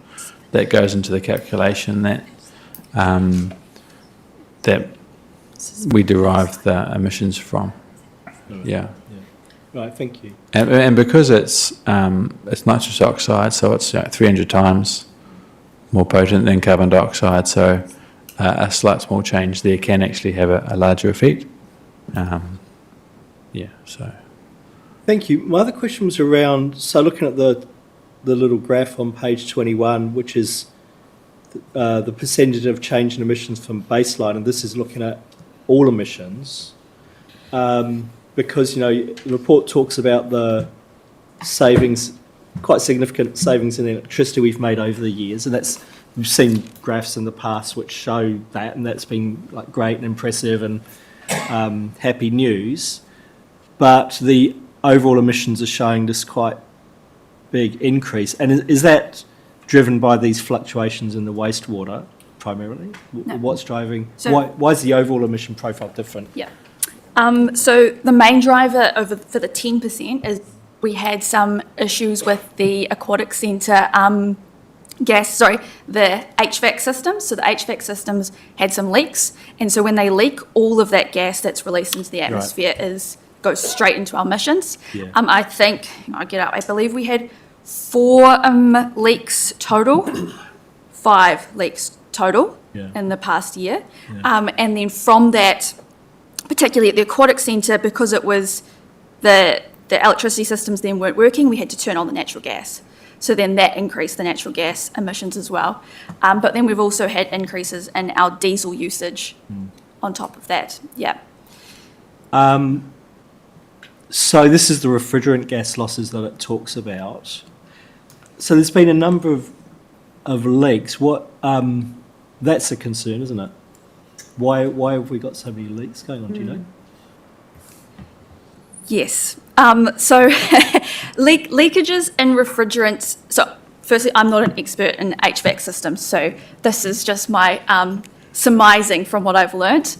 that goes into the calculation that we derive the emissions from. Yeah. Right, thank you. And because it's nitrous oxide, so it's 300 times more potent than carbon dioxide, so a slight small change there can actually have a larger effect. So. Thank you. My other question was around, so looking at the little graph on page 21, which is the percentage of change in emissions from baseline, and this is looking at all emissions. because, the report talks about the savings, quite significant savings in electricity we've made over the years, and we've seen graphs in the past which show that, and that's been like great and impressive and happy news. But the overall emissions are showing this quite big increase. And is that driven by these fluctuations in the wastewater primarily? No. What's driving? So- Why is the overall emission profile different? Yeah. So the main driver for the 10% is we had some issues with the aquatic centre the HVAC systems. So the HVAC systems had some leaks, and so when they leak, all of that gas that's released into the atmosphere goes straight into our emissions. Yeah. I believe we had 4 leaks total, 5 leaks total in the past year. Yeah. And then from that, particularly at the aquatic centre, because it was the electricity systems then weren't working, we had to turn on the natural gas. So then that increased the natural gas emissions as well. But then we've also had increases in our diesel usage on top of that. Yeah. So this is the refrigerant gas losses that it talks about. So there's been a number of leaks. That's a concern, isn't it? Why have we got so many leaks going on? Do you know? Yes. So leakages in refrigerants. So firstly, I'm not an expert in HVAC systems, so this is just my surmising from what I've learnt.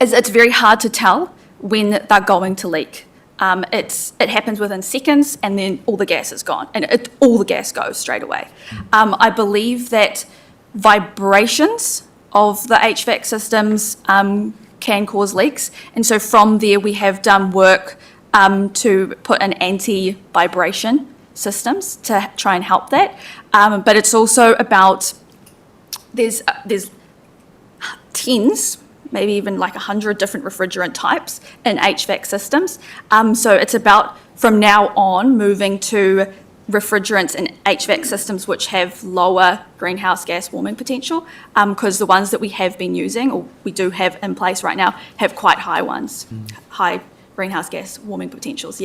It's very hard to tell when they're going to leak. It happens within seconds, and then all the gas is gone, and all the gas goes straight away. I believe that vibrations of the HVAC systems can cause leaks, and so from there we have done work to put in anti-vibration systems to try and help that. But it's also about there's tens, maybe even like 100 different refrigerant types in HVAC systems. So it's about, from now on, moving to refrigerants in HVAC systems which have lower greenhouse gas warming potential, because the ones that we have been using, or we do have in place right now, have quite high ones, high greenhouse gas warming potentials,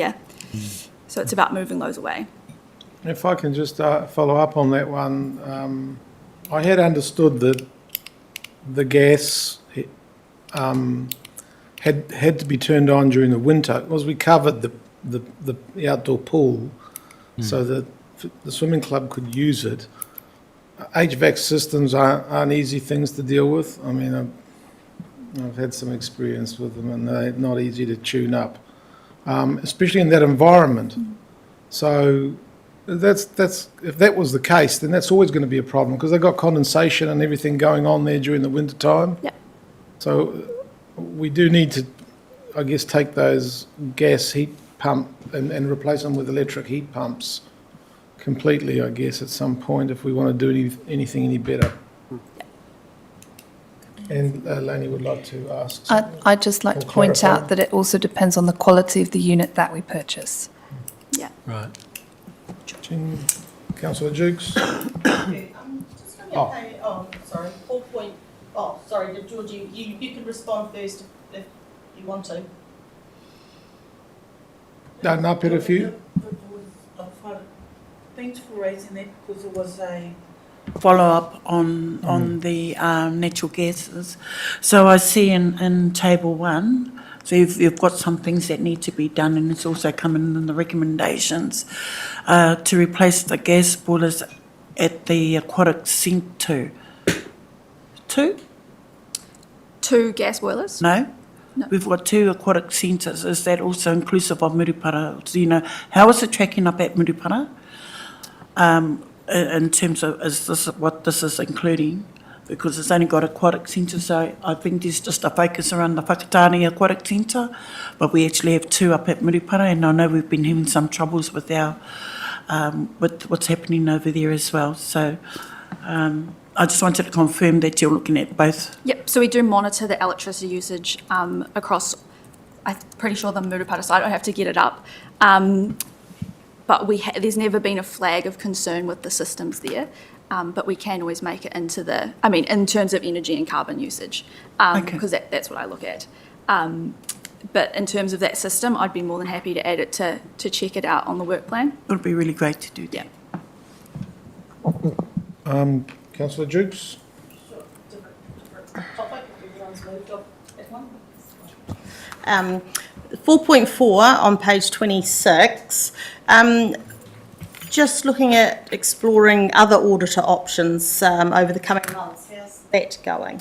So it's about moving those away. If I can just follow up on that one, I had understood that the gas had to be turned on during the winter, because we covered the outdoor pool so that the swimming club could use it. HVAC systems aren't easy things to deal with. I mean, I've had some experience with them, and they're not easy to tune up, especially in that environment. So that's if that was the case, then that's always going to be a problem, because they've got condensation and everything going on there during the winter time. Yeah. So we do need to, I guess, take those gas heat pump and replace them with electric heat pumps completely, I guess, at some point, if we want to do anything any better. And Lainey would like to ask. I'd just like or to point clarify. out that it also depends on the quality of the unit that we purchase. Yeah. Right. Councillor Jukes. Sorry, 4 point, sorry, Georgie, you can respond first if you want to. No, Peter, if you. Thanks for raising that, because it was a follow-up on the natural gases. So I see in table 1, so you've got some things that need to be done, and it's also coming in the recommendations to replace the gas boilers at the aquatic centre. 2 gas boilers? No? No. We've got 2 aquatic centres. Is that also inclusive of Murupara? Do you know, how is it tracking up at Murupara? In terms of, is this what this is including? Because it's only got aquatic centre, so I think there's just a focus around the Whakatane Aquatic Centre, but we actually have 2 up at Murupara, and I know we've been having some troubles with our, with what's happening over there as well. So I just wanted to confirm that you're looking at both. Yep, so we do monitor the electricity usage across, I'm pretty sure the Murupara side, I have to get it up. But there's never been a flag of concern with the systems there, but we can always make it into in terms of energy and carbon usage, because that's what I look at. But in terms of that system, I'd be more than happy to add it to check it out on the work plan. It would be really great to do that. Councillor Jukes? 4.4 on page 26, just looking at exploring other auditor options over the coming months. How's that going?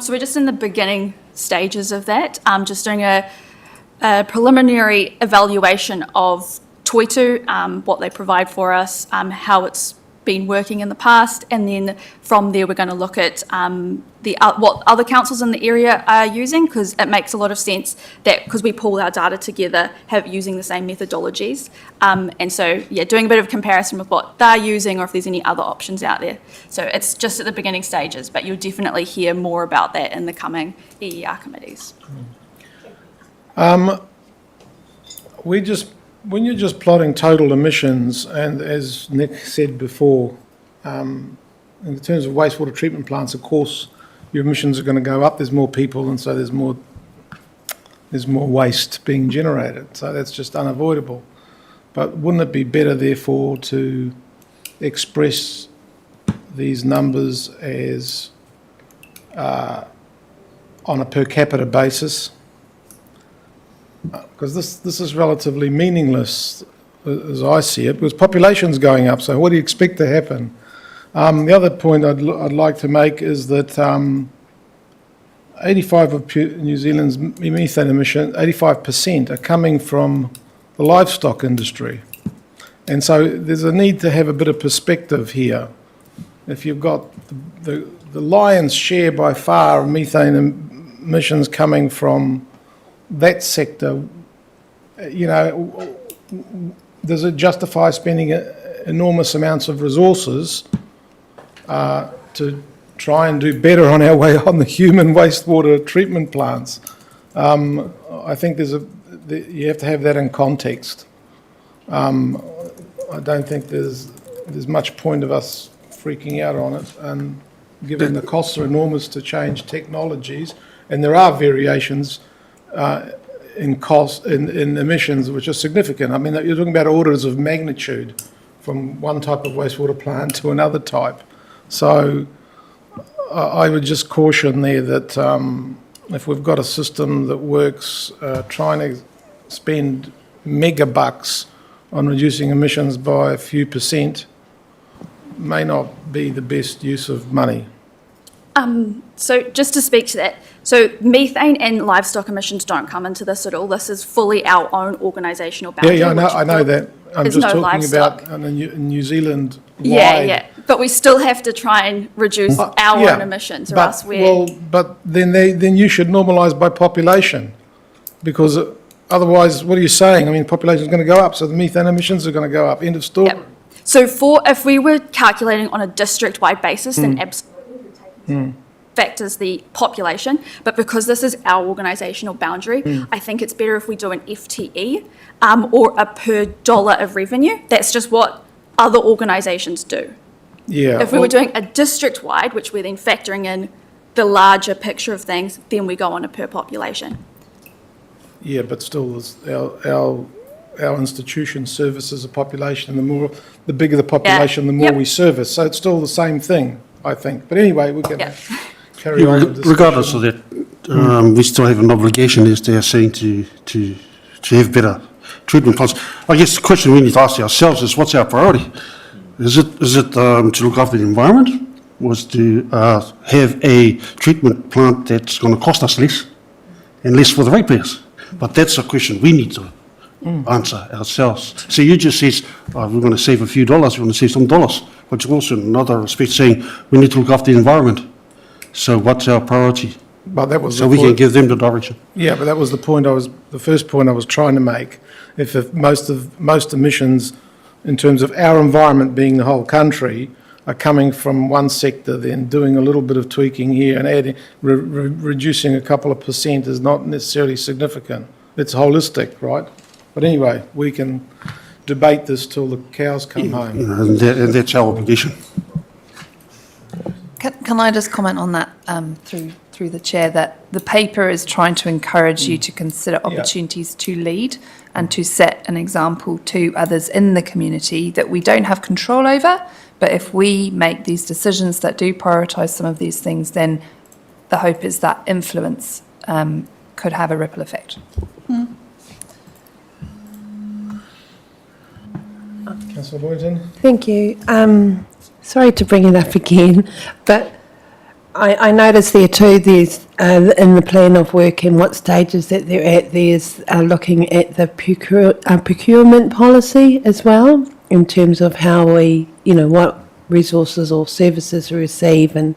So we're just in the beginning stages of that, just doing a preliminary evaluation of Toitu, what they provide for us, how it's been working in the past, and then from there we're going to look at what other councils in the area are using, because it makes a lot of sense that because we pull our data together, using the same methodologies, and so doing a bit of comparison with what they're using or if there's any other options out there. So it's just at the beginning stages, but you'll definitely hear more about that in the coming EER committees. When you're just plotting total emissions, and as Nick said before, in terms of wastewater treatment plants, of course, your emissions are going to go up. There's more people, and so there's more waste being generated. So that's just unavoidable. But wouldn't it be better, therefore, to express these numbers as on a per capita basis? Because this is relatively meaningless as I see it, because population's going up, so what do you expect to happen? The other point I'd like to make is that 85 of New Zealand's methane emissions, 85% are coming from the livestock industry. And so there's a need to have a bit of perspective here. If you've got the lion's share by far of methane emissions coming from that sector, does it justify spending enormous amounts of resources to try and do better on our way on the human wastewater treatment plants? I think you have to have that in context. I don't think there's much point of us freaking out on it, and given the costs are enormous to change technologies, and there are variations in cost in emissions which are significant. I mean, you're talking about orders of magnitude from one type of wastewater plant to another type. So I would just caution there that if we've got a system that works, trying to spend mega bucks on reducing emissions by a few percent may not be the best use of money. So just to speak to that, so methane and livestock emissions don't come into this at all. This is fully our own organisational boundary. Yeah, I know that. I'm just talking livestock. about in New Zealand wide. Yeah. But we still have to try and reduce our own emissions, or else we're... But then you should normalise by population, because otherwise, what are you saying? I mean, population is going to go up, so the methane emissions are going to go up. End of story. Yep. So if we were calculating on a district-wide basis, then absolutely factors the population. But because this is our organisational boundary, I think it's better if we do an FTE or a per dollar of revenue. That's just what other organisations do. Yeah. If we were doing a district-wide, which we're then factoring in the larger picture of things, then we go on a per population. Yeah, but still, our institution services a population, and the bigger the population, the more we service. So it's still the same thing, I think. But anyway, we're going to carry on with this. Regardless of that, we still have an obligation, as they are saying, to have better treatment plants. I guess the question we need to ask ourselves is, what's our priority? Is it to look after the environment? Was to have a treatment plant that's going to cost us less and less for the ratepayers? But that's a question we need to answer ourselves. So you just says, we're going to save a few dollars, we're going to save some dollars, but you're also in another respect saying we need to look after the environment. So what's our priority? But that was so we can give them the direction. Yeah, but that was the first point I was trying to make. If most emissions, in terms of our environment being the whole country, are coming from one sector, then doing a little bit of tweaking here and adding, reducing a couple of percent is not necessarily significant. It's holistic, right? But anyway, we can debate this till the cows come home. And that's our obligation. Can I just comment on that through through the chair, that the paper is trying to encourage you to consider opportunities to lead and to set an example to others in the community that we don't have control over. But if we make these decisions that do prioritise some of these things, then the hope is that influence could have a ripple effect. Councillor Boynton? Thank you. Sorry to bring it up again, but I noticed there too, there's in the plan of work and what stages that they're at, there's looking at the procurement policy as well, in terms of how we, what resources or services we receive, and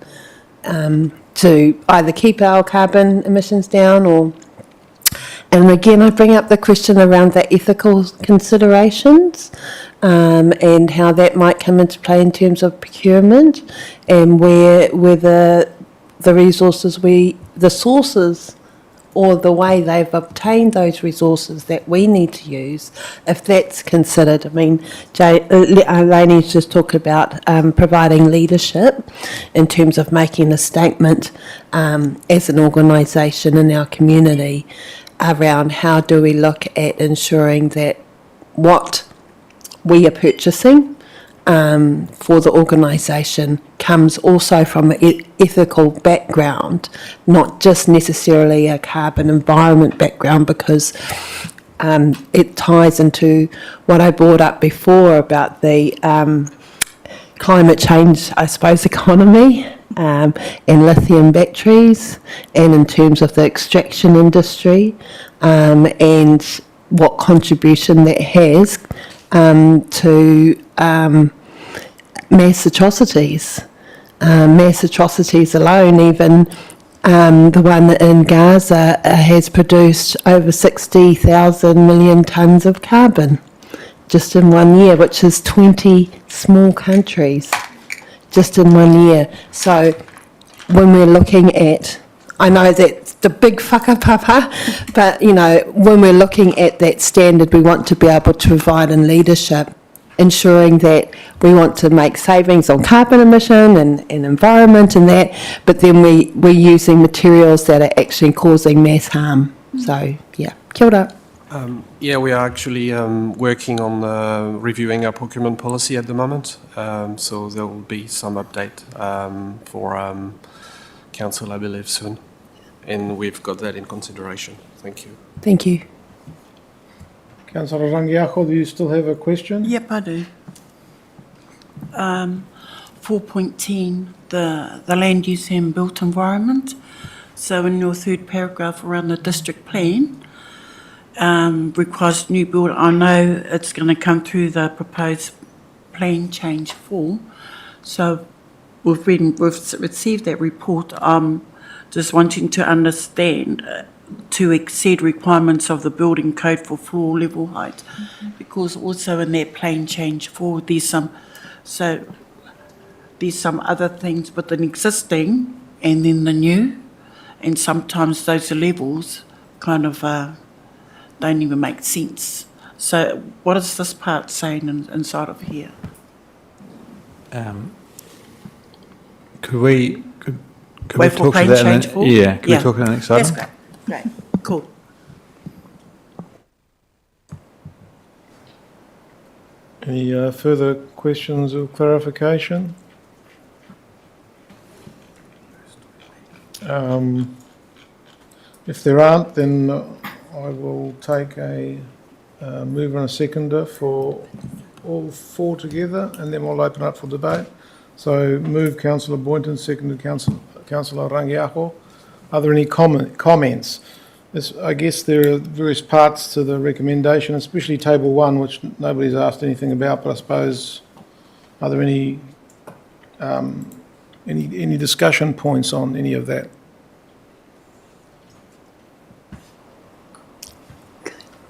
to either keep our carbon emissions down or. And again, I bring up the question around the ethical considerations and how that might come into play in terms of procurement, and whether the resources the sources or the way they've obtained those resources that we need to use, if that's considered. I mean, Lainey's just talked about providing leadership in terms of making a statement as an organisation in our community around how do we look at ensuring that what we are purchasing for the organisation comes also from an ethical background, not just necessarily a carbon environment background, because it ties into what I brought up before about the climate change, I suppose, economy and lithium batteries, and in terms of the extraction industry and what contribution that has to mass atrocities. Mass atrocities alone, even the one in Gaza has produced over 60,000 million tonnes of carbon just in 1 year, which is 20 small countries just in 1 year. So when we're looking at, I know that's the big whakapapa, but when we're looking at that standard, we want to be able to provide in leadership, ensuring that we want to make savings on carbon emission and environment and that, but then we're using materials that are actually causing mass harm. So, yeah, kia ora. We are actually working on reviewing our procurement policy at the moment. So there will be some update for Council, I believe, soon. And we've got that in consideration. Thank you. Thank you. Councillor Rangiako, do you still have a question? Yep, I do. 4.10, the land use and built environment. So in your third paragraph around the district plan, requires new build. I know it's going to come through the proposed plan change 4. So we've received that report. Just wanting to understand to exceed requirements of the building code for floor level height, because also in that plan change 4 there's some other things with an existing and then the new, and sometimes those levels kind of don't even make sense. So what is this part saying inside of here? Could we Wait for talk to plan that? change for? Could we talk to the next item? That's great. Cool. Any further questions or clarification? If there aren't, then I will take a mover and a seconder for all 4 together, and then we'll open up for debate. So move Councillor Boynton, seconded Councillor Rangiako. Are there any comments? I guess there are various parts to the recommendation, especially table 1, which nobody's asked anything about, but I suppose, are there any discussion points on any of that?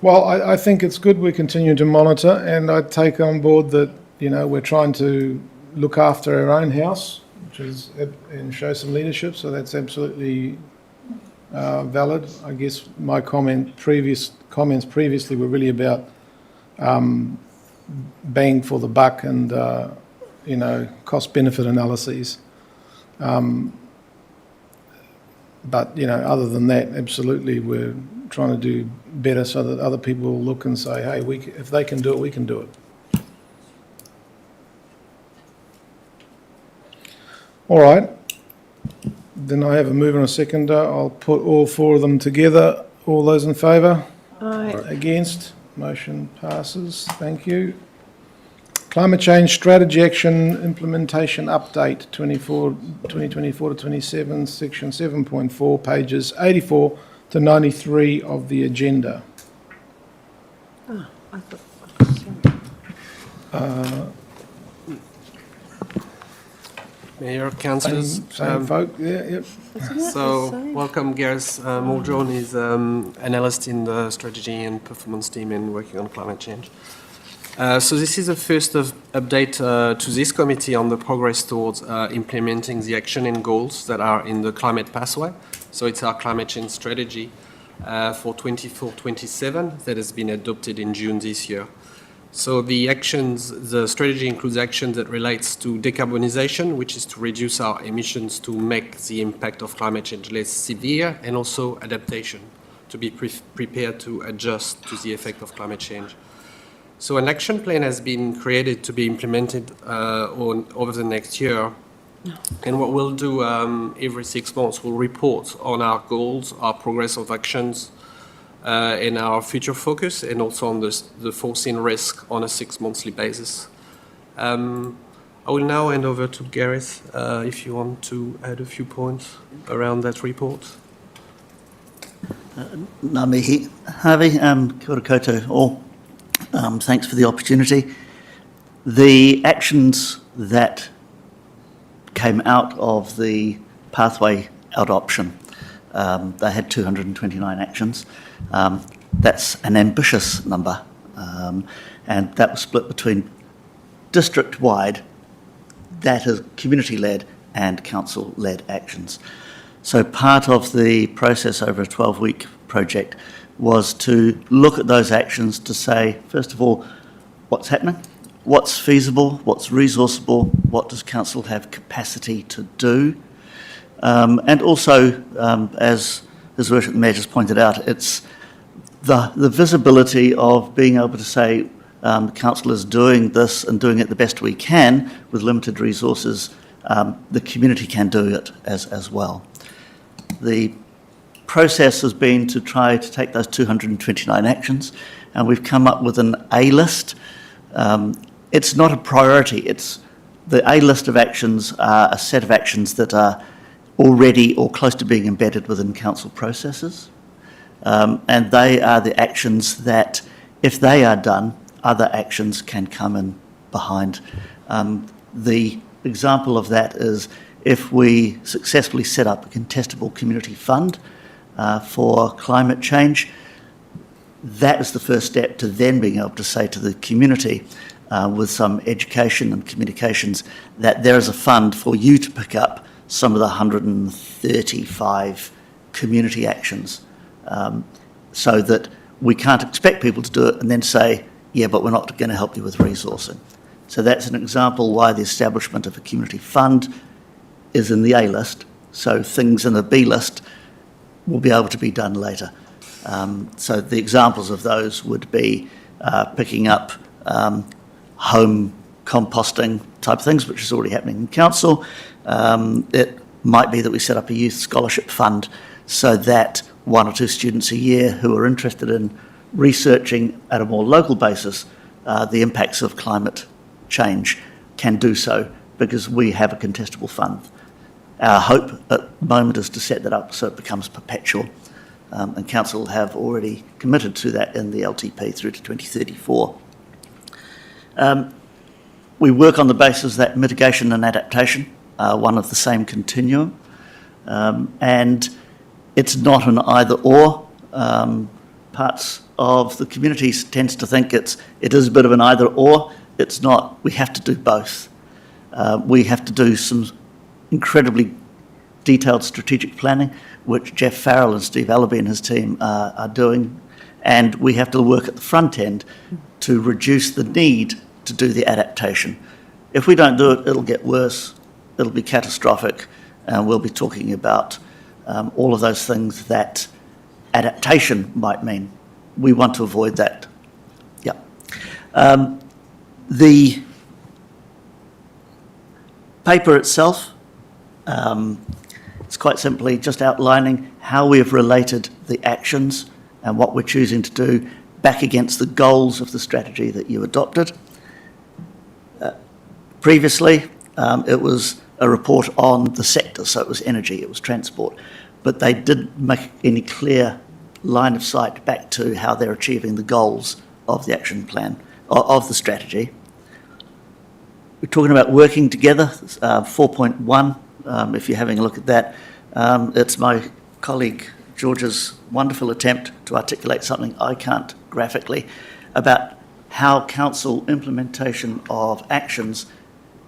Well, I think it's good we continue to monitor, and I take on board that, we're trying to look after our own house, and show some leadership, so that's absolutely valid. I guess my comments previously were really about bang for the buck and cost benefit analyses. But, other than that, absolutely, we're trying to do better so that other people will look and say, hey, if they can do it, we can do it. All right. Then I have a mover and a seconder. I'll put all four of them together. All those in favour? Aye. Against? Motion passes. Thank you. Climate Change Strategy Action Implementation Update 2024 to 27, Section 7.4, pages 84 to 93 of the agenda. Oh, I thought. Mayor, councillors. Same folk, yeah, yep. So, welcome, Gareth Muldrawn is analyst in the strategy and performance team and working on climate change. So this is the first update to this committee on the progress towards implementing the action and goals that are in the climate pathway. So it's our climate change strategy for 24-27 that has been adopted in June this year. So the strategy includes actions that relates to decarbonization, which is to reduce our emissions to make the impact of climate change less severe, and also adaptation, to be prepared to adjust to the effect of climate change. So an action plan has been created to be implemented over the next year. And what we'll do every 6 months, we'll report on our goals, our progress of actions, and our future focus, and also on the foreseen risk on a 6 monthly basis. I will now hand over to Gareth if you want to add a few points around that report. Ngā mihi, Harvey, kia ora koutou all. Thanks for the opportunity. The actions that came out of the pathway adoption, they had 229 actions. That's an ambitious number, and that was split between district-wide, that is community-led and council-led actions. So part of the process over a 12-week project was to look at those actions to say, first of all, what's happening, what's feasible, what's resourceable, what does council have capacity to do, and also, as His Worship the Mayor just pointed out, it's the visibility of being able to say council is doing this and doing it the best we can with limited resources. The community can do it as well. The process has been to try to take those 229 actions, and we've come up with an A list. It's not a priority. It's the A list of actions are a set of actions that are already or close to being embedded within council processes. And they are the actions that, if they are done, other actions can come in behind. The example of that is if we successfully set up a contestable community fund for climate change, that is the first step to then being able to say to the community with some education and communications that there is a fund for you to pick up some of the 135 community actions, so that we can't expect people to do it and then say, yeah, but we're not going to help you with resourcing. So that's an example why the establishment of a community fund is in the A list, so things in the B list will be able to be done later. So the examples of those would be picking up home composting type things, which is already happening in council. It might be that we set up a youth scholarship fund so that 1 or 2 students a year who are interested in researching at a more local basis the impacts of climate change can do so because we have a contestable fund. Our hope at the moment is to set that up so it becomes perpetual, and council have already committed to that in the LTP through to 2034. We work on the basis that mitigation and adaptation are one of the same continuum, and it's not an either or. Parts of the community tends to think it is a bit of an either or. It's not. We have to do both. We have to do some incredibly detailed strategic planning, which Jeff Farrell and Steve Allaby and his team are doing, and we have to work at the front end to reduce the need to do the adaptation. If we don't do it, it'll get worse, it'll be catastrophic, and we'll be talking about all of those things that adaptation might mean. We want to avoid that. Yeah. The paper itself, it's quite simply just outlining how we have related the actions and what we're choosing to do back against the goals of the strategy that you adopted. Previously, it was a report on the sector, so it was energy, it was transport, but they didn't make any clear line of sight back to how they're achieving the goals of the action plan, of the strategy. We're talking about working together, 4.1, if you're having a look at that. It's my colleague George's wonderful attempt to articulate something I can't graphically about how council implementation of actions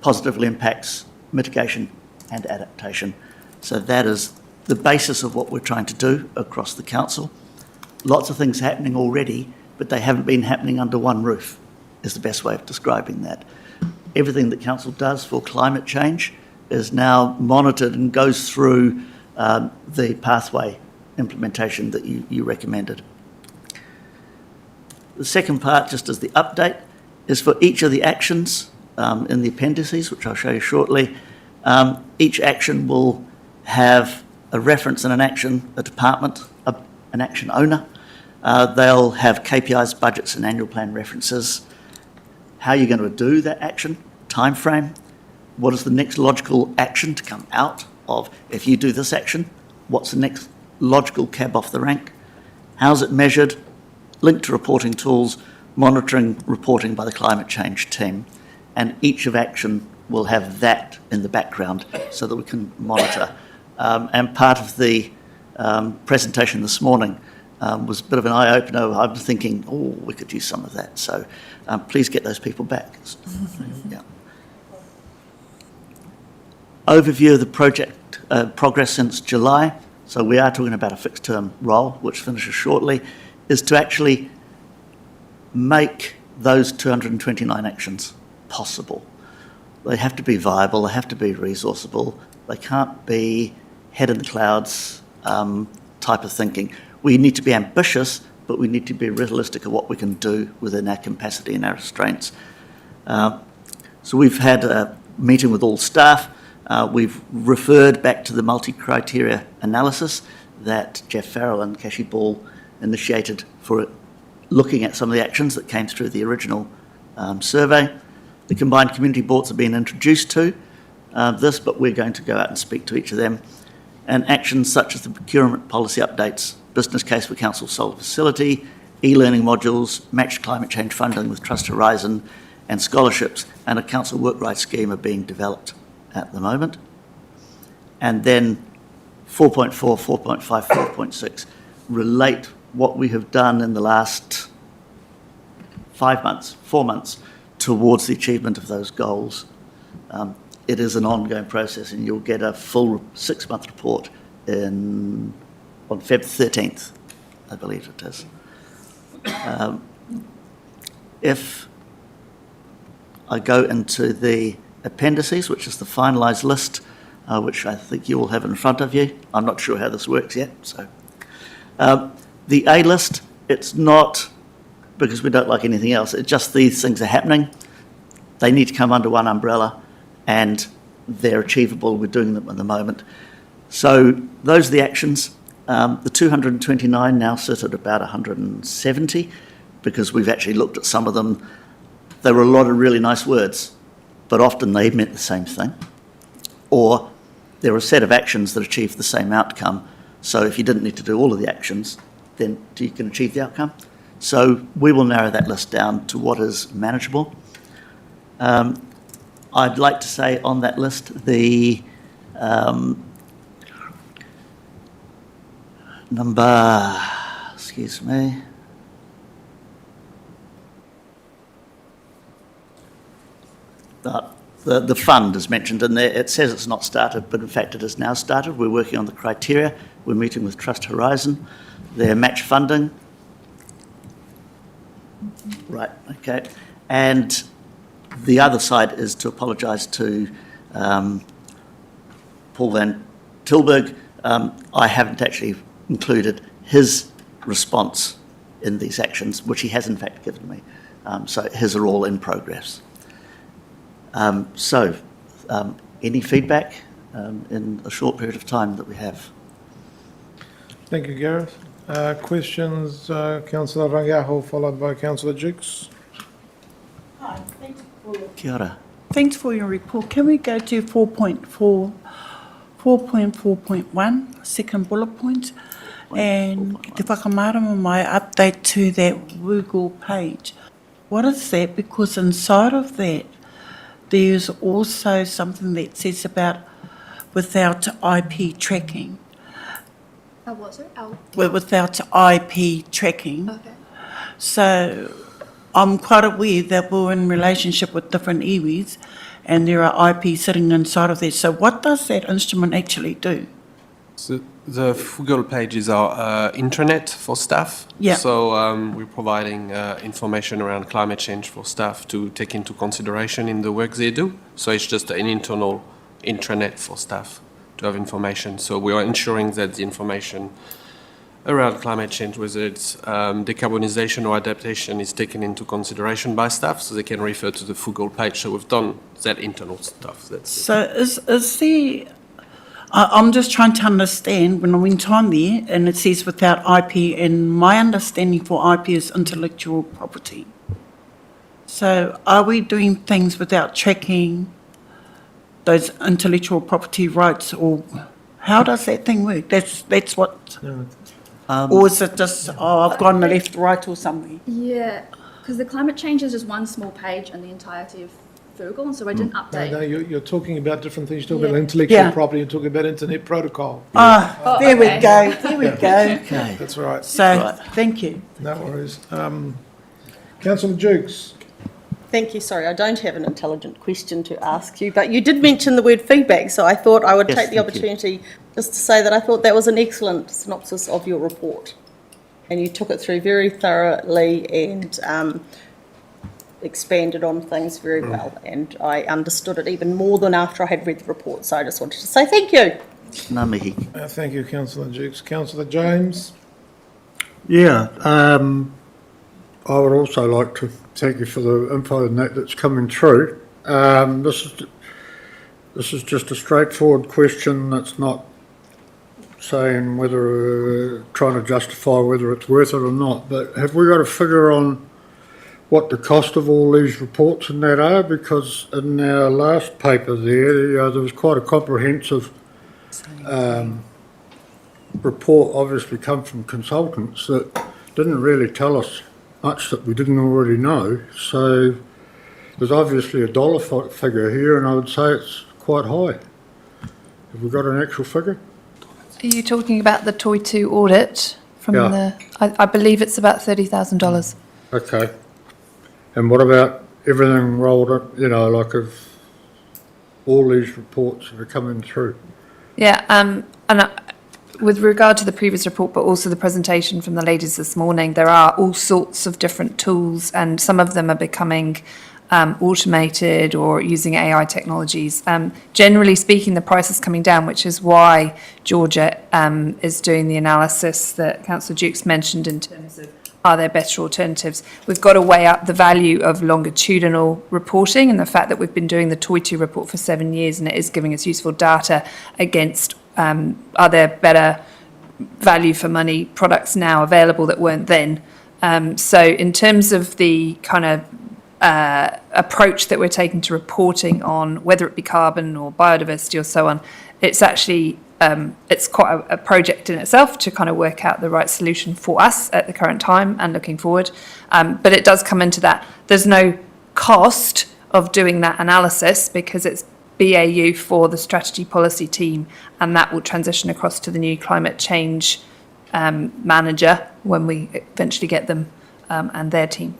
positively impacts mitigation and adaptation. So that is the basis of what we're trying to do across the council. Lots of things happening already, but they haven't been happening under one roof, is the best way of describing that. Everything that council does for climate change is now monitored and goes through the pathway implementation that you recommended. The second part, just as the update, is for each of the actions in the appendices, which I'll show you shortly. Each action will have a reference and an action, a department, an action owner. They'll have KPIs, budgets, and annual plan references. How you're going to do that action, time frame, what is the next logical action to come out of, if you do this action, what's the next logical cab off the rank, how's it measured, linked to reporting tools, monitoring reporting by the climate change team, and each of action will have that in the background so that we can monitor. And part of the presentation this morning was a bit of an eye-opener. I'm thinking, oh, we could use some of that. So please get those people back. Yeah. Overview of the project progress since July. So we are talking about a fixed-term role, which finishes shortly, is to actually make those 229 actions possible. They have to be viable, they have to be resourceable, they can't be head in the clouds type of thinking. We need to be ambitious, but we need to be realistic of what we can do within our capacity and our restraints. So we've had a meeting with all staff. We've referred back to the multi-criteria analysis that Jeff Farrell and Cashy Ball initiated for looking at some of the actions that came through the original survey. The combined community boards have been introduced to this, but we're going to go out and speak to each of them. And actions such as the procurement policy updates, business case for council solar facility, e-learning modules, matched climate change funding with Trust Horizon, and scholarships, and a council work rights scheme are being developed at the moment. And then 4.4, 4.5, 4.6 relate what we have done in the last 4 months, towards the achievement of those goals. It is an ongoing process, and you'll get a full 6-month report on February 13th, I believe it is. If I go into the appendices, which is the finalised list, which I think you all have in front of you. I'm not sure how this works yet. So, the A list, it's not because we don't like anything else. It's just these things are happening. They need to come under one umbrella, and they're achievable. We're doing them at the moment. So those are the actions. The 229 now sit at about 170 because we've actually looked at some of them. There were a lot of really nice words, but often they meant the same thing. Or there are a set of actions that achieve the same outcome. So if you didn't need to do all of the actions, then you can achieve the outcome. So we will narrow that list down to what is manageable. I'd like to say on that list, the number, excuse me, the fund is mentioned in there. It says it's not started, but in fact it is now started. We're working on the criteria. We're meeting with Trust Horizon. Their match funding. Right, okay. And the other side is to apologise to Paul van Tilburg. I haven't actually included his response in these actions, which he has in fact given me. So his are all in progress. Any feedback in a short period of time that we have? Thank you, Gareth. Questions, Councillor Rangaho, followed by Councillor Jukes. Hi, thanks Kia ora. Thanks for your report. Can we go to 4.4.1, second bullet point? And te whakamārama mai update to that Google page. What is that? Because inside of that, there's also something that says about without IP tracking. What's it? Without IP tracking. Okay. So I'm quite aware that we're in relationship with different iwis and there are IP sitting inside of there. So what does that instrument actually do? So the Google page is our intranet for staff. Yeah. So we're providing information around climate change for staff to take into consideration in the work they do. So it's just an internal intranet for staff to have information. So we are ensuring that the information around climate change, whether it's decarbonization or adaptation, is taken into consideration by staff so they can refer to the Google page. So we've done that internal stuff. So is there... I'm just trying to understand, when I went on there and it says without IP, and my understanding for IP is intellectual property. So are we doing things without tracking those intellectual property rights, or how does that thing work? That's what, or is it just, I've gone the left, right or something? Yeah, because the climate change is just one small page in the entirety of Google, and so I didn't update. No, you're talking about different things. You're talking Yeah. about intellectual Yeah. property, you're talking about internet protocol. There we go, there we go. Okay. That's right. So, thank you. No worries. Councillor Jukes. Thank you. Sorry, I don't have an intelligent question to ask you, but you did mention the word feedback, so I thought I would Yes, take the thank you. opportunity just to say that I thought that was an excellent synopsis of your report. And you took it through very thoroughly and expanded on things very well. And I understood it even more than after I had read the report. So I just wanted to say thank you. Ngā mihi. Thank you, Councillor Jukes. Councillor James. Yeah, I would also like to thank you for the info and that's coming through. This is just a straightforward question that's not saying whether, trying to justify whether it's worth it or not, but have we got a figure on what the cost of all these reports and that are? Because in our last paper there was quite a comprehensive report, obviously come from consultants, that didn't really tell us much that we didn't already know. So there's obviously a dollar figure here, and I would say it's quite high. Have we got an actual figure? Are you talking about the Toy2 audit from Yeah. I believe it's about $30,000. Okay. And what about everything rolled up, like of all these reports that are coming through? Yeah, with regard to the previous report, but also the presentation from the ladies this morning, there are all sorts of different tools, and some of them are becoming automated or using AI technologies. Generally speaking, the price is coming down, which is why Georgia is doing the analysis that Councillor Dukes mentioned in terms of are there better alternatives. We've got to weigh up the value of longitudinal reporting and the fact that we've been doing the Toy2 report for 7 years and it is giving us useful data against are there better value for money products now available that weren't then. So in terms of the kind of approach that we're taking to reporting on whether it be carbon or biodiversity or so on, it's actually it's quite a project in itself to kind of work out the right solution for us at the current time and looking forward. But it does come into that. There's no cost of doing that analysis because it's BAU for the strategy policy team, and that will transition across to the new climate change manager when we eventually get them and their team.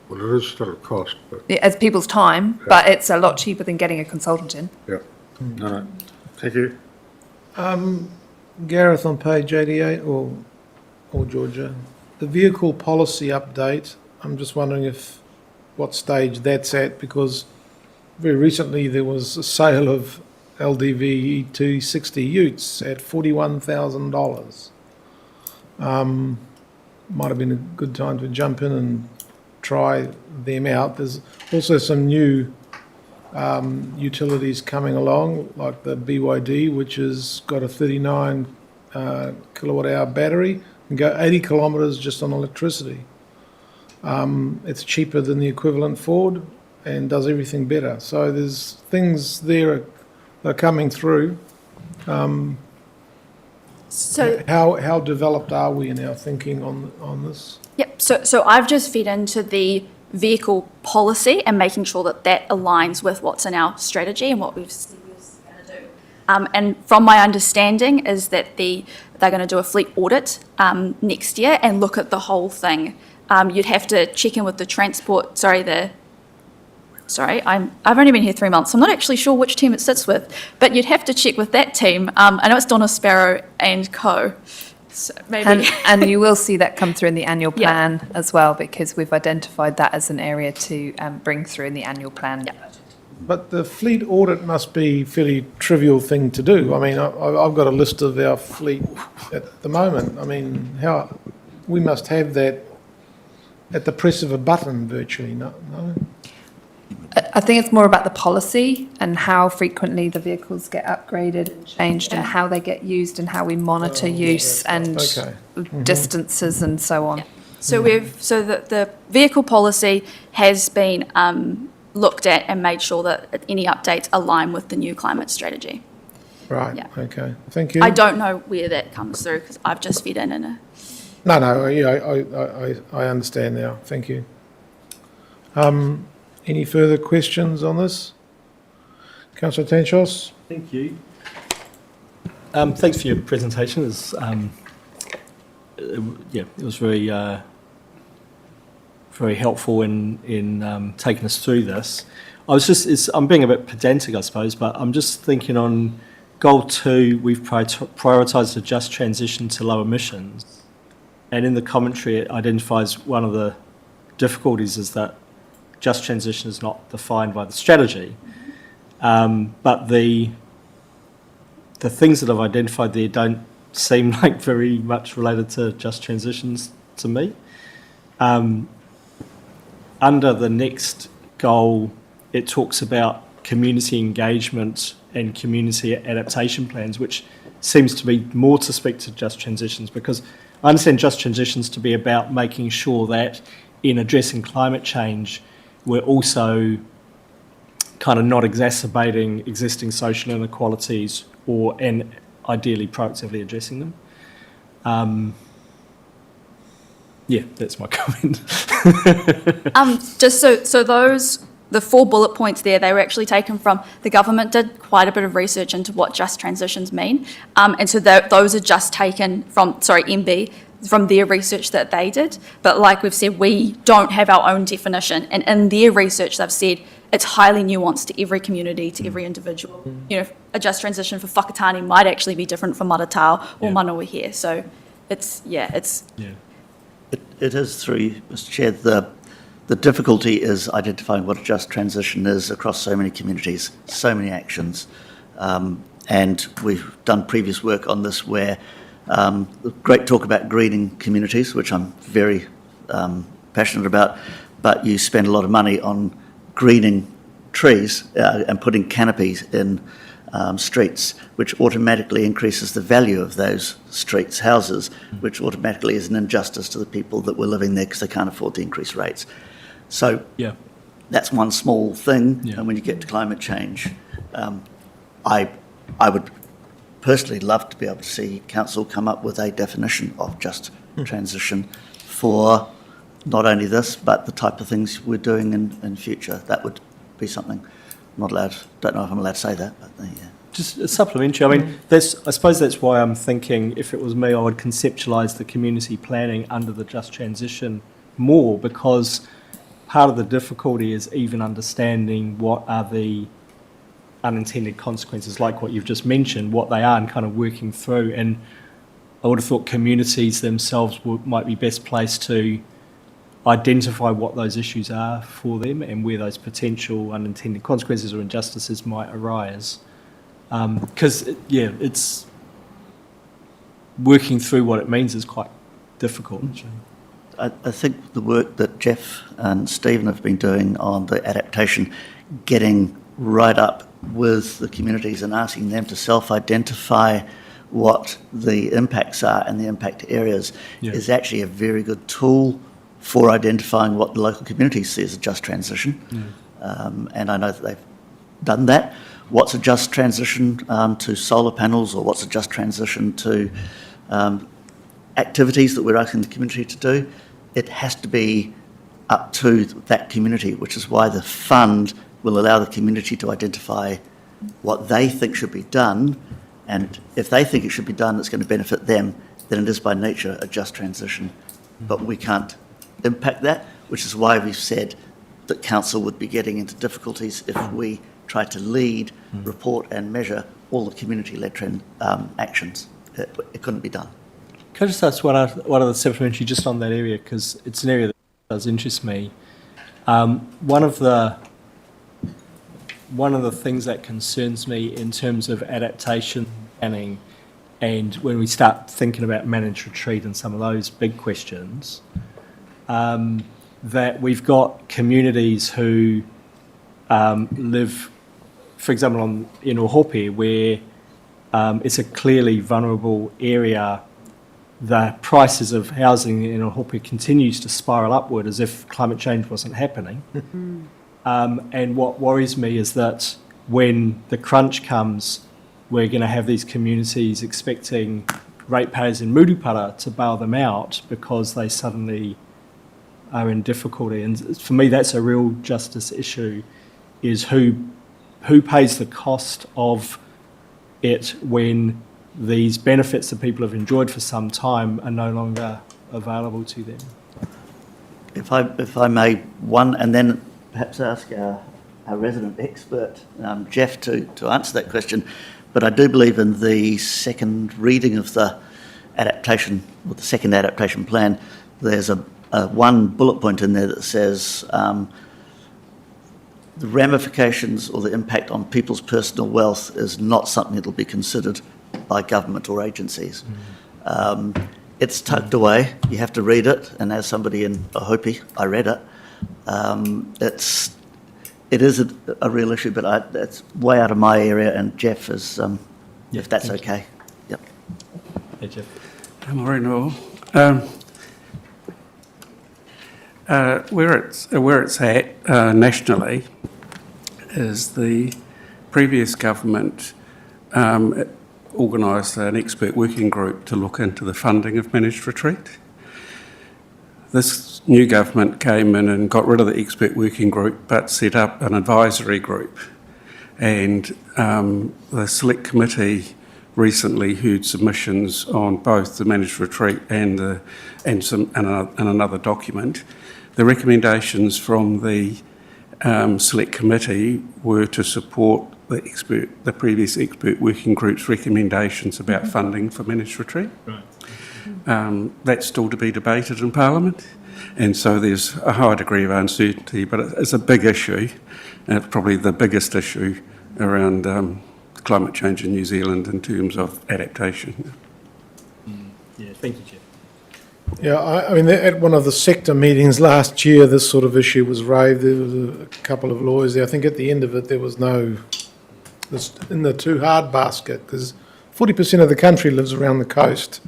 Well, it is still a cost, but As people's time, but it's a lot cheaper than getting a consultant in. yeah. No. Thank you. Gareth, on page 88, or Georgia, the vehicle policy update, I'm just wondering what stage that's at, because very recently there was a sale of LDV E260 utes at $41,000. Might have been a good time to jump in and try them out. There's also some new utilities coming along, like the BYD, which has got a 39 kilowatt hour battery and go 80 kilometres just on electricity. It's cheaper than the equivalent Ford and does everything better. So there's things there that are coming through. So how developed are we in our thinking on this? Yep. So I've just fed into the vehicle policy and making sure that that aligns with what's in our strategy and what we've said we're going to do. And from my understanding is that they're going to do a fleet audit next year and look at the whole thing. You'd have to check in with the transport. I've only been here 3 months. So I'm not actually sure which team it sits with, but you'd have to check with that team. I know it's Donna Sparrow and co. So maybe. And you will see that come through in the annual plan as well, because we've identified that as an area to bring through in the annual plan. Yeah. But the fleet audit must be a fairly trivial thing to do. I mean, I've got a list of our fleet at the moment. I mean, we must have that at the press of a button virtually, no? I think it's more about the policy and how frequently the vehicles get upgraded and changed and how they get used and how we monitor use and distances and so on. Yeah. So the vehicle policy has been looked at and made sure that any updates align with the new climate strategy. Right, Yeah. okay. Thank you. I don't know where that comes through because I've just fed in a... No, yeah, I understand now. Thank you. Any further questions on this? Councillor Tanchos? Thank you. Thanks for your presentation. It was very very helpful in taking us through this. I'm being a bit pedantic, I suppose, but I'm just thinking on goal 2, we've prioritised a just transition to low emissions. And in the commentary, it identifies one of the difficulties is that just transition is not defined by the strategy. But the things that I've identified there don't seem like very much related to just transitions to me. Under the next goal, it talks about community engagement and community adaptation plans, which seems to be more to speak to just transitions, because I understand just transitions to be about making sure that in addressing climate change, we're also kind of not exacerbating existing social inequalities and ideally proactively addressing them. Yeah, that's my comment. Just so those, the 4 bullet points there, they were actually taken from, the government did quite a bit of research into what just transitions mean. And so those are just taken from, MB, from their research that they did. But like we've said, we don't have our own definition. And in their research, they've said it's highly nuanced to every community, to every individual. You know, a just transition for Whakatane might actually be different from Maratau or Manawahia. So it's. It is through, Mr. Chair, the difficulty is identifying what a just transition is across so many communities, so many actions. And we've done previous work on this where great talk about greening communities, which I'm very passionate about, but you spend a lot of money on greening trees and putting canopies in streets, which automatically increases the value of those streets, houses, which automatically is an injustice to the people that were living there because they can't afford to increase rates. So that's one small thing, and when you get to climate change, I would personally love to be able to see council come up with a definition of just transition for not only this, but the type of things we're doing in future. That would be something. I'm not allowed, don't know if I'm allowed to say that, but yeah. Just a supplementary, I mean, I suppose that's why I'm thinking, if it was me, I would conceptualise the community planning under the just transition more, because part of the difficulty is even understanding what are the unintended consequences, like what you've just mentioned, what they are, and kind of working through. And I would have thought communities themselves might be best placed to identify what those issues are for them and where those potential unintended consequences or injustices might arise. Because, it's working through what it means is quite difficult. I think the work that Jeff and Stephen have been doing on the adaptation, getting right up with the communities and asking them to self-identify what the impacts are and the impact areas is actually a very good tool for identifying what the local community see as a just transition. And I know that they've done that. What's a just transition to solar panels, or what's a just transition to activities that we're asking the community to do? It has to be up to that community, which is why the fund will allow the community to identify what they think should be done, and if they think it should be done, it's going to benefit them, then it is by nature a just transition. But we can't impact that, which is why we've said that council would be getting into difficulties if we try to lead, report and measure all the community-led actions. It couldn't be done. Can I just ask one other supplementary just on that area, because it's an area that does interest me. One of the things that concerns me in terms of adaptation planning, and when we start thinking about managed retreat and some of those big questions, that we've got communities who live, for example, in Ohope, where it's a clearly vulnerable area. The prices of housing in Ohope continues to spiral upward as if climate change wasn't happening. And what worries me is that when the crunch comes, we're going to have these communities expecting ratepayers in Murupara to bail them out because they suddenly are in difficulty. And for me, that's a real justice issue, is who pays the cost of it when these benefits that people have enjoyed for some time are no longer available to them. If I may, one, and then perhaps ask our resident expert, Jeff, to answer that question. But I do believe in the second reading of the adaptation, or the second adaptation plan, there's a one bullet point in there that says the ramifications or the impact on people's personal wealth is not something that will be considered by government or agencies. It's tucked away. You have to read it, and as somebody in Ohope, I read it. It is a real issue, but it's way out of my area, and Jeff is, if that's okay. Yep. Hey, Jeff. Moreno. Where it's at nationally is the previous government organised an expert working group to look into the funding of managed retreat. This new government came in and got rid of the expert working group but set up an advisory group. And the select committee recently heard submissions on both the managed retreat and another document. The recommendations from the select committee were to support the previous expert working group's recommendations about funding for managed retreat. Right. That's still to be debated in Parliament, and so there's a high degree of uncertainty, but it's a big issue, and it's probably the biggest issue around climate change in New Zealand in terms of adaptation. Yeah, thank you, Jeff. Yeah, I mean, at one of the sector meetings last year, this sort of issue was raised. There was a couple of lawyers there. I think at the end of it, there was it's in the too hard basket, because 40% of the country lives around the coast.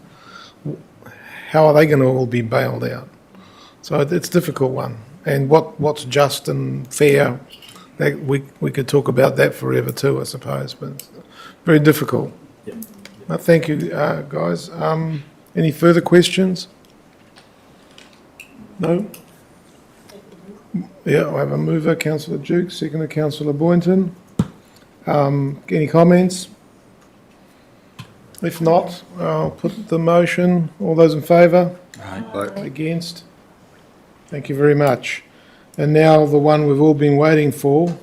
How are they going to all be bailed out? So it's a difficult one. And what's just and fair, we could talk about that forever too, I suppose, but it's very difficult. Yeah. Thank you, guys. Any further questions? No? Yeah, I have a mover, Councillor Duke, seconder, Councillor Boynton. Any comments? If not, I'll put the motion. All those in favour? Aye. Against? Thank you very much. And now the one we've all been waiting for,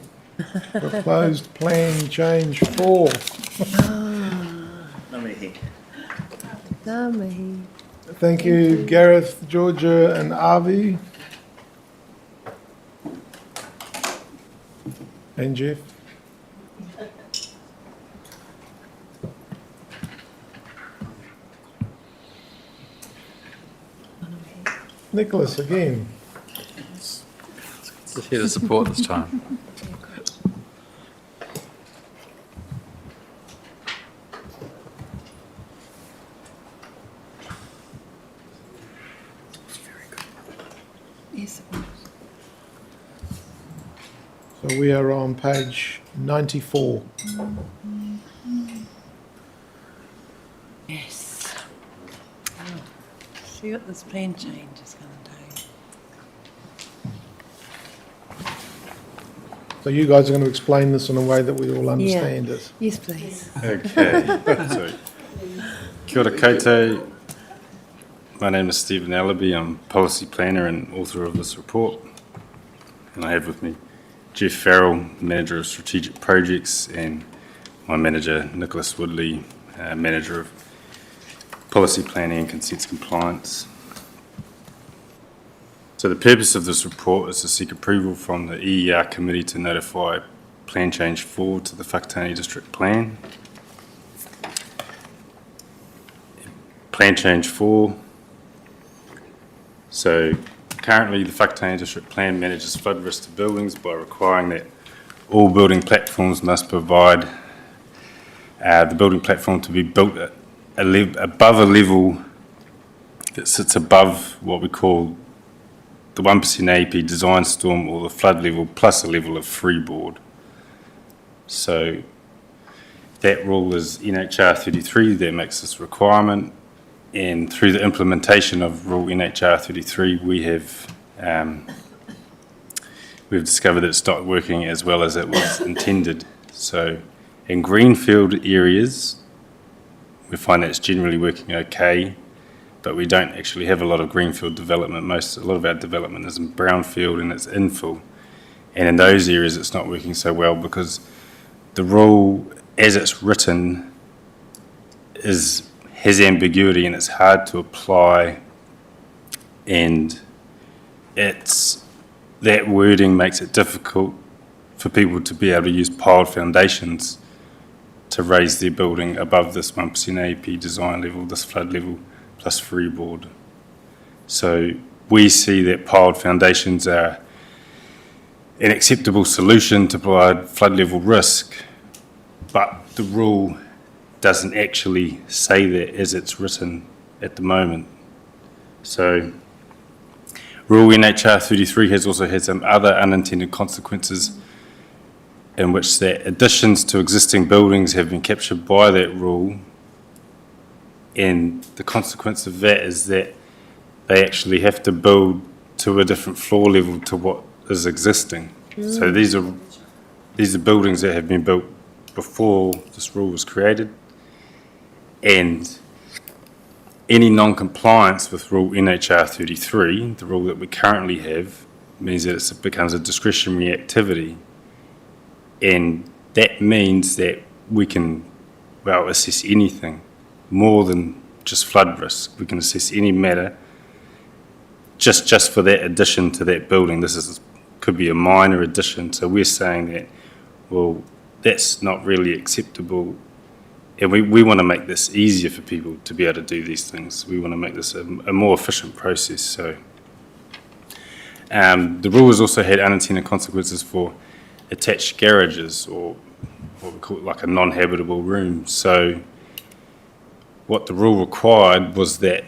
proposed plan change 4. Thank you, Gareth, Georgia and Avi. And Jeff. Nicholas, again. Just here to support this time. Yes. So we are on page 94. Yes. See what this plan change is going to do. So you guys are going to explain this in a way that we all understand it. Yes, please. Okay, so kia ora koutou. My name is Stephen Allaby. I'm policy planner and author of this report. And I have with me Jeff Farrell, Manager of Strategic Projects, and my manager, Nicholas Woodley, Manager of Policy Planning and Consents Compliance. So the purpose of this report is to seek approval from the EER Committee to notify Plan Change 4 to the Whakatane District Plan. Plan Change 4. So currently the Whakatane District Plan manages flood risk to buildings by requiring that all building platforms must provide the building platform to be built at above a level that sits above what we call the 1% AEP design storm or the flood level plus a level of freeboard. So that rule is NHR 33 that makes this requirement. And through the implementation of Rule NHR 33, we've discovered that it's not working as well as it was intended. So in greenfield areas, we find that it's generally working okay, but we don't actually have a lot of greenfield development. A lot of our development is in brownfield and it's infill. And in those areas, it's not working so well because the rule, as it's written, has ambiguity and it's hard to apply, and that wording makes it difficult for people to be able to use piled foundations to raise their building above this 1% AEP design level, this flood level, plus freeboard. So we see that piled foundations are an acceptable solution to provide flood level risk, but the rule doesn't actually say that as it's written at the moment. So Rule NHR 33 has also had some other unintended consequences in which that additions to existing buildings have been captured by that rule, and the consequence of that is that they actually have to build to a different floor level to what is existing. So these are buildings that have been built before this rule was created, and any non-compliance with Rule NHR 33, the rule that we currently have, means that it becomes a discretionary activity, and that means that we can, assess anything more than just flood risk. We can assess any matter just for that addition to that building. Could be a minor addition, so we're saying that, well, that's not really acceptable. And we want to make this easier for people to be able to do these things. We want to make this a more efficient process. So the rule has also had unintended consequences for attached garages, or what we call like a non-habitable room. So what the rule required was that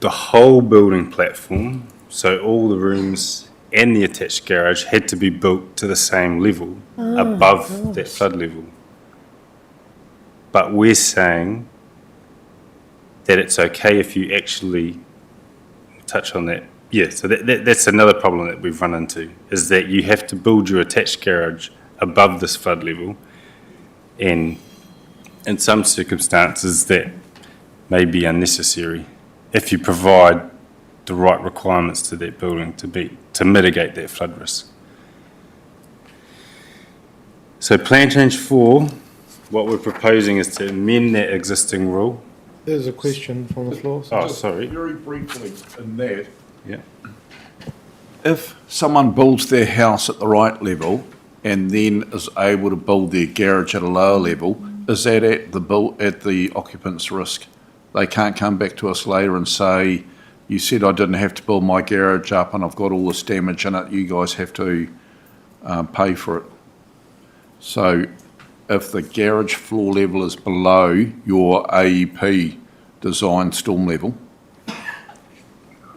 the whole building platform, so all the rooms and the attached garage, had to be built to the same level above that flood level. But we're saying that it's okay if you actually touch on that. Yeah, so that's another problem that we've run into, is that you have to build your attached garage above this flood level, and in some circumstances that may be unnecessary if you provide the right requirements to that building to mitigate that flood risk. So Plan Change 4, what we're proposing is to amend that existing rule. There's a question from the floor. Oh, Just sorry. Very briefly in that, Yeah. If someone builds their house at the right level and then is able to build their garage at a lower level, is that at the occupant's risk? They can't come back to us later and say, you said I didn't have to build my garage up and I've got all this damage in it, you guys have to pay for it. So if the garage floor level is below your AEP design storm level,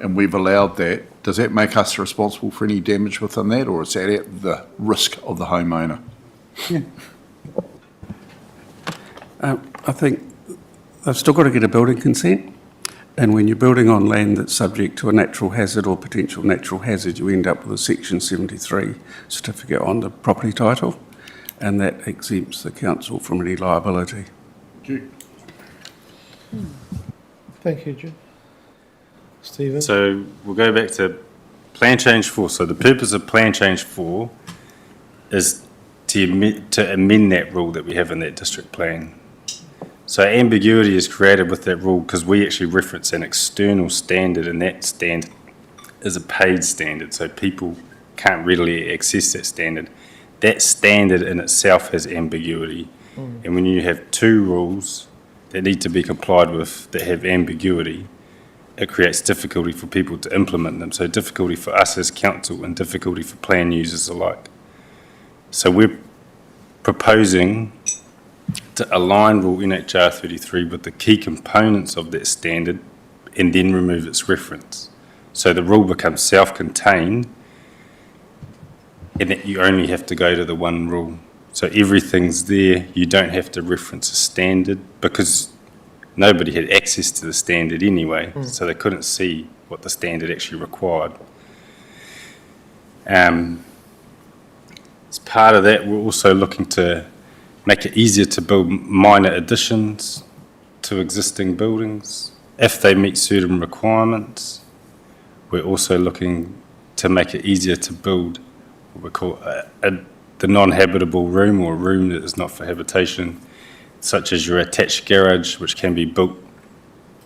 and we've allowed that, does that make us responsible for any damage within that, or is that at the risk of the homeowner? I think they've still got to get a building consent, and when you're building on land that's subject to a natural hazard or potential natural hazard, you end up with a Section 73 certificate on the property title, and that exempts the council from any liability. Thank you. Thank you, Jim. Stephen? So we'll go back to Plan Change 4. So the purpose of Plan Change 4 is to amend that rule that we have in that district plan. So ambiguity is created with that rule because we actually reference an external standard, and that standard is a paid standard, so people can't readily access that standard. That standard in itself has ambiguity. And when you have two rules that need to be complied with that have ambiguity, it creates difficulty for people to implement them. So difficulty for us as council and difficulty for plan users alike. So we're proposing to align Rule NHR 33 with the key components of that standard and then remove its reference. So the rule becomes self-contained and that you only have to go to the one rule. So everything's there, you don't have to reference a standard because nobody had access to the standard anyway, so they couldn't see what the standard actually required. As part of that, we're also looking to make it easier to build minor additions to existing buildings if they meet certain requirements. We're also looking to make it easier to build what we call the non-habitable room, or a room that is not for habitation, such as your attached garage, which can be built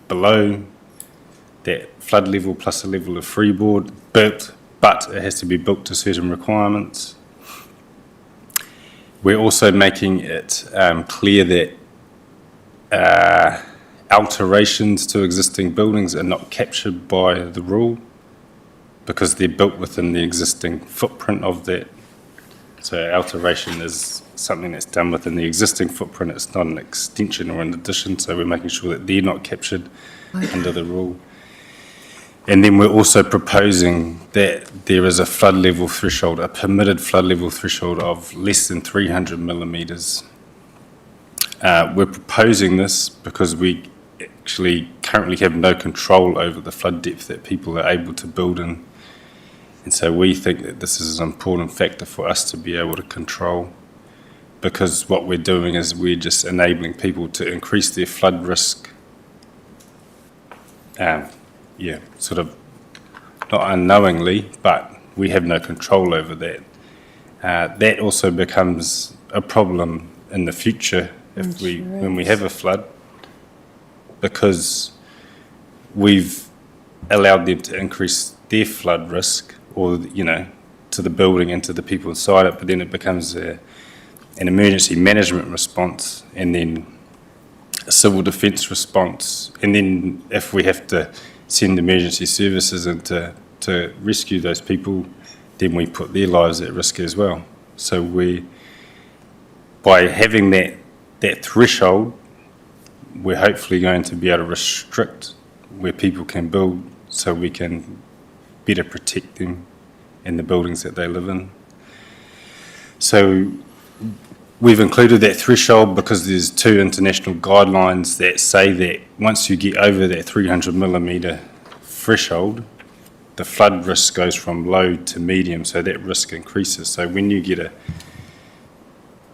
below that flood level plus a level of freeboard, but it has to be built to certain requirements. We're also making it clear that alterations to existing buildings are not captured by the rule because they're built within the existing footprint of that. So alteration is something that's done within the existing footprint. It's not an extension or an addition, so we're making sure that they're not captured under the rule. And then we're also proposing that there is a flood level threshold, a permitted flood level threshold of less than 300 millimetres. We're proposing this because we actually currently have no control over the flood depth that people are able to build in. And so we think that this is an important factor for us to be able to control, because what we're doing is we're just enabling people to increase their flood risk, sort of not unknowingly, but we have no control over that. That also becomes a problem in the future when we have a flood, because we've allowed them to increase their flood risk, or to the building and to the people inside it, but then it becomes an emergency management response, and then a civil defence response, and then if we have to send emergency services in to rescue those people, then we put their lives at risk as well. So by having that threshold, we're hopefully going to be able to restrict where people can build, so we can better protect them and the buildings that they live in. So we've included that threshold because there's two international guidelines that say that once you get over that 300 millimetre threshold, the flood risk goes from low to medium, so that risk increases. So when you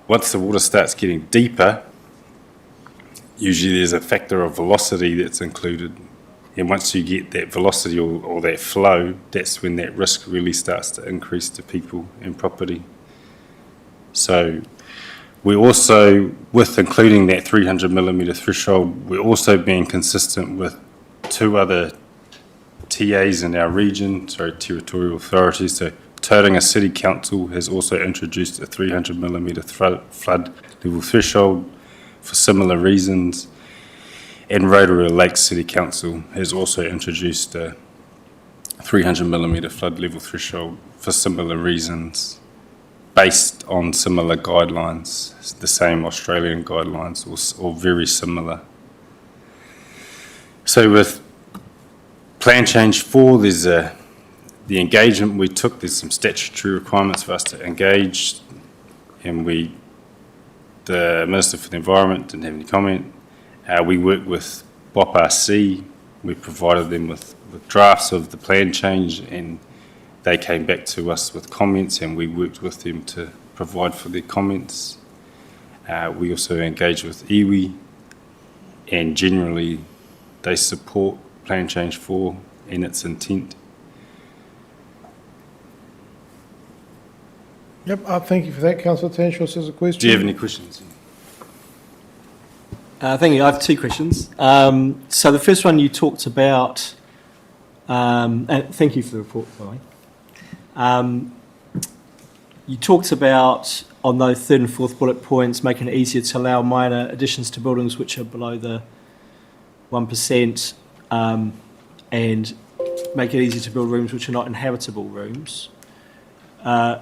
once the water starts getting deeper, usually there's a factor of velocity that's included. And once you get that velocity or that flow, that's when that risk really starts to increase to people and property. So we also, with including that 300 millimetre threshold, we're also being consistent with two other TAs in our region, territorial authorities. So Tauranga City Council has also introduced a 300 millimetre flood level threshold for similar reasons. And Rotorua Lakes City Council has also introduced a 300 millimetre flood level threshold for similar reasons, based on similar guidelines, the same Australian guidelines or very similar. So with Plan Change 4, there's the engagement we took, there's some statutory requirements for us to engage, and the Minister for the Environment didn't have any comment. We worked with EBOP RC, we provided them with drafts of the plan change, and they came back to us with comments, and we worked with them to provide for their comments. We also engaged with iwi, and generally they support Plan Change 4 and its intent. Yep, thank you for that. Councillor Tanshos has a question. Do you have any questions? Thank you. I have two questions. So the first one you talked about, and thank you for the report, by the way. You talked about, on those third and fourth bullet points, making it easier to allow minor additions to buildings which are below the 1%, and make it easier to build rooms which are not inhabitable rooms.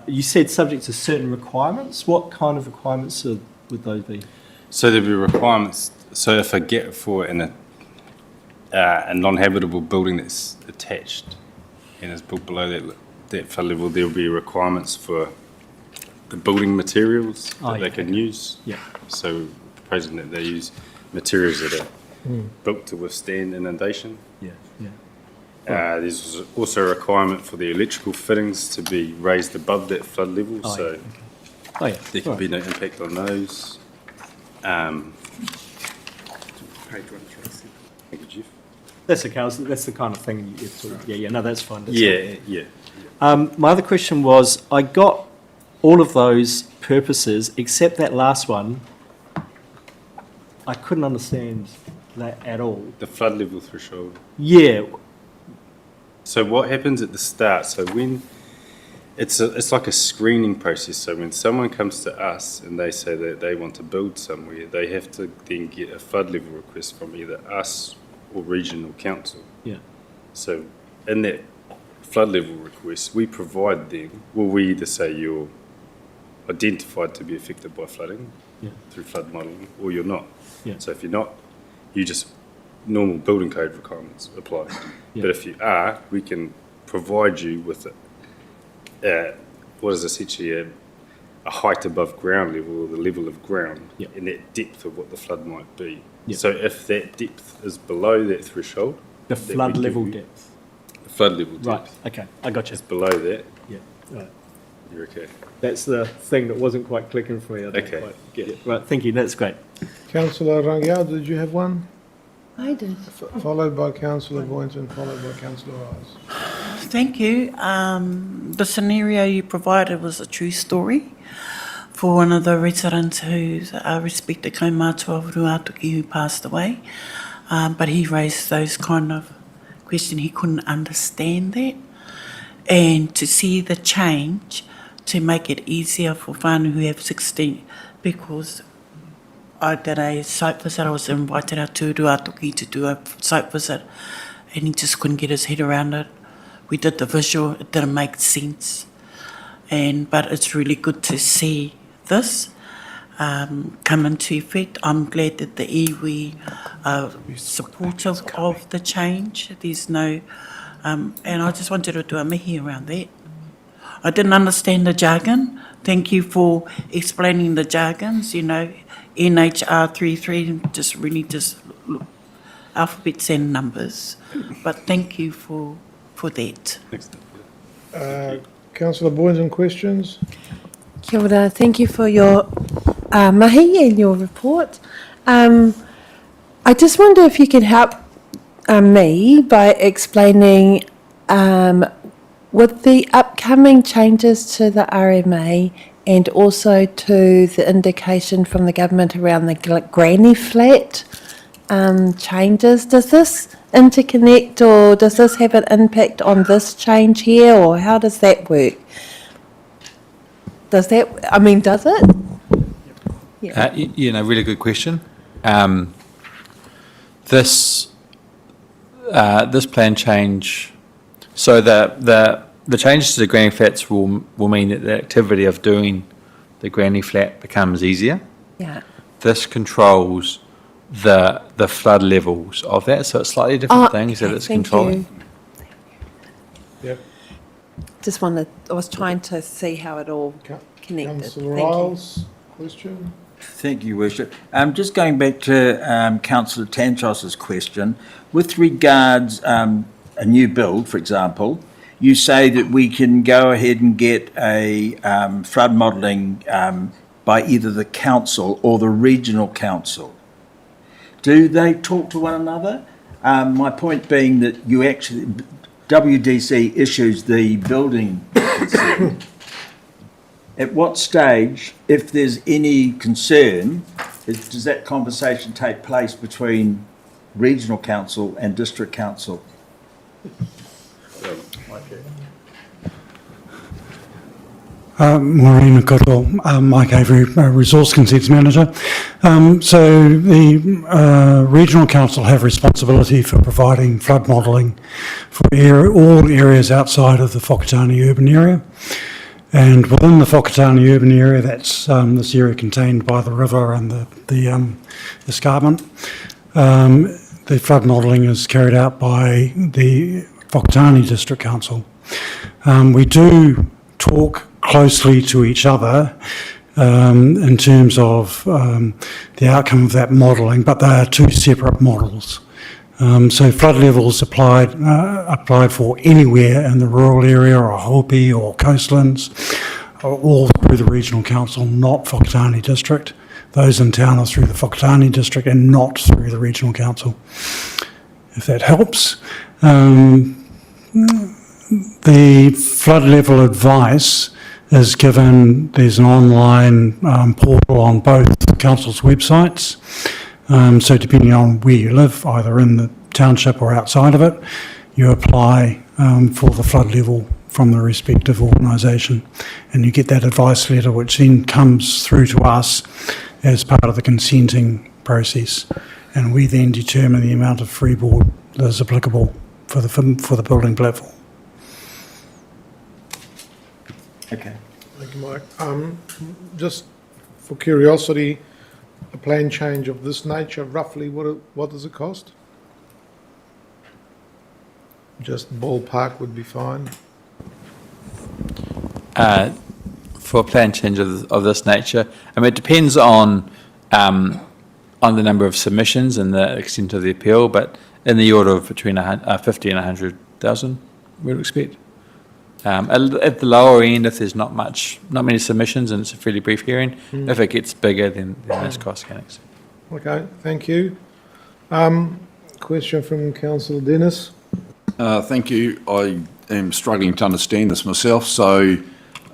You said subject to certain requirements. What kind of requirements would those be? So there'll be requirements. So if I get for a non-habitable building that's attached and is built below that flood level, there'll be requirements for the building materials that they can use. Yeah. So proposing that they use materials that are built to withstand inundation. Yeah. There's also a requirement for the electrical fittings to be raised above that flood level, there can be no impact on those. Thank you, Jeff. That's okay. That's the kind of thing you sort of, no, that's fine. That's Yeah. My other question was, I got all of those purposes except that last one. I couldn't understand that at all. The flood level threshold. Yeah. So what happens at the start? So when it's like a screening process. So when someone comes to us and they say that they want to build somewhere, they have to then get a flood level request from either us or regional council. Yeah. So in that flood level request, we provide them, we either say you're identified to be affected by flooding through flood modelling, or you're not. Yeah. So if you're not, you just, normal building code requirements apply. Yeah. But if you are, we can provide you with what is essentially a height above ground level, or the level of ground, and that depth of what the flood might be. Yeah. So if that depth is below that threshold, The flood level depth. the flood level depth. Right. Okay. I got you. It's below that. Yeah. Right. You're okay. That's the thing that wasn't quite clicking for me. I didn't Okay. quite get it. Right. Thank you. That's great. Councillor Rangiao, did you have one? I did. Followed by Councillor Boynton, followed by Councillor Rice. Thank you. The scenario you provided was a true story for one of the residents who's respected kaumātua of Ruatoki who passed away. But he raised those kind of questions. He couldn't understand that. And to see the change to make it easier for whānau who have 16, because I did a site visit. I was invited out to Ruatoki to do a site visit, and he just couldn't get his head around it. We did the visual, it didn't make sense. But it's really good to see this come into effect. I'm glad that the iwi are supportive of the change. There's no, and I just wanted to do a mihi around that. I didn't understand the jargon. Thank you for explaining the jargons, NHR 33, just really just alphabets and numbers. But thank you for that. Councillor Boynton, questions? Kia ora, thank you for your mahi and your report. I just wonder if you could help me by explaining with the upcoming changes to the RMA and also to the indication from the government around the granny flat changes, does this interconnect or does this have an impact on this change here, or how does that work? Does it? Yeah. Really good question. This plan change, So the changes to the granny flats will mean that the activity of doing the granny flat becomes easier. Yeah. This controls the flood levels of that, so it's slightly different things that it's controlling. Yep. Just wanted, I was trying to see how it all connected. Councillor Thank you. Riles, question? Thank you, Worship. Just going back to Councillor Tantos's question, with regards a new build, for example, you say that we can go ahead and get a flood modelling by either the council or the regional council. Do they talk to one another? My point being that you actually, WDC issues the building consent. At what stage, if there's any concern, does that conversation take place between regional council and district council? Maureen Goodall, Mike Avery, Resource Consents Manager. So the Regional Council have responsibility for providing flood modelling for all areas outside of the Whakatane urban area. And within the Whakatane urban area, that's this area contained by the river and the escarpment. The flood modelling is carried out by the Whakatane District Council. We do talk closely to each other in terms of the outcome of that modelling, but they are two separate models. So flood levels applied for anywhere in the rural area or Hopi or coastlands, are all through the Regional Council, not Whakatane District. Those in town are through the Whakatane District and not through the Regional Council, if that helps. The flood level advice is given, there's an online portal on both councils' websites. So depending on where you live, either in the township or outside of it, you apply for the flood level from the respective organisation. And you get that advice letter, which then comes through to us as part of the consenting process. And we then determine the amount of freeboard that is applicable for the building platform. Okay. Thank you, Mike. Just for curiosity, a plan change of this nature, roughly what does it cost? Just ballpark would be fine. For a plan change of this nature, I mean, it depends on the number of submissions and the extent of the appeal, but in the order of between 50 and 100,000, we would expect. At the lower end, if there's not many submissions and it's a fairly brief hearing, if it gets bigger, then those costs can exceed. Okay, thank you. Question from Councillor Dennis. Thank you. I am struggling to understand this myself. So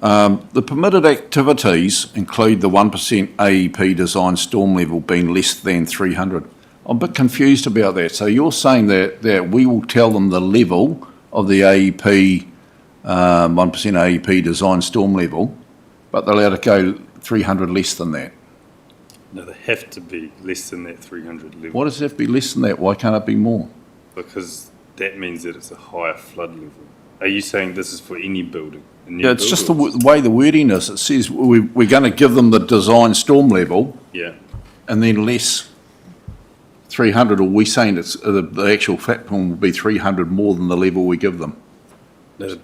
the permitted activities include the 1% AEP design storm level being less than 300. I'm a bit confused about that. So you're saying that we will tell them the level of the AEP 1% AEP design storm level, but they're allowed to go 300 less than that. No, they have to be less than that 300 level. Why does it have to be less than that? Why can't it be more? Because that means that it's a higher flood level. Are you saying this is for any building? Yeah, it's just the way the wording is. It says we're going to give them the design storm level, yeah, and then less 300, or we saying it's the actual platform will be 300 more than the level we give them? No,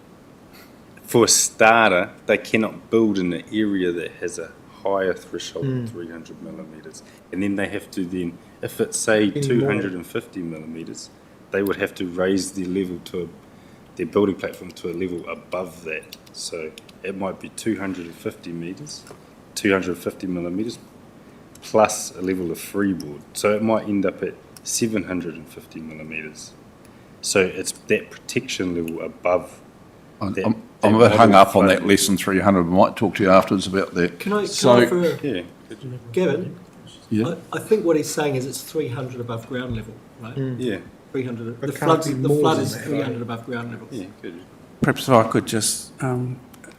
for a starter, they cannot build in an area that has a higher threshold of 300 millimetres. And then they have to then, if it's say 250 millimetres, they would have to raise their level to their building platform to a level above that. So it might be 250 metres, 250 millimetres, plus a level of freeboard. So it might end up at 750 millimetres. So it's that protection level above. I'm a bit hung up on that less than 300. We might talk to you afterwards about that. Can I yeah. Gavin, Yeah. I think what he's saying is it's 300 above ground level, right? Yeah. 300. But The can't flood, be the more flood than is that, 300 right? above ground level. Yeah, good. Perhaps if I could just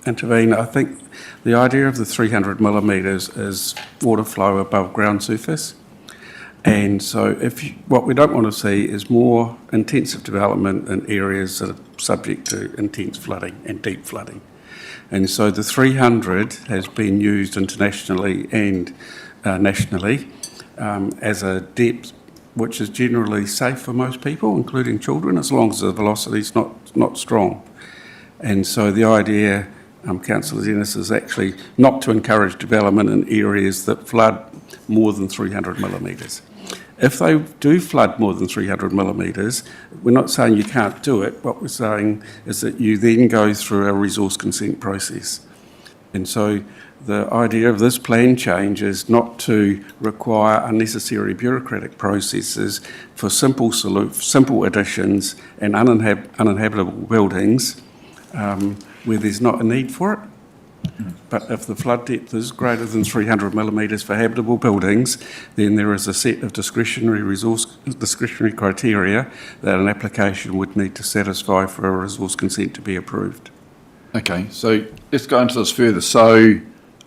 intervene. I think the idea of the 300 millimetres is water flow above ground surface. And so what we don't want to see is more intensive development in areas that are subject to intense flooding and deep flooding. And so the 300 has been used internationally and nationally as a depth which is generally safe for most people, including children, as long as the velocity is not strong. And so the idea, Councillor Dennis, is actually not to encourage development in areas that flood more than 300 millimetres. If they do flood more than 300 millimetres, we're not saying you can't do it. What we're saying is that you then go through a resource consent process. And so the idea of this plan change is not to require unnecessary bureaucratic processes for simple additions and uninhabitable buildings where there's not a need for it. But if the flood depth is greater than 300 millimetres for habitable buildings, then there is a set of discretionary criteria that an application would need to satisfy for a resource consent to be approved. Okay, so let's go into this further. So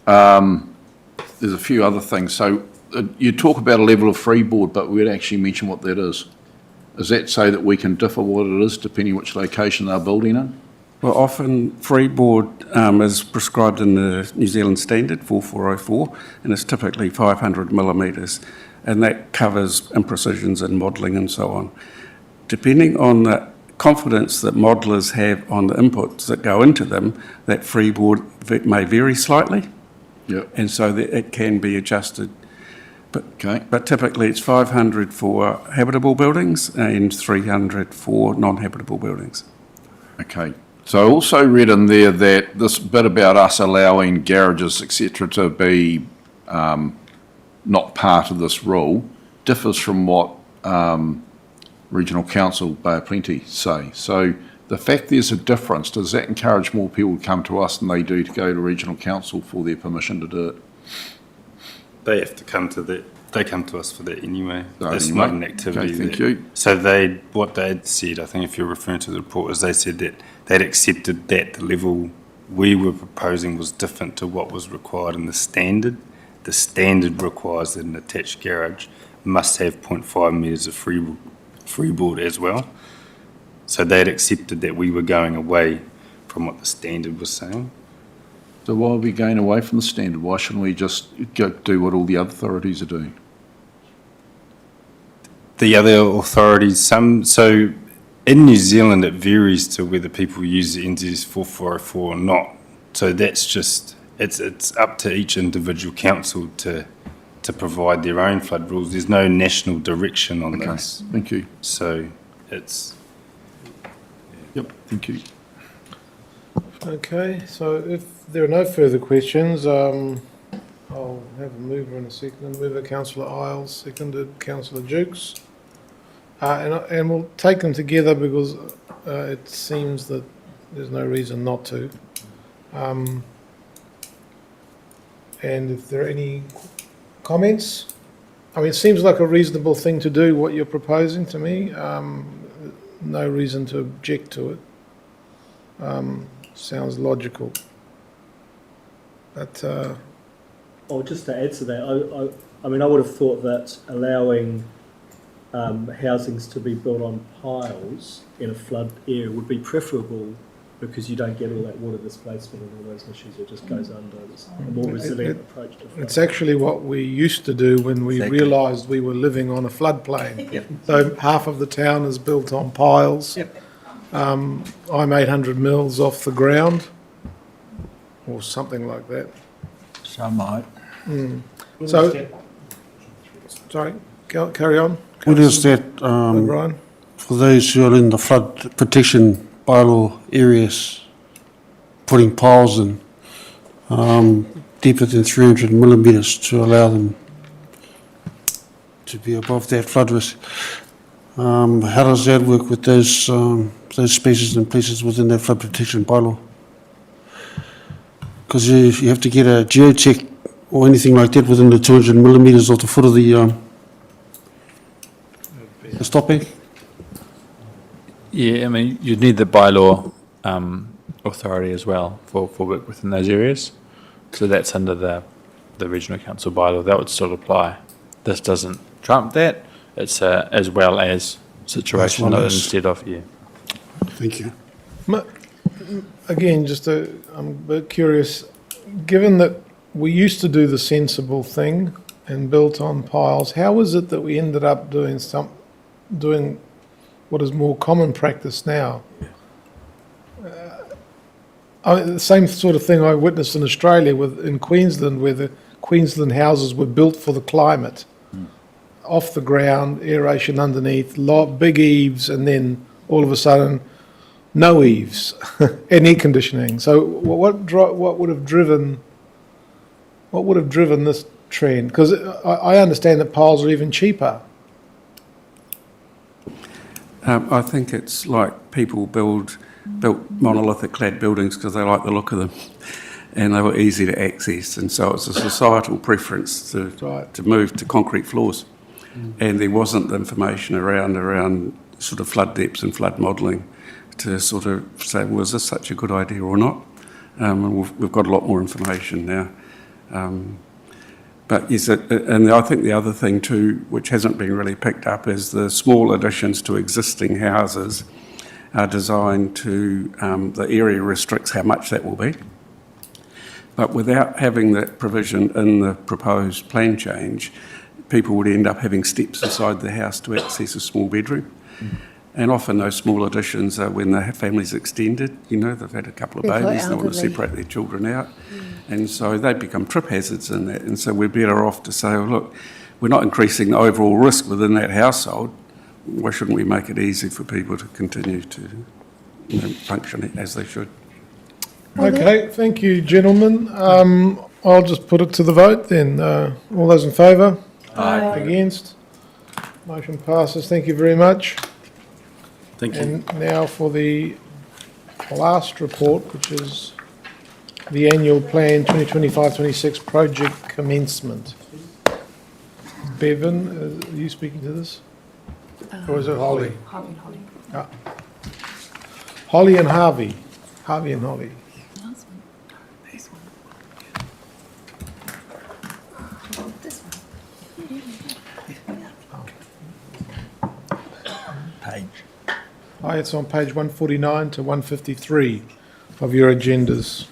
there's a few other things. So you talk about a level of freeboard, but we'd actually mention what that is. Is that so that we can differ what it is depending which location they're building in? Well, often freeboard is prescribed in the New Zealand Standard 4404, and it's typically 500 millimetres, and that covers imprecisions and modelling and so on. Depending on the confidence that modellers have on the inputs that go into them, that freeboard may vary slightly, and so that it can be adjusted. But typically it's 500 for habitable buildings and 300 for non-habitable buildings. Okay. So I also read in there that this bit about us allowing garages, etc., to be not part of this rule differs from what Regional Council Bay of Plenty say. So the fact there's a difference, does that encourage more people to come to us than they do to go to Regional Council for their permission to do it? They have to come to that. They come to us for that anyway. Oh, It's anyway. not an activity. Okay, thank you. So what they'd said, I think if you're referring to the report, is they said that they'd accepted that the level we were proposing was different to what was required in the standard. The standard requires that an attached garage must have 0.5 metres of freeboard as well. So they'd accepted that we were going away from what the standard was saying. So why are we going away from the standard? Why shouldn't we just go do what all the other authorities are doing? The other authorities, so in New Zealand it varies to whether people use the NZS 4404 or not. So that's just, it's up to each individual council to provide their own flood rules. There's no national direction on this. Thank you. So it's... Yep, thank you. Okay, so if there are no further questions, I'll have a mover and a second. Mover Councillor Isles, seconded Councillor Jukes. And we'll take them together because it seems that there's no reason not to. And if there are any comments, I mean, it seems like a reasonable thing to do, what you're proposing to me. No reason to object to it. Sounds logical. But Oh, just to add to that, I mean, I would have thought that allowing housings to be built on piles in a flood area would be preferable because you don't get all that water displacement and all those issues. It just goes under. It's a more resilient approach to flood. it's actually what we used to do when we realised we were living on a floodplain. Yep. So half of the town is built on piles. Yep. I'm 800 mils off the ground, or something like that. So might. So, sorry, carry on. What is that, O'Brien? for those who are in the flood protection bylaw areas, putting piles in deeper than 300 millimetres to allow them to be above that flood risk? How does that work with those spaces and places within that flood protection bylaw? Because you have to get a geotech or anything like that within the 200 millimetres of the foot of the stopping. Yeah, I mean, you'd need the bylaw authority as well for work within those areas. So that's under the regional council bylaw. That would still apply. This doesn't trump that. It's as well as situation As well as. instead of, yeah. Thank you. Again, I'm a bit curious, given that we used to do the sensible thing and built on piles, how is it that we ended up doing what is more common practice now? The same sort of thing I witnessed in Australia in Queensland, where the Queensland houses were built for the climate. Off the ground, aeration underneath, big eaves, and then all of a sudden, no eaves and air conditioning. So what would have driven this trend? Because I understand that piles are even cheaper. I think it's like people built monolithic clad buildings because they like the look of them, and they were easy to access, and so it's a societal preference to move to concrete floors. And there wasn't the information around sort of flood depths and flood modelling to sort of say, well, is this such a good idea or not? And we've got a lot more information now. But yes, and I think the other thing too, which hasn't been really picked up, is the small additions to existing houses are designed to, the area restricts how much that will be. But without having that provision in the proposed plan change, people would end up having steps inside the house to access a small bedroom. And often those small additions are when the family's extended, they've had a couple of babies, they want to separate their children out. And so they become trip hazards in that. And so we're better off to say, look, we're not increasing the overall risk within that household. Why shouldn't we make it easy for people to continue to function as they should? Okay, thank you, gentlemen. I'll just put it to the vote then. All those in favour? Aye. Against? Motion passes. Thank you very much. Thank you. And now for the last report, which is the annual plan 2025-26 project commencement. Bevan, are you speaking to this? Or is it Holly? Harvey and Holly. Ah. Holly and Harvey. Harvey and Holly. Page. Hi, it's on page 149 to 153 of your agendas.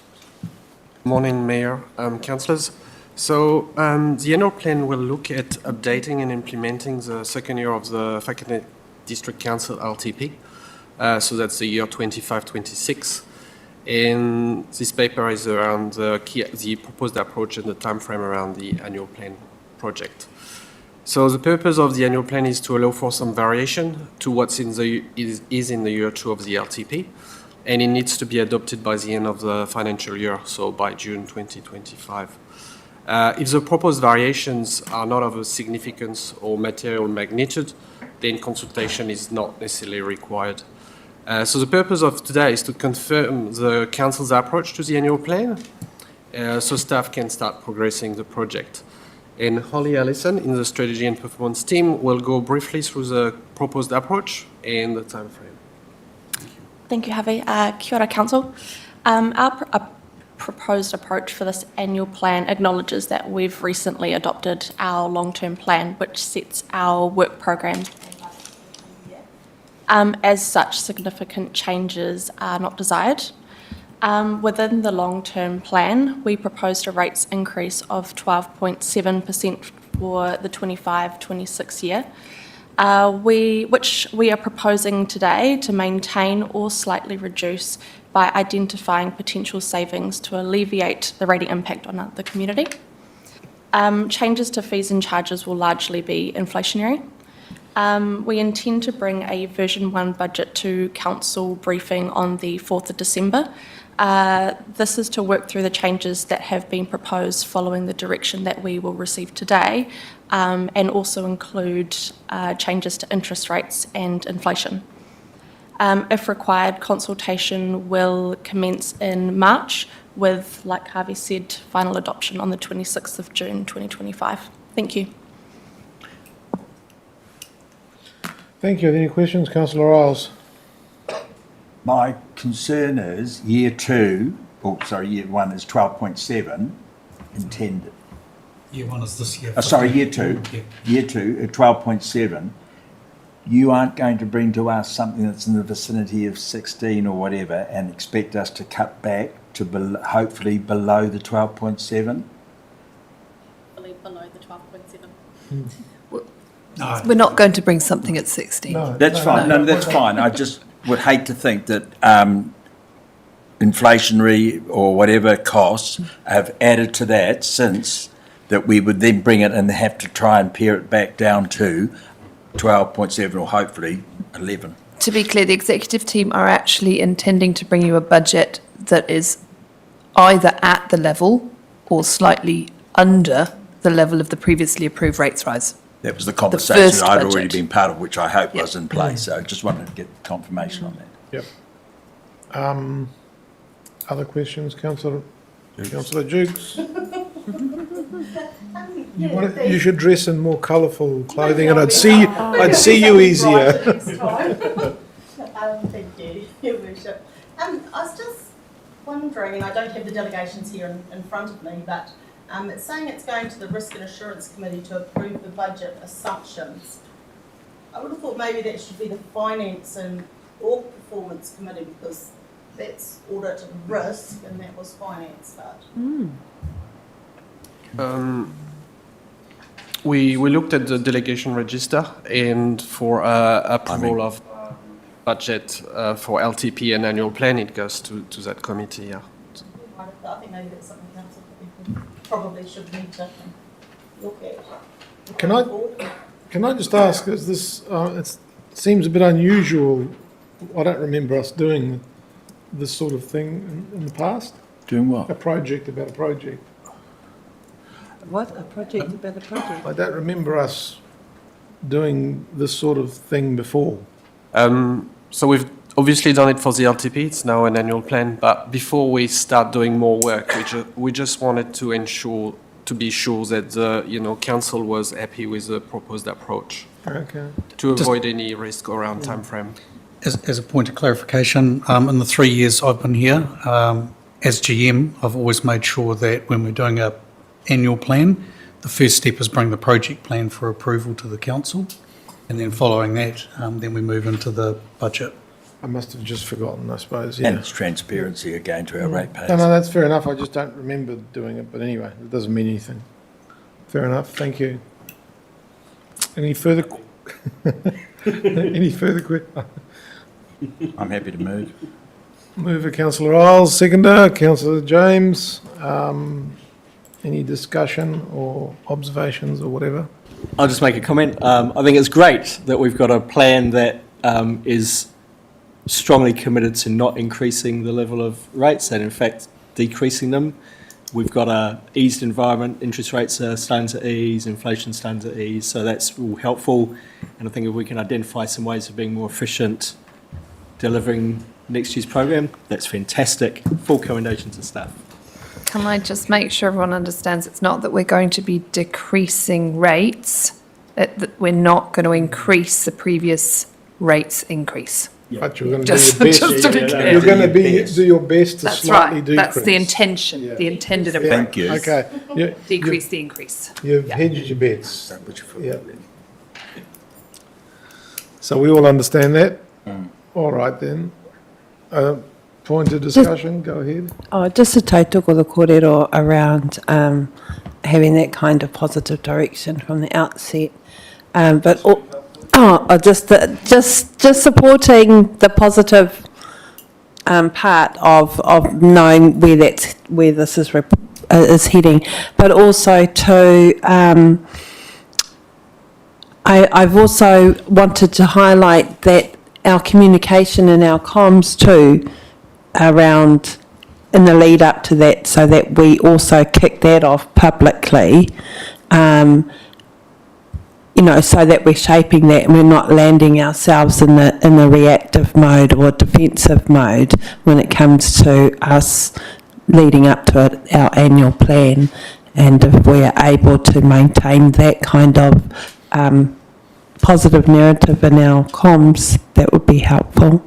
Morning, Mayor, Councillors. So the annual plan will look at updating and implementing the second year of the Whakatane District Council LTP. So that's the year 25-26. And this paper is around the proposed approach and the time frame around the annual plan project. So the purpose of the annual plan is to allow for some variation to what's in the is in the year 2 of the LTP, and it needs to be adopted by the end of the financial year, so by June 2025. If the proposed variations are not of a significance or material magnitude, then consultation is not necessarily required. So the purpose of today is to confirm the Council's approach to the annual plan, so staff can start progressing the project. And Holly Allison in the strategy and performance team will go briefly through the proposed approach and the time frame. Thank you, Harvey. Kia ora, Council. Our proposed approach for this annual plan acknowledges that we've recently adopted our long-term plan, which sets our work program. As such, significant changes are not desired. Within the long-term plan, we proposed a rates increase of 12.7% for the 25-26 year, which we are proposing today to maintain or slightly reduce by identifying potential savings to alleviate the rating impact on the community. Changes to fees and charges will largely be inflationary. We intend to bring a version 1 budget to council briefing on the 4th of December. This is to work through the changes that have been proposed following the direction that we will receive today, and also include changes to interest rates and inflation. If required, consultation will commence in March with, like Harvey said, final adoption on the 26th of June 2025. Thank you. Thank you. Any questions, Councillor Isles? My concern is year 1 is 12.7 intended. Year one is this year. Sorry, year two. Yeah. Year two at 12.7. You aren't going to bring to us something that's in the vicinity of 16 or whatever and expect us to cut back to hopefully below the 12.7? Below the 12.7. No. We're not going to bring something at 16. That's fine. No, that's fine. I just would hate to think that inflationary or whatever costs have added to that since that we would then bring it and have to try and pare it back down to 12.7 or hopefully 11. To be clear, the executive team are actually intending to bring you a budget that is either at the level or slightly under the level of the previously approved rates rise. That was the conversation first I'd already budget. been part of, which I hope was in place. So I just wanted to get confirmation on that. Yep. Other questions, Councillor Jukes? You should dress in more colourful clothing, and I'd see you easier. Thank you, Your Worship. I was just wondering, and I don't have the delegations here in front of me, but it's saying it's going to the Risk and Assurance Committee to approve the budget assumptions. I would have thought maybe that should be the Finance and or Performance Committee, because that's audit and risk, and that was finance, but. We looked at the delegation register, and for approval of budget for LTP and annual plan, it goes to that committee, yeah. I think maybe that's something council probably should need to look at. Can I just ask, is this, it seems a bit unusual, I don't remember us doing this sort of thing in the past? Doing what? A project about a project. What, a project about a project? I don't remember us doing this sort of thing before. So we've obviously done it for the LTP, it's now an annual plan, but before we start doing more work, we just wanted to be sure that the council was happy with the proposed approach. Okay. To avoid any risk around time frame. As a point of clarification, in the 3 years I've been here, as GM, I've always made sure that when we're doing a annual plan, the first step is bring the project plan for approval to the council, and then following that, then we move into the budget. I must have just forgotten, I suppose, And it's transparency again to our ratepayers. No, that's fair enough. I just don't remember doing it. But anyway, it doesn't mean anything. Fair enough. Thank you. Any further? Any further questions? I'm happy to move. Mover, Councillor Isles. Seconder, Councillor James. Any discussion or observations or whatever? I'll just make a comment. I think it's great that we've got a plan that is strongly committed to not increasing the level of rates and in fact decreasing them. We've got a eased environment, interest rates are starting to ease, inflation starting to ease, so that's all helpful. And I think if we can identify some ways of being more efficient delivering next year's program, that's fantastic. Full commendation to staff. Can I just make sure everyone understands it's not that we're going to be decreasing rates, that we're not going to increase the previous rates increase. But you're going to Just- do your best. just to be clear. You're going to do your best to That's slightly right, decrease. that's the intention, the intended approach. Thank you. Okay. Decrease the increase. You've hedged your bets. Yeah. So we all understand that? All right then. Point of discussion, go ahead. Oh, just a tautoko the kōrero around having that kind of positive direction from the outset. But just supporting the positive part of knowing where this is heading, but also to I've also wanted to highlight that our communication and our comms too around in the lead up to that, so that we also kick that off publicly, so that we're shaping that and we're not landing ourselves in the reactive mode or defensive mode when it comes to us leading up to our annual plan. And if we're able to maintain that kind of positive narrative in our comms, that would be helpful.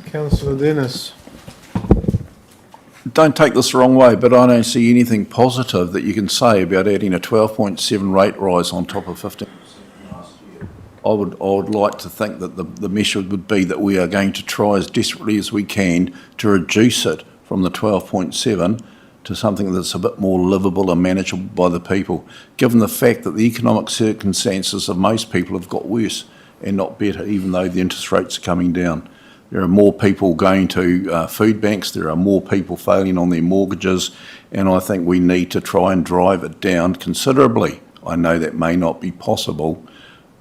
Councillor Dennis. don't take this the wrong way, but I don't see anything positive that you can say about adding a 12.7 rate rise on top of 15% last year. I would like to think that the measure would be that we are going to try as desperately as we can to reduce it from the 12.7 to something that's a bit more livable and manageable by the people, given the fact that the economic circumstances of most people have got worse and not better, even though the interest rates are coming down. There are more people going to food banks, there are more people failing on their mortgages, and I think we need to try and drive it down considerably. I know that may not be possible,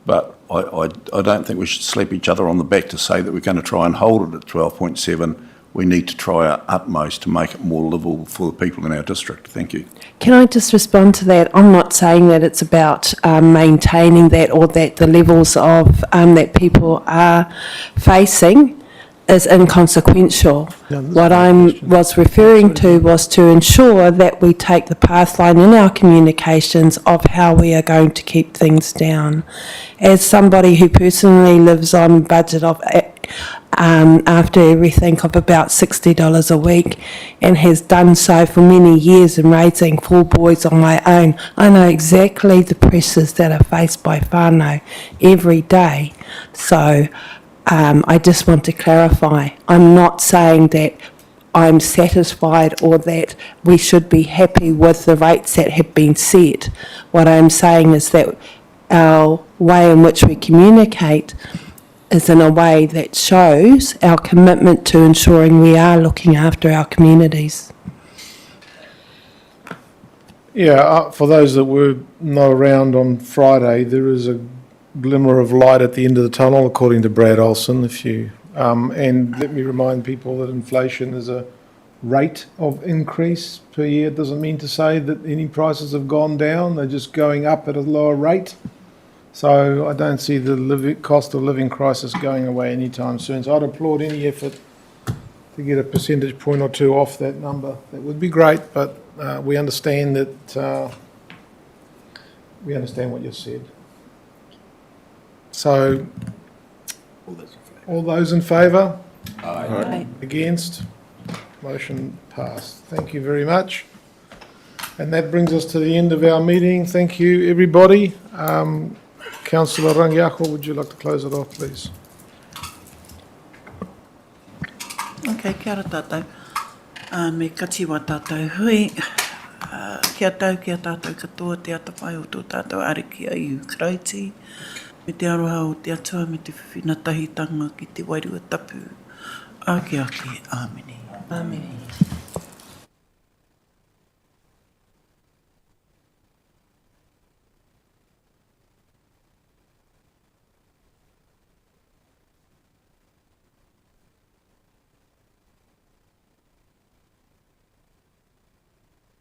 but I don't think we should slap each other on the back to say that we're going to try and hold it at 12.7. We need to try our utmost to make it more livable for the people in our district. Thank you. Can I just respond to that? I'm not saying that it's about maintaining that or that the levels of that people are facing is inconsequential. What I was referring to was to ensure that we take the pathline in our communications of how we are going to keep things down. As somebody who personally lives on a budget of after everything of about $60 a week and has done so for many years in raising 4 boys on my own, I know exactly the pressures that are faced by whānau every day. So I just want to clarify, I'm not saying that I'm satisfied or that we should be happy with the rates that have been set. What I'm saying is that our way in which we communicate is in a way that shows our commitment to ensuring we are looking after our communities. Yeah, for those that were not around on Friday, there is a glimmer of light at the end of the tunnel, according to Brad Olson. And let me remind people that inflation is a rate of increase per year. It doesn't mean to say that any prices have gone down, they're just going up at a lower rate. So I don't see the cost of living crisis going away anytime soon. So I'd applaud any effort to get a percentage point or two off that number. That would be great, but we understand that we understand what you said. So, all those in favour? Aye. Against? Motion passed. Thank you very much. And that brings us to the end of our meeting. Thank you, everybody. Councillor Rangiako, would you like to close it off, please? Okay, kia ora tātou. Me katiwa tātou hui. Kia tātou katoa te atawhai o tō tātou ariki a Ukraiti. Me te aroha o te atua, me te whiwhinatahitanga ki te wairua tapu. Ake, āmeni. Āmeni.